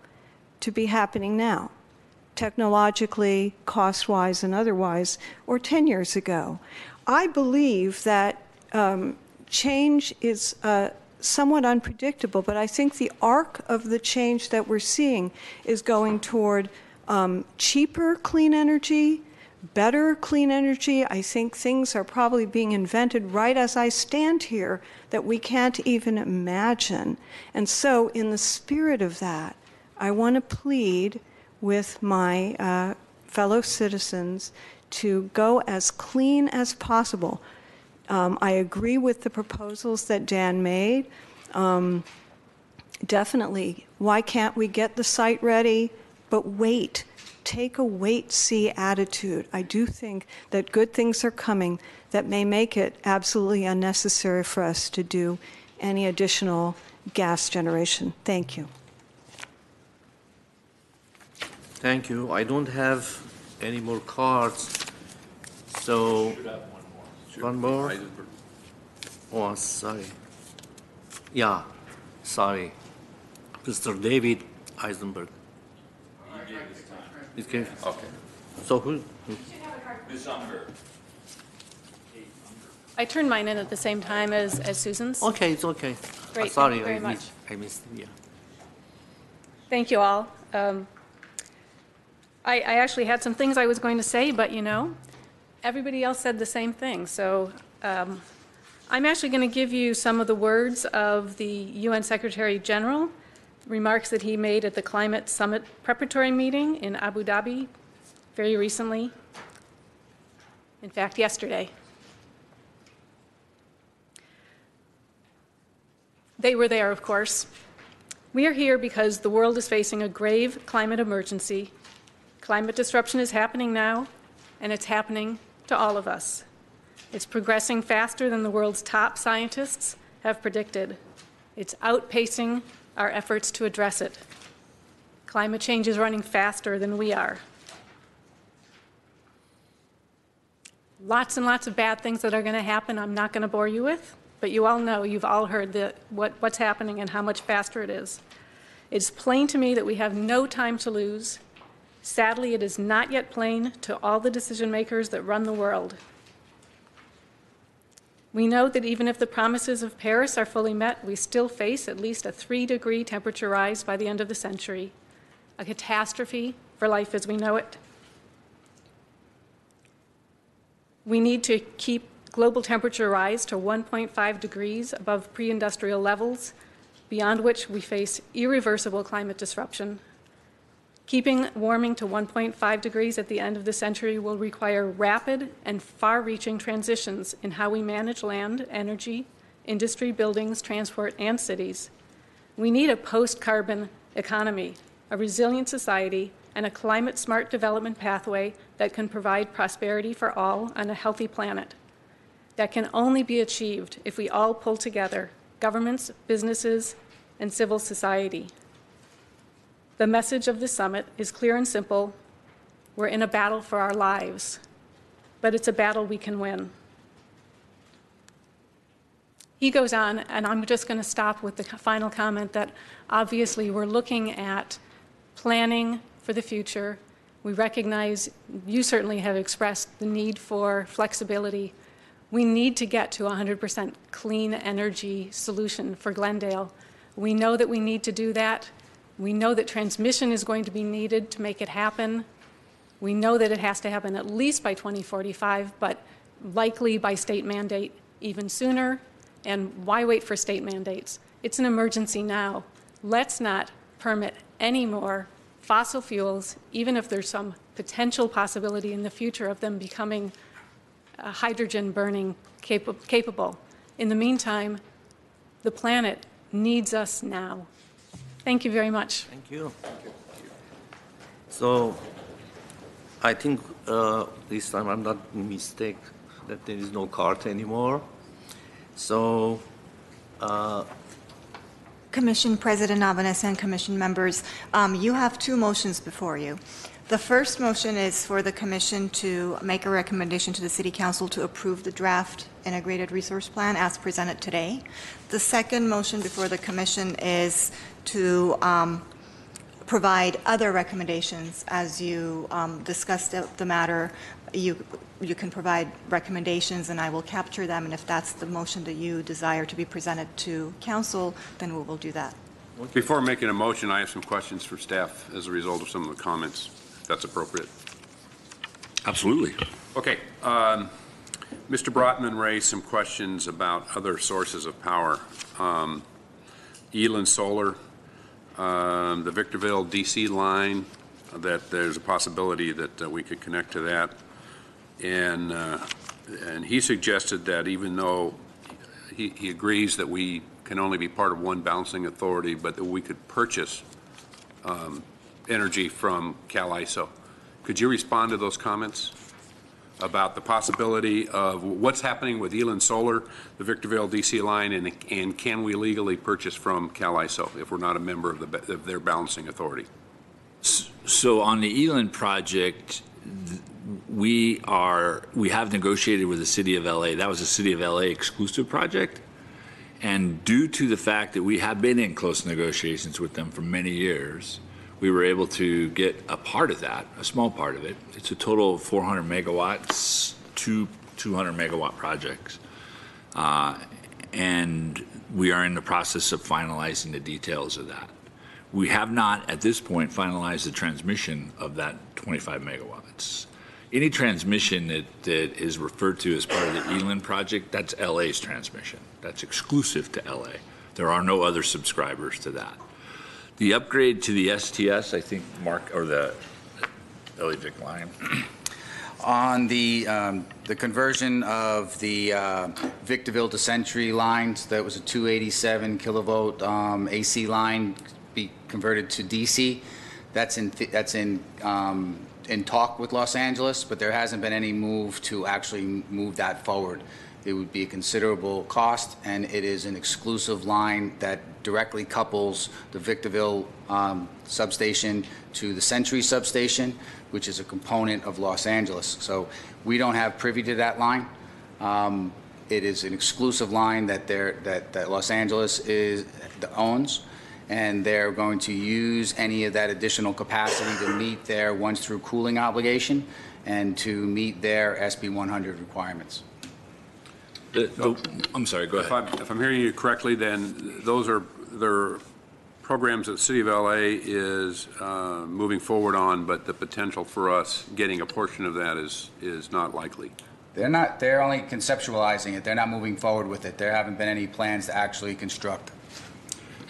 Speaker 12: to be happening now, technologically, cost-wise, and otherwise, or 10 years ago? I believe that change is somewhat unpredictable, but I think the arc of the change that we're seeing is going toward cheaper clean energy, better clean energy. I think things are probably being invented right as I stand here that we can't even imagine. And so in the spirit of that, I want to plead with my fellow citizens to go as clean as possible. I agree with the proposals that Dan made. Definitely, why can't we get the site ready? But wait, take a wait-see attitude. I do think that good things are coming that may make it absolutely unnecessary for us to do any additional gas generation. Thank you.
Speaker 1: Thank you. I don't have any more cards, so one more. Oh, sorry. Yeah, sorry. Mr. David Eisenberg. Okay. So who?
Speaker 5: Ms. Unger.
Speaker 13: I turned mine in at the same time as Susan's.
Speaker 1: Okay, it's okay.
Speaker 13: Great,
Speaker 1: Sorry,
Speaker 13: thank you very much.
Speaker 1: I missed. Yeah.
Speaker 13: Thank you all. I actually had some things I was going to say, but everybody else said the same thing. So I'm actually going to give you some of the words of the UN Secretary General, remarks that he made at the Climate Summit preparatory meeting in Abu Dhabi very recently. In fact, yesterday. They were there, of course. We are here because the world is facing a grave climate emergency Climate disruption is happening now, and it's happening to all of us. It's progressing faster than the world's top scientists have predicted. It's outpacing our efforts to address it. Climate change is running faster than we are. Lots and lots of bad things that are going to happen I'm not going to bore you with, but you all know, you've all heard what's happening and how much faster it is. It's plain to me that we have no time to lose. Sadly, it is not yet plain to all the decision makers that run the world. We know that even if the promises of Paris are fully met, we still face at least a 3-degree temperature rise by the end of the century, a catastrophe for life as we know it. We need to keep global temperature rise to 1.5 degrees above pre-industrial levels, beyond which we face irreversible climate disruption. Keeping warming to 1.5 degrees at the end of the century will require rapid and far-reaching transitions in how we manage land, energy, industry, buildings, transport, and cities. We need a post-carbon economy, a resilient society, and a climate-smart development pathway that can provide prosperity for all on a healthy planet. That can only be achieved if we all pull together, governments, businesses, and civil society. The message of this summit is clear and simple. We're in a battle for our lives, but it's a battle we can win. He goes on, and I'm just going to stop with the final comment that obviously we're looking at planning for the future. We recognize, you certainly have expressed the need for flexibility. We need to get to a 100% clean energy solution for Glendale. We know that we need to do that. We know that transmission is going to be needed to make it happen. We know that it has to happen at least by 2045, but likely by state mandate even sooner. And why wait for state mandates? It's an emergency now. Let's not permit any more fossil fuels, even if there's some potential possibility in the future of them becoming hydrogen burning capable. In the meantime, the planet needs us now. Thank you very much.
Speaker 1: Thank you. So I think this time I'm not mistaken that there is no cart anymore. So
Speaker 14: Commission President Albanese and Commission members, you have two motions before you. The first motion is for the Commission to make a recommendation to the City Council to approve the draft Integrated Resource Plan as presented today. The second motion before the Commission is to provide other recommendations. As you discussed the matter, you can provide recommendations and I will capture them, and if that's the motion that you desire to be presented to Council, then we will do that.
Speaker 3: Before making a motion, I have some questions for staff as a result of some of the comments, if that's appropriate.
Speaker 5: Absolutely.
Speaker 3: Okay. Mr. Brotman raised some questions about other sources of power. Elan Solar, the Victorville DC line, that there's a possibility that we could connect to that. And he suggested that even though he agrees that we can only be part of one balancing authority, but that we could purchase energy from CalISO. Could you respond to those comments about the possibility of what's happening with Elan Solar, the Victorville DC line, and can we legally purchase from CalISO if we're not a member of their balancing authority?
Speaker 5: So on the Elan project, we have negotiated with the City of LA. That was a City of LA exclusive project. And due to the fact that we have been in close negotiations with them for many years, we were able to get a part of that, a small part of it. It's a total of 400 megawatts, two 200 megawatt projects. And we are in the process of finalizing the details of that. We have not, at this point, finalized the transmission of that 25 megawatts. Any transmission that is referred to as part of the Elan project, that's LA's transmission. That's exclusive to LA. There are no other subscribers to that. The upgrade to the STS, I think, Mark, or the LA Vic line.
Speaker 7: On the conversion of the Victorville to Century lines, that was a 287 kilovolt AC line, be converted to DC. That's in in talk with Los Angeles, but there hasn't been any move to actually move that forward. It would be a considerable cost, and it is an exclusive line that directly couples the Victorville substation to the Century substation, which is a component of Los Angeles. So we don't have privy to that line. It is an exclusive line that Los Angeles owns, and they're going to use any of that additional capacity to meet their once-through cooling obligation and to meet their SB 100 requirements.
Speaker 5: I'm sorry, go ahead.
Speaker 3: If I'm hearing you correctly, then those are their programs that the City of LA is moving forward on, but the potential for us getting a portion of that is not likely.
Speaker 7: They're only conceptualizing it. They're not moving forward with it. There haven't been any plans to actually construct.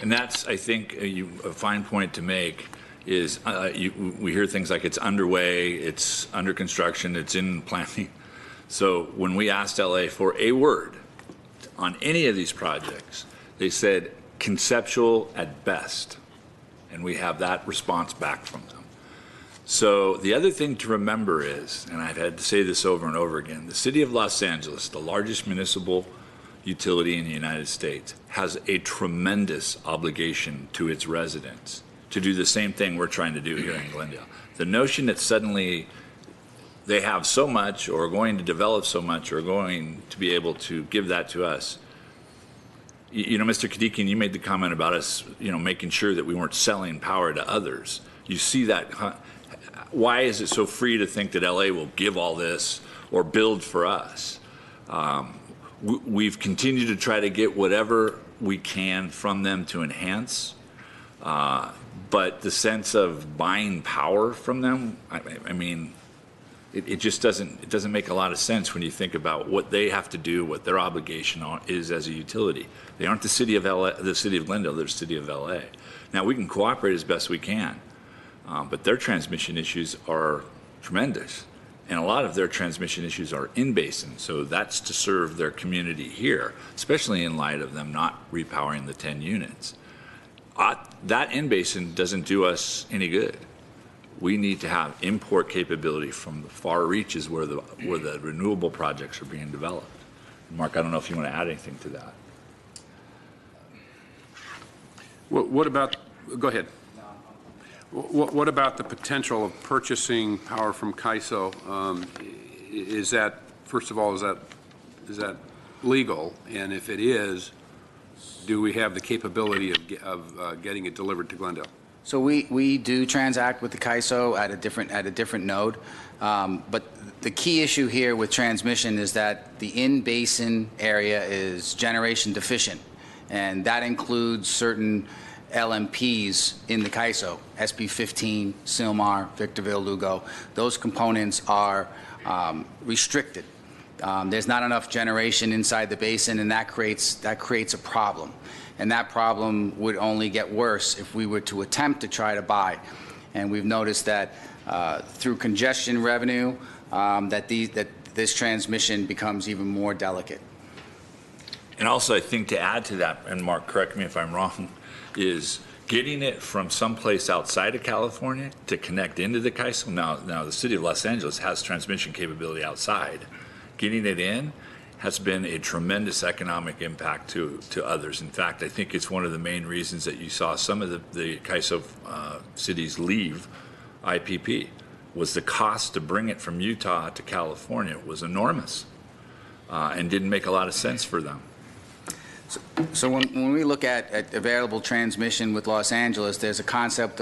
Speaker 5: And that's, I think, a fine point to make is we hear things like it's underway, it's under construction, it's in planning. So when we asked LA for a word on any of these projects, they said conceptual at best. And we have that response back from them. So the other thing to remember is, and I've had to say this over and over again, the City of Los Angeles, the largest municipal utility in the United States, has a tremendous obligation to its residents to do the same thing we're trying to do here in Glendale. The notion that suddenly they have so much or are going to develop so much or are going to be able to give that to us. You know, Mr. Kadikian, you made the comment about us, making sure that we weren't selling power to others. You see that. Why is it so free to think that LA will give all this or build for us? We've continued to try to get whatever we can from them to enhance. But the sense of buying power from them, I mean, it just doesn't make a lot of sense when you think about what they have to do, what their obligation is as a utility. They aren't the city of LA, the city of Glendale, they're the city of LA. Now we can cooperate as best we can, but their transmission issues are tremendous. And a lot of their transmission issues are in basin, so that's to serve their community here, especially in light of them not repowering the 10 units. That in basin doesn't do us any good. We need to have import capability from the far reaches where the renewable projects are being developed. Mark, I don't know if you want to add anything to that.
Speaker 3: What about, go ahead. What about the potential of purchasing power from CAISO? Is that, first of all, is that legal? And if it is, do we have the capability of getting it delivered to Glendale?
Speaker 7: So we do transact with the CAISO at a different node, but the key issue here with transmission is that the in-basin area is generation deficient, and that includes certain LMPs in the CAISO, SB 15, Silmar, Victorville, Lugo. Those components are restricted. There's not enough generation inside the basin, and that creates a problem. And that problem would only get worse if we were to attempt to try to buy. And we've noticed that through congestion revenue, that this transmission becomes even more delicate.
Speaker 5: And also, I think to add to that, and Mark, correct me if I'm wrong, is getting it from someplace outside of California to connect into the CAISO. Now the city of Los Angeles has transmission capability outside. Getting it in has been a tremendous economic impact to others. In fact, I think it's one of the main reasons that you saw some of the CAISO cities leave IPP, was the cost to bring it from Utah to California was enormous and didn't make a lot of sense for them.
Speaker 7: So when we look at available transmission with Los Angeles, there's a concept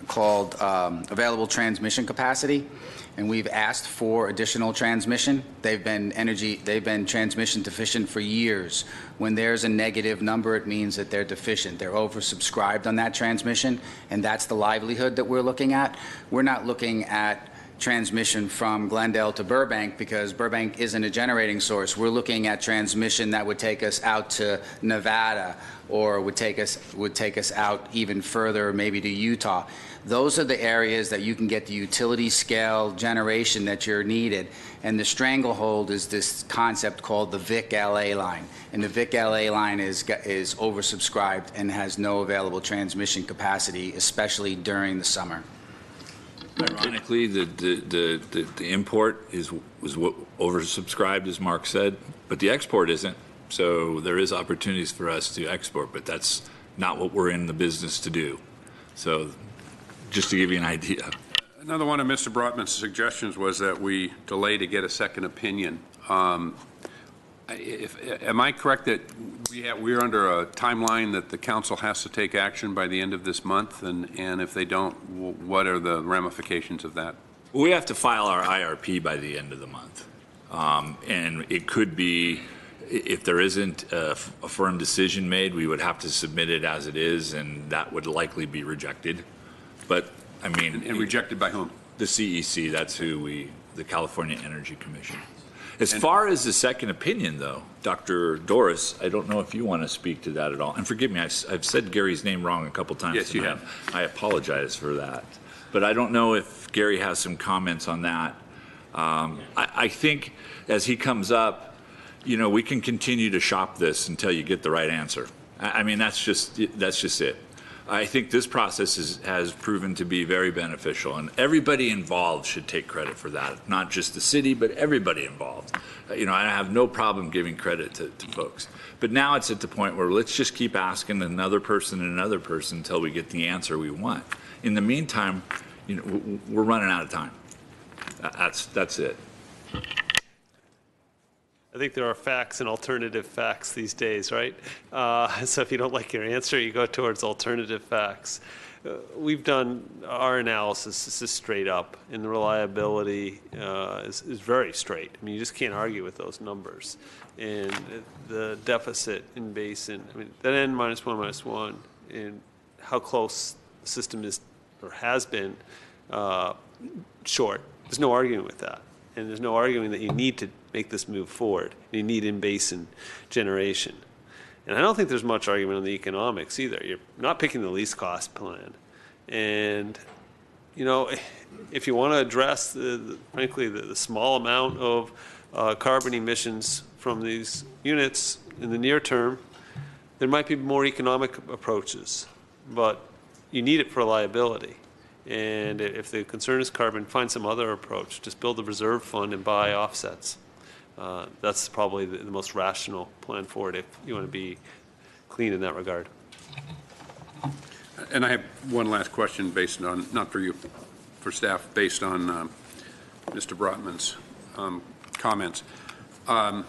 Speaker 7: called available transmission capacity, and we've asked for additional transmission. They've been transmission deficient for years. When there's a negative number, it means that they're deficient. They're oversubscribed on that transmission, and that's the livelihood that we're looking at. We're not looking at transmission from Glendale to Burbank because Burbank isn't a generating source. We're looking at transmission that would take us out to Nevada or would take us out even further, maybe to Utah. Those are the areas that you can get the utility scale generation that you're needed. And the stranglehold is this concept called the VIC LA line. And the VIC LA line is oversubscribed and has no available transmission capacity, especially during the summer.
Speaker 5: Ironically, the import was oversubscribed, as Mark said, but the export isn't. So there is opportunities for us to export, but that's not what we're in the business to do. So just to give you an idea.
Speaker 3: Another one of Mr. Brotman's suggestions was that we delay to get a second opinion. Am I correct that we're under a timeline that the council has to take action by the end of this month? And if they don't, what are the ramifications of that?
Speaker 5: We have to file our IRP by the end of the month. And it could be, if there isn't a firm decision made, we would have to submit it as it is, and that would likely be rejected. But, I mean...
Speaker 3: And rejected by whom?
Speaker 5: The CEC, that's who the California Energy Commission. As far as the second opinion, though, Dr. Doris, I don't know if you want to speak to that at all. And forgive me, I've said Gary's name wrong a couple times.
Speaker 3: Yes, you have.
Speaker 5: I apologize for that. But I don't know if Gary has some comments on that. I think as he comes up, we can continue to shop this until you get the right answer. I mean, that's just it. I think this process has proven to be very beneficial, and everybody involved should take credit for that. Not just the city, but everybody involved. I have no problem giving credit to folks. But now it's at the point where let's just keep asking another person until we get the answer we want. In the meantime, we're running out of time. That's it.
Speaker 6: I think there are facts and alternative facts these days, right? So if you don't like your answer, you go towards alternative facts. We've done our analysis. This is straight up, and the reliability is very straight. I mean, you just can't argue with those numbers. And the deficit in basin, I mean, that N -1, and how close the system is or has been short. There's no arguing with that. And there's no arguing that you need to make this move forward. You need in-basin generation. And I don't think there's much argument on the economics either. You're not picking the least cost plan. And, if you want to address, frankly, the small amount of carbon emissions from these units in the near term, there might be more economic approaches. But you need it for reliability. And if the concern is carbon, find some other approach. Just build a reserve fund and buy offsets. That's probably the most rational plan forward if you want to be clean in that regard.
Speaker 3: And I have one last question based on, not for you, for staff, based on Mr. Brotman's comments. And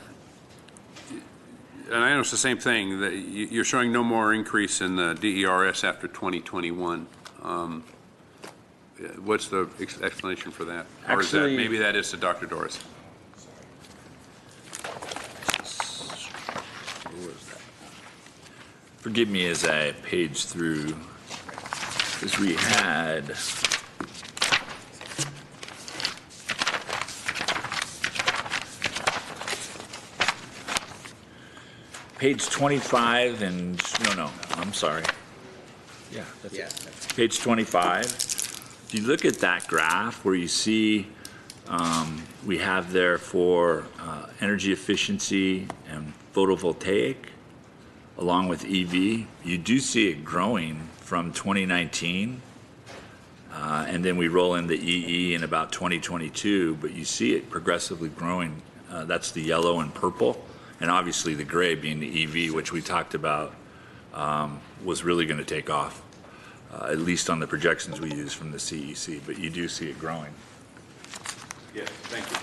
Speaker 3: I know it's the same thing, that you're showing no more increase in the DERS after 2021. What's the explanation for that? Or is that, maybe that is to Dr. Doris.
Speaker 5: Forgive me as I page through, because we had page 25 and, no, I'm sorry. Yeah, that's it. Page 25. If you look at that graph where you see we have there for energy efficiency and photovoltaic, along with EV, you do see it growing from 2019, and then we roll in the EE in about 2022, but you see it progressively growing. That's the yellow and purple, and obviously the gray being the EV, which we talked about was really going to take off, at least on the projections we use from the CEC, but you do see it growing.
Speaker 3: Yes, thank you.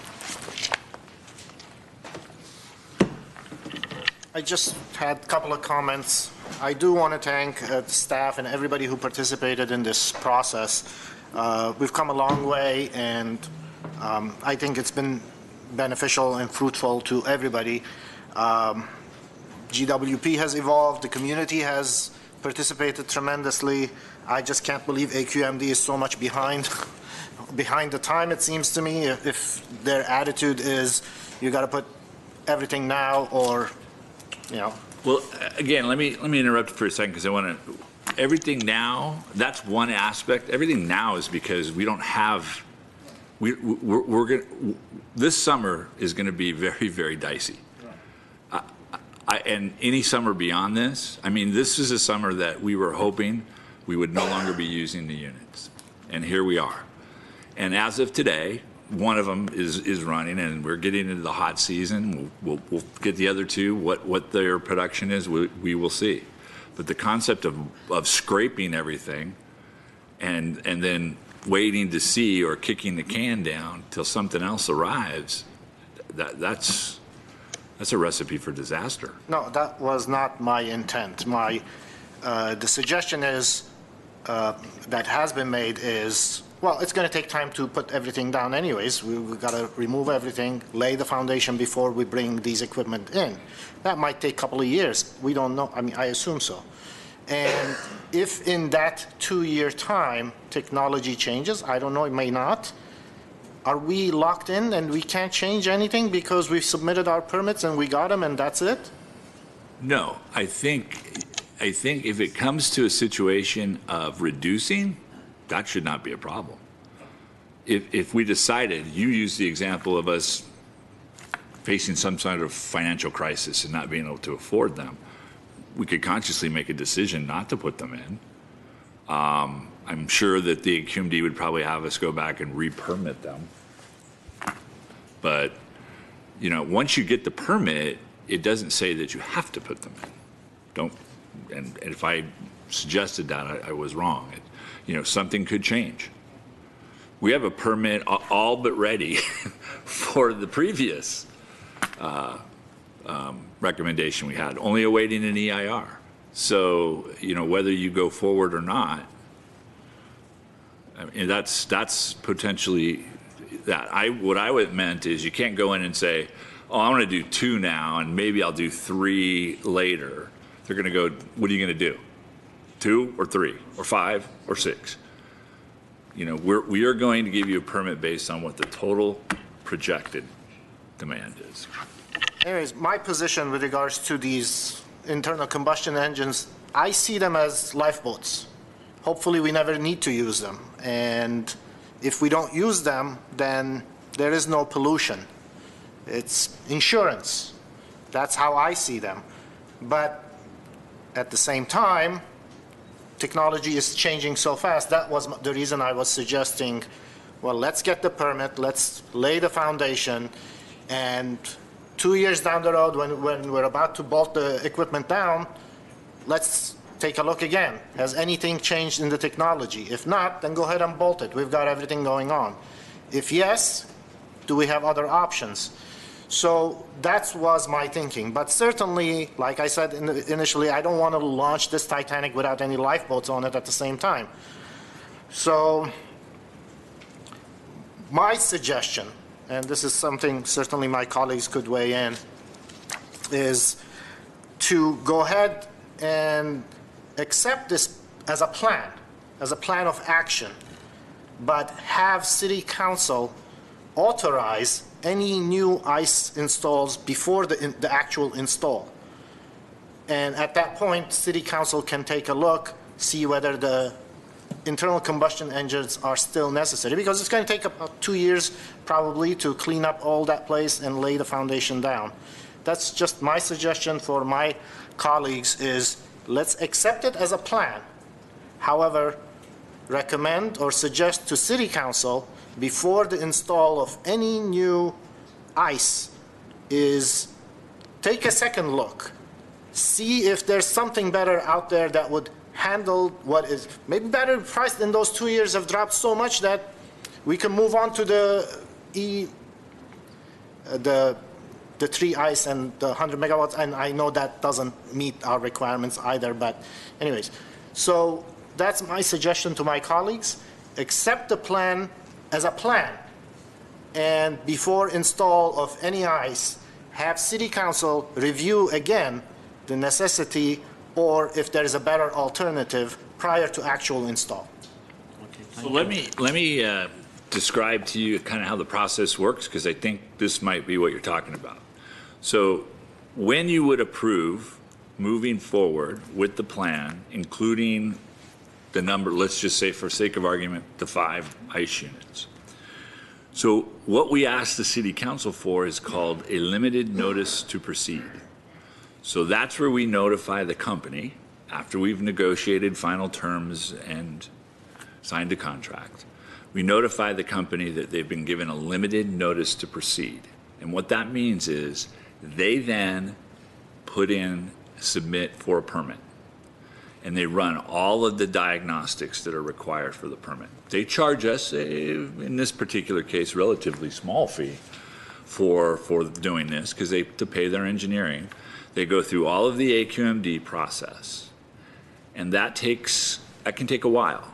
Speaker 4: I just had a couple of comments. I do want to thank staff and everybody who participated in this process. We've come a long way, and I think it's been beneficial and fruitful to everybody. GWP has evolved. The community has participated tremendously. I just can't believe AQMD is so much behind the time, it seems to me. If their attitude is you got to put everything now, or
Speaker 5: Well, again, let me interrupt for a second, because I want to. Everything now, that's one aspect. Everything now is because we don't have. We're going. This summer is going to be very, very dicey. And any summer beyond this, I mean, this is a summer that we were hoping we would no longer be using the units, and here we are. And as of today, one of them is running, and we're getting into the hot season. We'll get the other two. What their production is, we will see. But the concept of scraping everything and then waiting to see or kicking the can down till something else arrives, that's a recipe for disaster.
Speaker 4: No, that was not my intent. The suggestion is, that has been made is, well, it's going to take time to put everything down anyways. We've got to remove everything, lay the foundation before we bring these equipment in. That might take a couple of years. We don't know. I mean, I assume so. And if in that 2-year time technology changes, I don't know, it may not, are we locked in and we can't change anything because we've submitted our permits and we got them and that's it?
Speaker 5: No, I think if it comes to a situation of reducing, that should not be a problem. If we decided, you use the example of us facing some sort of financial crisis and not being able to afford them, we could consciously make a decision not to put them in. I'm sure that the QMD would probably have us go back and re-permit them. But, you know, once you get the permit, it doesn't say that you have to put them in. And if I suggested that, I was wrong. You know, something could change. We have a permit all but ready for the previous recommendation we had, only awaiting an EIR. So, you know, whether you go forward or not, I mean, that's potentially that. What I would meant is you can't go in and say, oh, I want to do 2 now, and maybe I'll do 3 later. They're going to go, what are you going to do? 2 or 3 or 5 or 6? You know, we are going to give you a permit based on what the total projected demand is.
Speaker 4: Anyways, my position with regards to these internal combustion engines, I see them as lifeboats. Hopefully we never need to use them. And if we don't use them, then there is no pollution. It's insurance. That's how I see them. But at the same time, technology is changing so fast. That was the reason I was suggesting, well, let's get the permit, let's lay the foundation, and 2 years down the road, when we're about to bolt the equipment down, let's take a look again. Has anything changed in the technology? If not, then go ahead and bolt it. We've got everything going on. If yes, do we have other options? So that was my thinking. But certainly, like I said initially, I don't want to launch this Titanic without any lifeboats on it at the same time. So my suggestion, and this is something certainly my colleagues could weigh in, is to go ahead and accept this as a plan of action, but have City Council authorize any new ICE installs before the actual install. And at that point, City Council can take a look, see whether the internal combustion engines are still necessary, because it's going to take about 2 years probably to clean up all that place and lay the foundation down. That's just my suggestion for my colleagues is let's accept it as a plan. However, recommend or suggest to City Council before the install of any new ICE is take a second look. See if there's something better out there that would handle what is maybe better priced in those 2 years have dropped so much that we can move on to the 3 ICE and the 100 megawatts, and I know that doesn't meet our requirements either, but anyways. So that's my suggestion to my colleagues. Accept the plan as a plan, and before install of any ICE, have City Council review again the necessity or if there is a better alternative prior to actual install.
Speaker 5: So let me describe to you kind of how the process works, because I think this might be what you're talking about. So when you would approve moving forward with the plan, including the number, let's just say for sake of argument, the 5 ICE units. So what we ask the City Council for is called a limited notice to proceed. So that's where we notify the company after we've negotiated final terms and signed a contract. we notify the company that they've been given a limited notice to proceed. And what that means is they then submit for a permit. And they run all of the diagnostics that are required for the permit. They charge us, in this particular case, relatively small fee for doing this because they to pay their engineering. They go through all of the AQMD process, and that can take a while.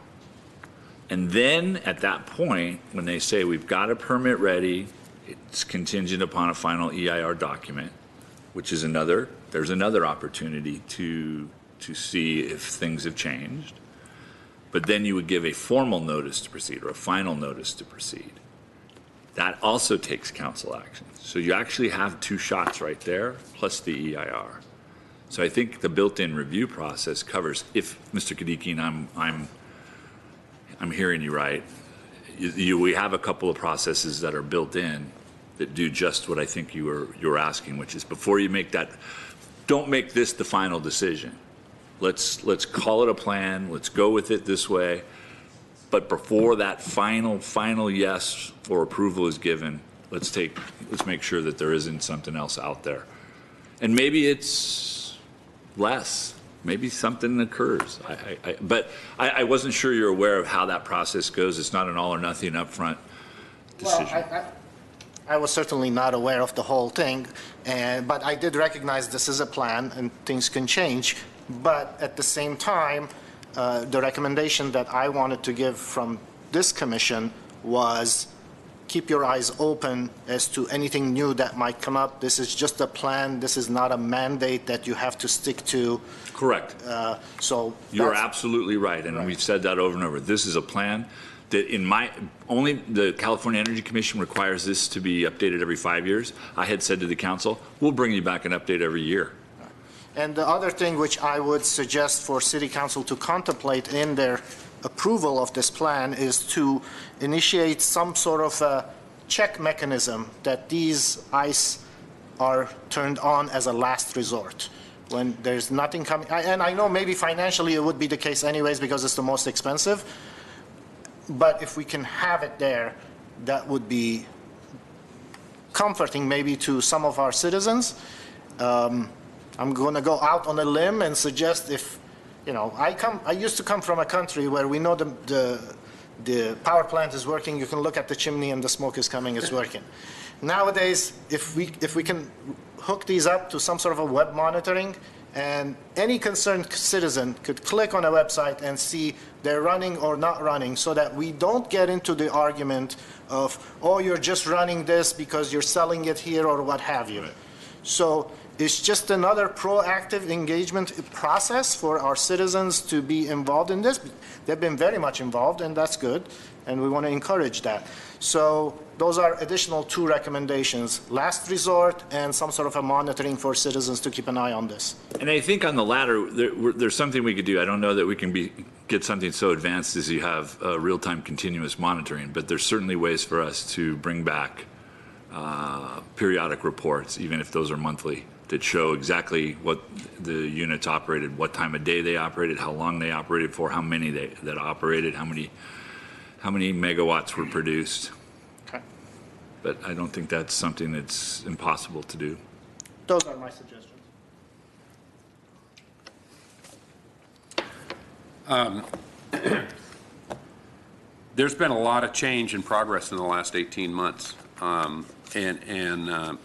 Speaker 5: And then at that point, when they say we've got a permit ready, it's contingent upon a final EIR document, which is there's another opportunity to see if things have changed. But then you would give a formal notice to proceed or a final notice to proceed. That also takes council action. So you actually have two shots right there, plus the EIR. So I think the built-in review process covers, if Mr. Kadikian, I'm hearing you right, we have a couple of processes that are built in that do just what I think you were asking, which is before you make that, don't make this the final decision. Let's call it a plan. Let's go with it this way. But before that final yes or approval is given, let's make sure that there isn't something else out there. And maybe it's less. Maybe something occurs. But I wasn't sure you're aware of how that process goes. It's not an all or nothing upfront decision.
Speaker 4: Well, I was certainly not aware of the whole thing, but I did recognize this is a plan and things can change. But at the same time, the recommendation that I wanted to give from this commission was keep your eyes open as to anything new that might come up. This is just a plan. This is not a mandate that you have to stick to.
Speaker 5: Correct.
Speaker 4: So
Speaker 5: you're absolutely right, and we've said that over and over. This is a plan that only the California Energy Commission requires this to be updated every 5 years. I had said to the council, we'll bring you back an update every year.
Speaker 4: And the other thing which I would suggest for City Council to contemplate in their approval of this plan is to initiate some sort of a check mechanism that these ICE are turned on as a last resort. When there's nothing coming, and I know maybe financially it would be the case anyways because it's the most expensive, but if we can have it there, that would be comforting maybe to some of our citizens. I'm going to go out on a limb and suggest if, I used to come from a country where we know the power plant is working, you can look at the chimney and the smoke is coming, it's working. Nowadays, if we can hook these up to some sort of a web monitoring, and any concerned citizen could click on a website and see they're running or not running, so that we don't get into the argument of, oh, you're just running this because you're selling it here or what have you. Right. So it's just another proactive engagement process for our citizens to be involved in this. They've been very much involved, and that's good, and we want to encourage that. So those are additional two recommendations, last resort and some sort of a monitoring for citizens to keep an eye on this.
Speaker 5: And I think on the latter, there's something we could do. I don't know that we can get something so advanced as you have real-time continuous monitoring, but there's certainly ways for us to bring back periodic reports, even if those are monthly, that show exactly what the units operated, what time of day they operated, how long they operated for, how many that operated, how many megawatts were produced.
Speaker 4: Okay.
Speaker 5: But I don't think that's something that's impossible to do.
Speaker 4: Those are my suggestions.
Speaker 3: There's been a lot of change and progress in the last 18 months.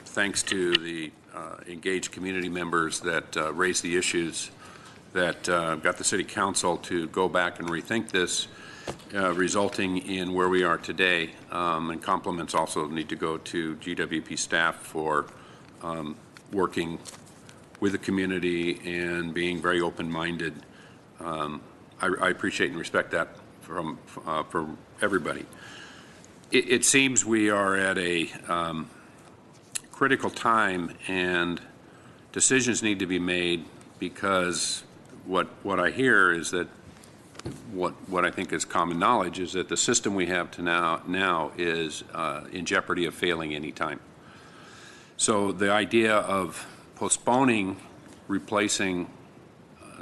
Speaker 3: Thanks to the engaged community members that raised the issues that got the City Council to go back and rethink this, resulting in where we are today. And compliments also need to go to GWP staff for working with the community and being very open-minded. I appreciate and respect that from everybody. It seems we are at a critical time, and decisions need to be made, because what I hear is that what I think is common knowledge is that the system we have to now is in jeopardy of failing any time. So the idea of postponing replacing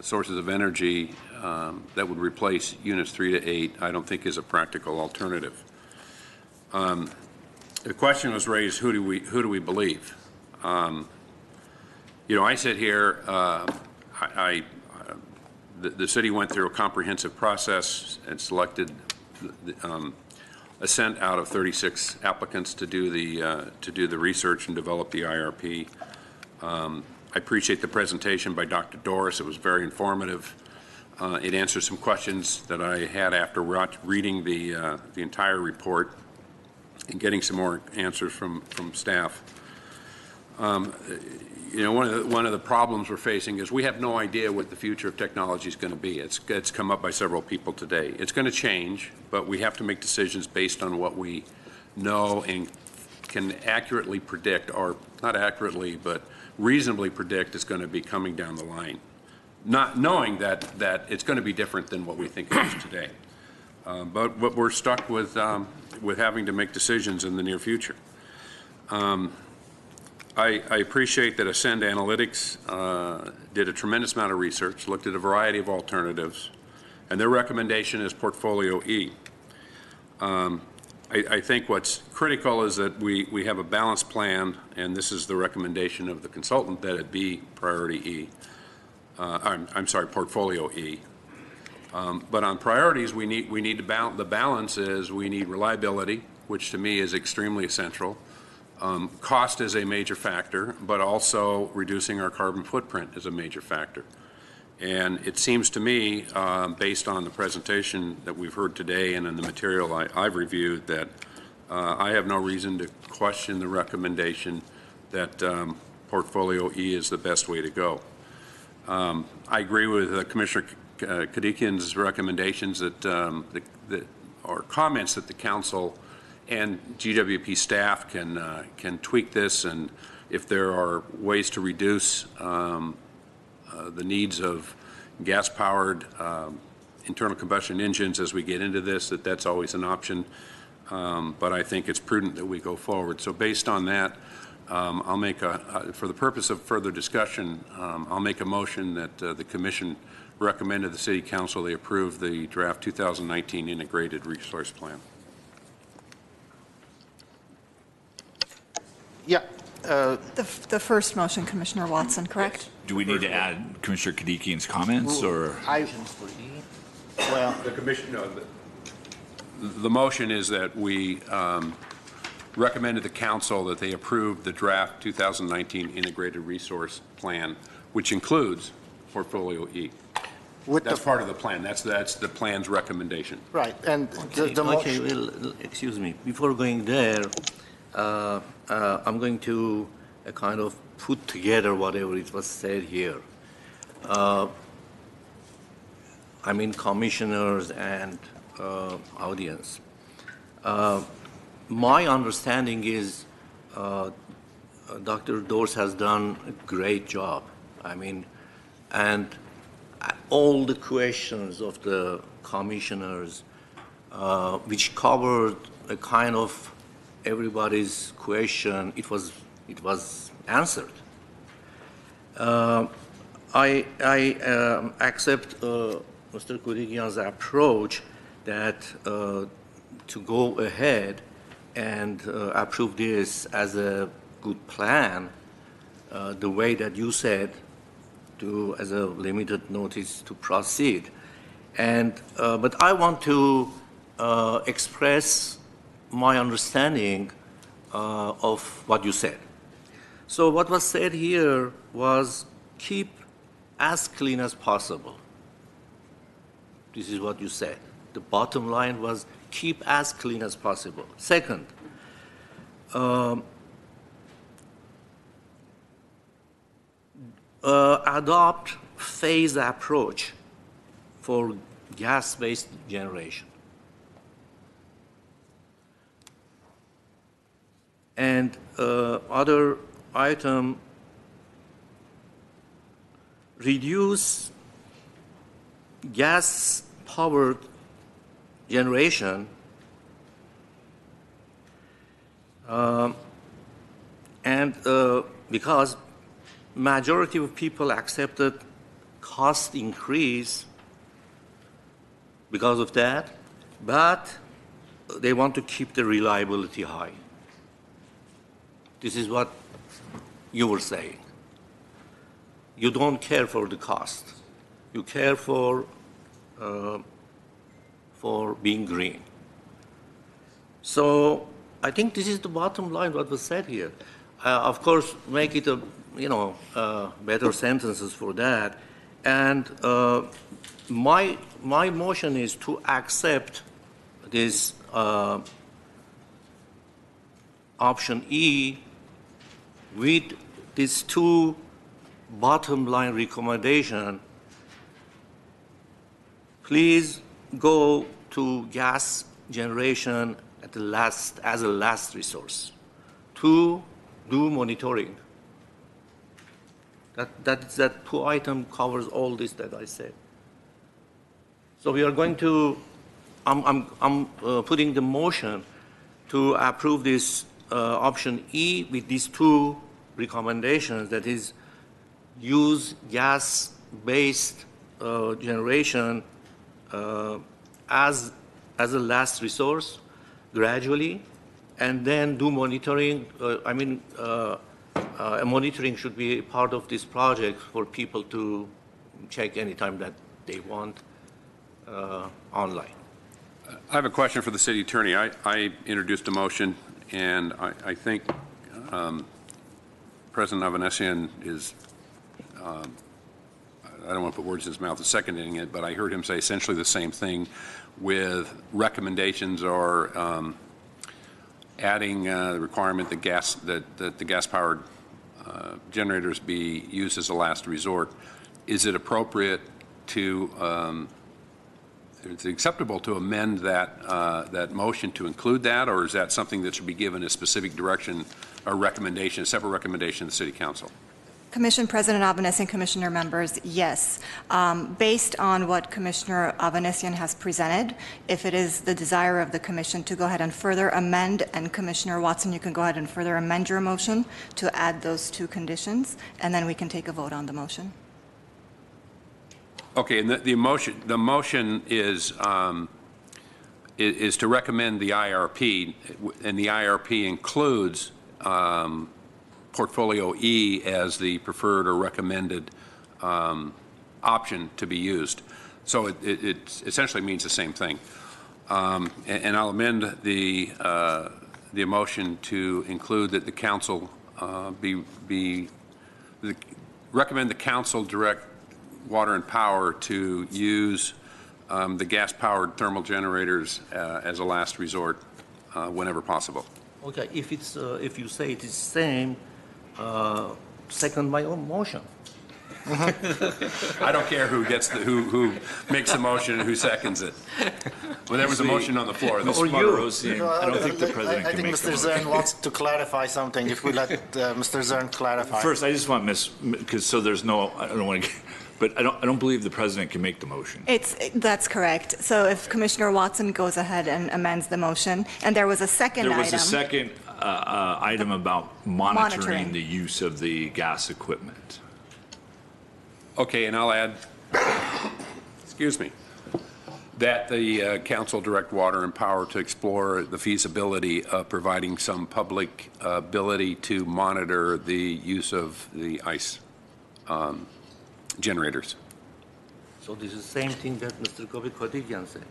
Speaker 3: sources of energy that would replace units 3 to 8, I don't think is a practical alternative. The question was raised, who do we believe? I sit here, the city went through a comprehensive process and selected Ascent out of 36 applicants to do the research and develop the IRP. I appreciate the presentation by Dr. Doris. It was very informative. It answered some questions that I had after reading the entire report and getting some more answers from staff. One of the problems we're facing is we have no idea what the future of technology is going to be. It's come up by several people today. It's going to change, but we have to make decisions based on what we know and can accurately predict, or not accurately, but reasonably predict is going to be coming down the line. Not knowing that it's going to be different than what we think it is today. But we're stuck with having to make decisions in the near future. I appreciate that Ascend Analytics did a tremendous amount of research, looked at a variety of alternatives, and their recommendation is Portfolio E. I think what's critical is that we have a balanced plan, and this is the recommendation of the consultant, that it be Priority E. I'm sorry, Portfolio E. But on priorities, we need to balance. The balance is we need reliability, which to me is extremely essential. Cost is a major factor, but also reducing our carbon footprint is a major factor. And it seems to me, based on the presentation that we've heard today and in the material I've reviewed, that I have no reason to question the recommendation that Portfolio E is the best way to go. I agree with Commissioner Kadikian's recommendations or comments that the council and GWP staff can tweak this, and if there are ways to reduce the needs of gas-powered internal combustion engines as we get into this, that's always an option. But I think it's prudent that we go forward. So based on that, I'll make for the purpose of further discussion, I'll make a motion that the Commission recommend to the City Council they approve the draft 2019 Integrated Resource Plan.
Speaker 4: Yeah.
Speaker 14: The first motion, Commissioner Watson, correct?
Speaker 5: Do we need to add Commissioner Kadikian's comments, or?
Speaker 4: Well,
Speaker 3: the Commission, no, the motion is that we recommend to the Council that they approve the draft 2019 Integrated Resource Plan, which includes Portfolio E. That's part of the plan. That's the plan's recommendation.
Speaker 4: Right, and
Speaker 1: Okay, well, excuse me. Before going there, I'm going to kind of put together whatever it was said here. I mean, commissioners and audience. My understanding is Dr. Dors has done a great job. I mean, and all the questions of the commissioners, which covered a kind of everybody's question, it was answered. I accept Mr. Kadikian's approach that to go ahead and approve this as a good plan, the way that you said, as a limited notice to proceed. And but I want to express my understanding of what you said. So what was said here was keep as clean as possible. This is what you said. The bottom line was keep as clean as possible. Second, adopt phased approach for gas-based generation. And other item, reduce gas-powered generation and because majority of people accepted cost increase because of that, but they want to keep the reliability high. This is what you were saying. You don't care for the cost. You care for being green. So I think this is the bottom line what was said here. Of course, make it better sentences for that. And my motion is to accept this option E with these two bottom line recommendation. Please go to gas generation as a last resource. To do monitoring. That two item covers all this that I said. So we are going to. I'm putting the motion to approve this option E with these two recommendations. That is, use gas-based generation as a last resource gradually, and then do monitoring. Monitoring should be part of this project for people to check anytime that they want online.
Speaker 3: I have a question for the city attorney. I introduced a motion, and I think President Avanesian is, I don't want to put words in his mouth, is seconding it, but I heard him say essentially the same thing with recommendations or adding the requirement that the gas-powered generators be used as a last resort. Is it appropriate to, is it acceptable to amend that motion to include that, or is that something that should be given a specific direction or recommendation, a separate recommendation to the City Council?
Speaker 14: Commission President Avanesian, Commissioner members, yes. Based on what Commissioner Avanesian has presented, if it is the desire of the Commission to go ahead and further amend, and Commissioner Watson, you can go ahead and further amend your motion to add those two conditions, and then we can take a vote on the motion.
Speaker 3: Okay, and the motion is to recommend the IRP, and the IRP includes Portfolio E as the preferred or recommended option to be used. So it essentially means the same thing. And I'll amend the motion to include that the council recommend the council direct water and power to use the gas-powered thermal generators as a last resort whenever possible.
Speaker 1: Okay, if you say it is same, second my own motion.
Speaker 3: I don't care who makes the motion and who seconds it. Well, there was a motion on the floor.
Speaker 5: I don't think the president
Speaker 4: I
Speaker 5: can
Speaker 4: think
Speaker 5: make
Speaker 4: Mr.
Speaker 5: the motion.
Speaker 4: Zern wants to clarify something. If we let Mr. Zern clarify.
Speaker 5: First, I just want because so there's no, I don't want to, but I don't believe the president can make the motion.
Speaker 14: That's correct. So if Commissioner Watson goes ahead and amends the motion, and there was a second item.
Speaker 5: There was a second item about monitoring the use of the gas equipment.
Speaker 3: Okay, and I'll add, excuse me, that the council direct water and power to explore the feasibility of providing some public ability to monitor the use of the ICE generators.
Speaker 1: So this is the same thing that Mr. Kobi-Kodigian said.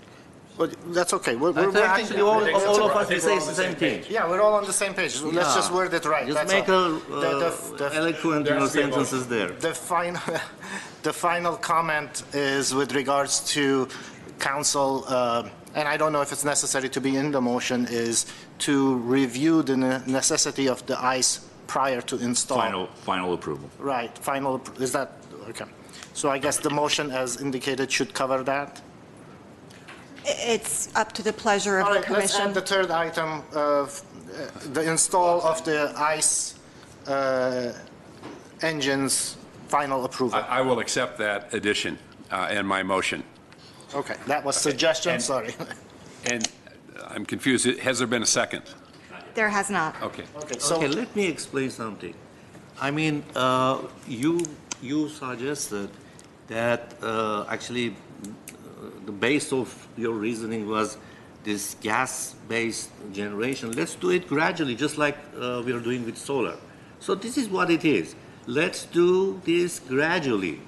Speaker 4: But that's okay. We're
Speaker 1: Actually, all of us we say the same thing.
Speaker 4: Yeah, we're all on the same page. Let's just word it right.
Speaker 1: Just
Speaker 4: That's
Speaker 1: make
Speaker 4: all.
Speaker 1: eloquent sentences there.
Speaker 4: The final comment is with regards to council, and I don't know if it's necessary to be in the motion, is to review the necessity of the ICE prior to install.
Speaker 5: Final approval.
Speaker 4: Right, is that, okay. So I guess the motion as indicated should cover that?
Speaker 14: It's up to the pleasure of
Speaker 4: All
Speaker 14: the
Speaker 4: right, let's
Speaker 14: commission.
Speaker 4: add the third item of the install of the ICE engines, final approval.
Speaker 3: I will accept that addition in my motion.
Speaker 4: Okay, that was suggestion, sorry.
Speaker 3: And I'm confused. Has there been a second?
Speaker 14: There has not.
Speaker 3: Okay.
Speaker 1: Okay, let me explain something. I mean, you suggested that actually the base of your reasoning was this gas-based generation. Let's do it gradually, just like we are doing with solar. So this is what it is. Let's do this gradually.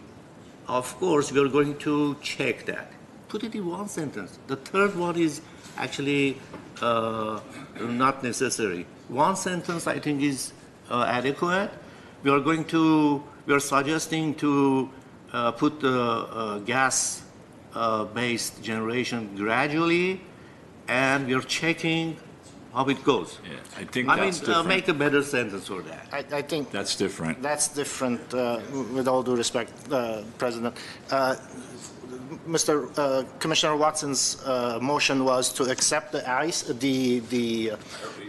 Speaker 1: Of course, we are going to check that. Put it in one sentence. The third one is actually not necessary. One sentence, I think, is adequate. We are suggesting to put the gas-based generation gradually, and we are checking how it goes.
Speaker 5: Yeah, I think
Speaker 1: I
Speaker 5: that's
Speaker 1: mean,
Speaker 5: different.
Speaker 1: make a better sentence for that.
Speaker 4: I think
Speaker 5: That's different.
Speaker 4: that's different, with all due respect, President. Commissioner Watson's motion was to accept the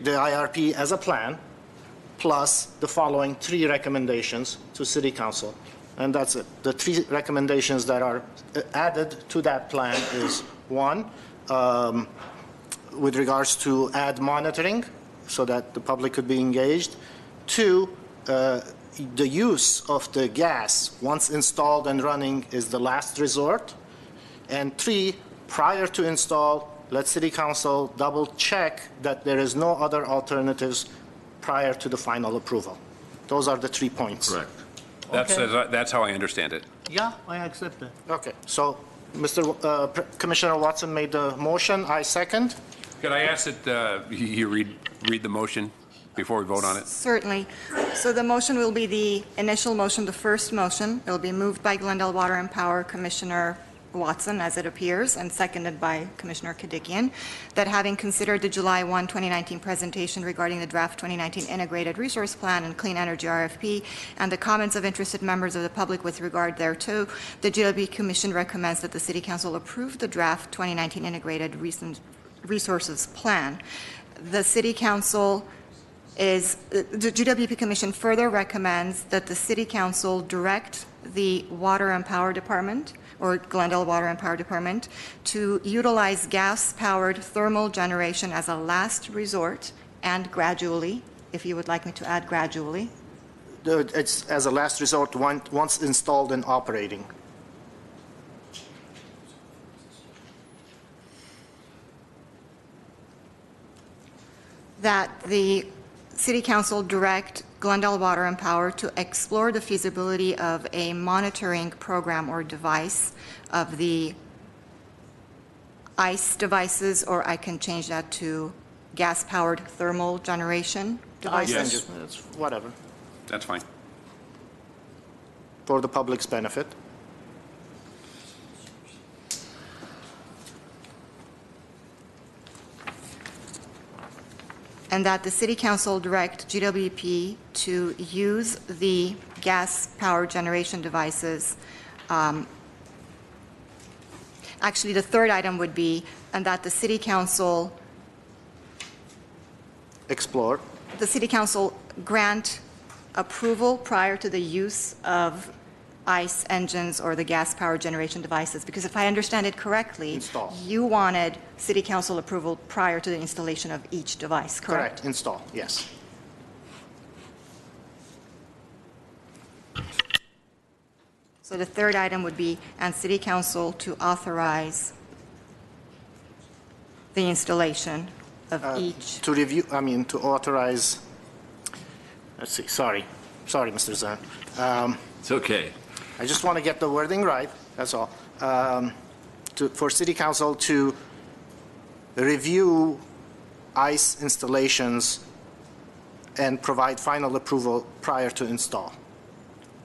Speaker 4: IRP as a plan, plus the following 3 recommendations to City Council. And that's it. The 3 recommendations that are added to that plan is 1, with regards to add monitoring so that the public could be engaged. 2, the use of the gas once installed and running is the last resort. And 3, prior to install, let City Council double check that there is no other alternatives prior to the final approval. Those are the 3 points.
Speaker 5: Correct.
Speaker 3: That's how I understand it.
Speaker 1: Yeah, I accept that.
Speaker 4: Okay, so Commissioner Watson made the motion, I second.
Speaker 3: Could I ask that you read the motion before we vote on it?
Speaker 14: Certainly. So the motion will be the initial motion, the first motion. It will be moved by Glendale Water and Power Commissioner Watson, as it appears, and seconded by Commissioner Kadikian, that having considered the July 1, 2019 presentation regarding the draft 2019 Integrated Resource Plan and Clean Energy RFP and the comments of interested members of the public with regard thereto, the GWP Commission recommends that the City Council approve the draft 2019 Integrated Resources Plan. The City Council the GWP Commission further recommends that the City Council direct the Water and Power Department, or Glendale Water and Power Department, to utilize gas-powered thermal generation as a last resort and gradually, if you would like me to add gradually.
Speaker 4: It's as a last resort once installed and operating.
Speaker 14: That the City Council direct Glendale Water and Power to explore the feasibility of a monitoring program or device of the ICE devices, or I can change that to gas-powered thermal generation devices.
Speaker 4: Yes. Whatever,
Speaker 3: That's fine.
Speaker 4: for the public's benefit.
Speaker 14: And that the City Council direct GWP to use the gas power generation devices. Actually, the third item would be, and that the City Council
Speaker 4: Explore.
Speaker 14: the City Council grant approval prior to the use of ICE engines or the gas power generation devices, because if I understand it correctly,
Speaker 4: Install.
Speaker 14: you wanted City Council approval prior to the installation of each device, correct?
Speaker 4: Install, yes.
Speaker 14: So the third item would be, and City Council to authorize the installation of each.
Speaker 4: To review, to authorize, let's see, sorry, Mr. Zahn.
Speaker 5: It's okay.
Speaker 4: I just want to get the wording right, that's all. For City Council to review ICE installations and provide final approval prior to install.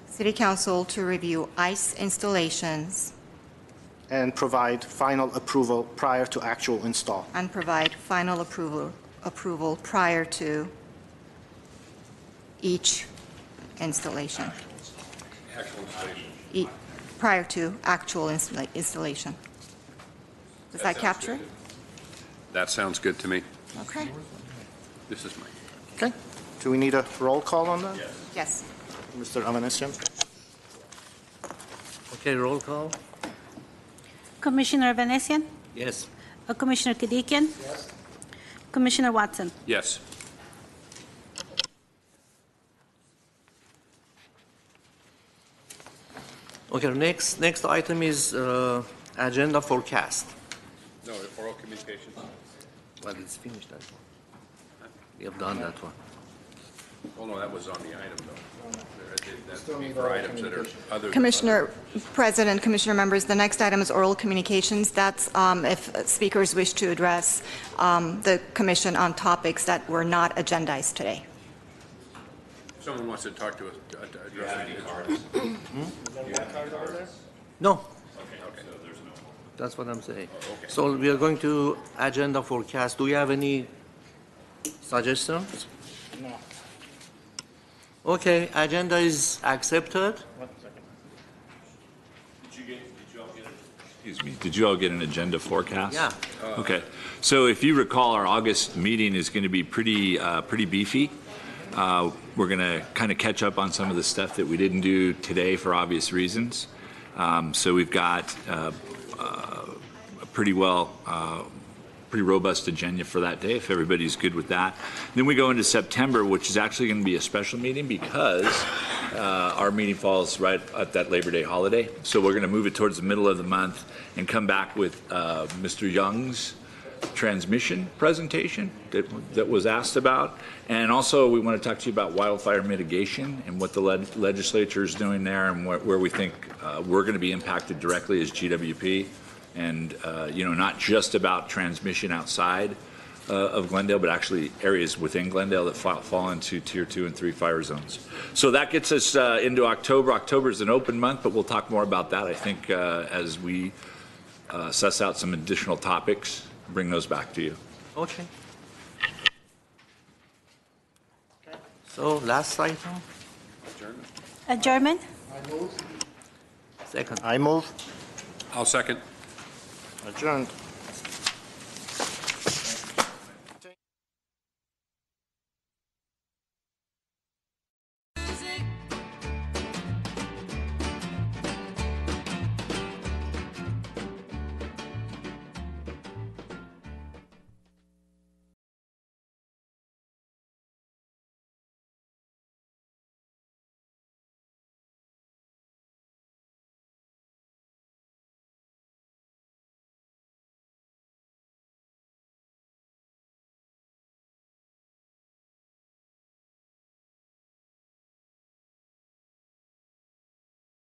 Speaker 14: City Council to review ICE installations
Speaker 4: And provide final approval prior to actual install.
Speaker 14: and provide final approval prior to each installation. Prior to actual installation. Does that capture it?
Speaker 3: That sounds good to me.
Speaker 14: Okay.
Speaker 3: This is mine.
Speaker 4: Okay. Do we need a roll call on that?
Speaker 14: Yes.
Speaker 4: Mr. Avanesian?
Speaker 1: Okay, roll call?
Speaker 2: Commissioner Vanessian?
Speaker 1: Yes.
Speaker 2: Commissioner Kadikian? Yes. Commissioner Watson?
Speaker 3: Yes.
Speaker 1: Okay, next item is agenda forecast.
Speaker 3: No, oral communications.
Speaker 1: Well, it's finished, that one. We have done that one.
Speaker 3: Oh, no, that was on the item, though. That's for items that are other.
Speaker 14: Commissioner, President, Commissioner members, the next item is oral communications. That's if speakers wish to address the commission on topics that were not agendized today.
Speaker 3: Someone wants to talk to us, address any
Speaker 1: No,
Speaker 3: Okay.
Speaker 1: that's what I'm saying.
Speaker 3: Okay.
Speaker 1: So we are going to agenda forecast. Do you have any suggestions?
Speaker 4: No.
Speaker 1: Okay, agenda is accepted.
Speaker 5: Excuse me, did you all get an agenda forecast?
Speaker 1: Yeah.
Speaker 5: Okay, so if you recall, our August meeting is going to be pretty beefy. We're going to kind of catch up on some of the stuff that we didn't do today for obvious reasons. So we've got a pretty robust agenda for that day, if everybody's good with that. Then we go into September, which is actually going to be a special meeting because our meeting falls right at that Labor Day holiday. So we're going to move it towards the middle of the month and come back with Mr. Young's transmission presentation that was asked about. And also we want to talk to you about wildfire mitigation and what the legislature is doing there and where we think we're going to be impacted directly as GWP. And, not just about transmission outside of Glendale, but actually areas within Glendale that fall into Tier 2 and 3 fire zones. So that gets us into October. October is an open month, but we'll talk more about that, I think, as we suss out some additional topics, bring those back to you.
Speaker 1: Okay. So last item?
Speaker 2: Adjournment?
Speaker 1: Second.
Speaker 4: I move.
Speaker 3: I'll second.
Speaker 4: Adjourned.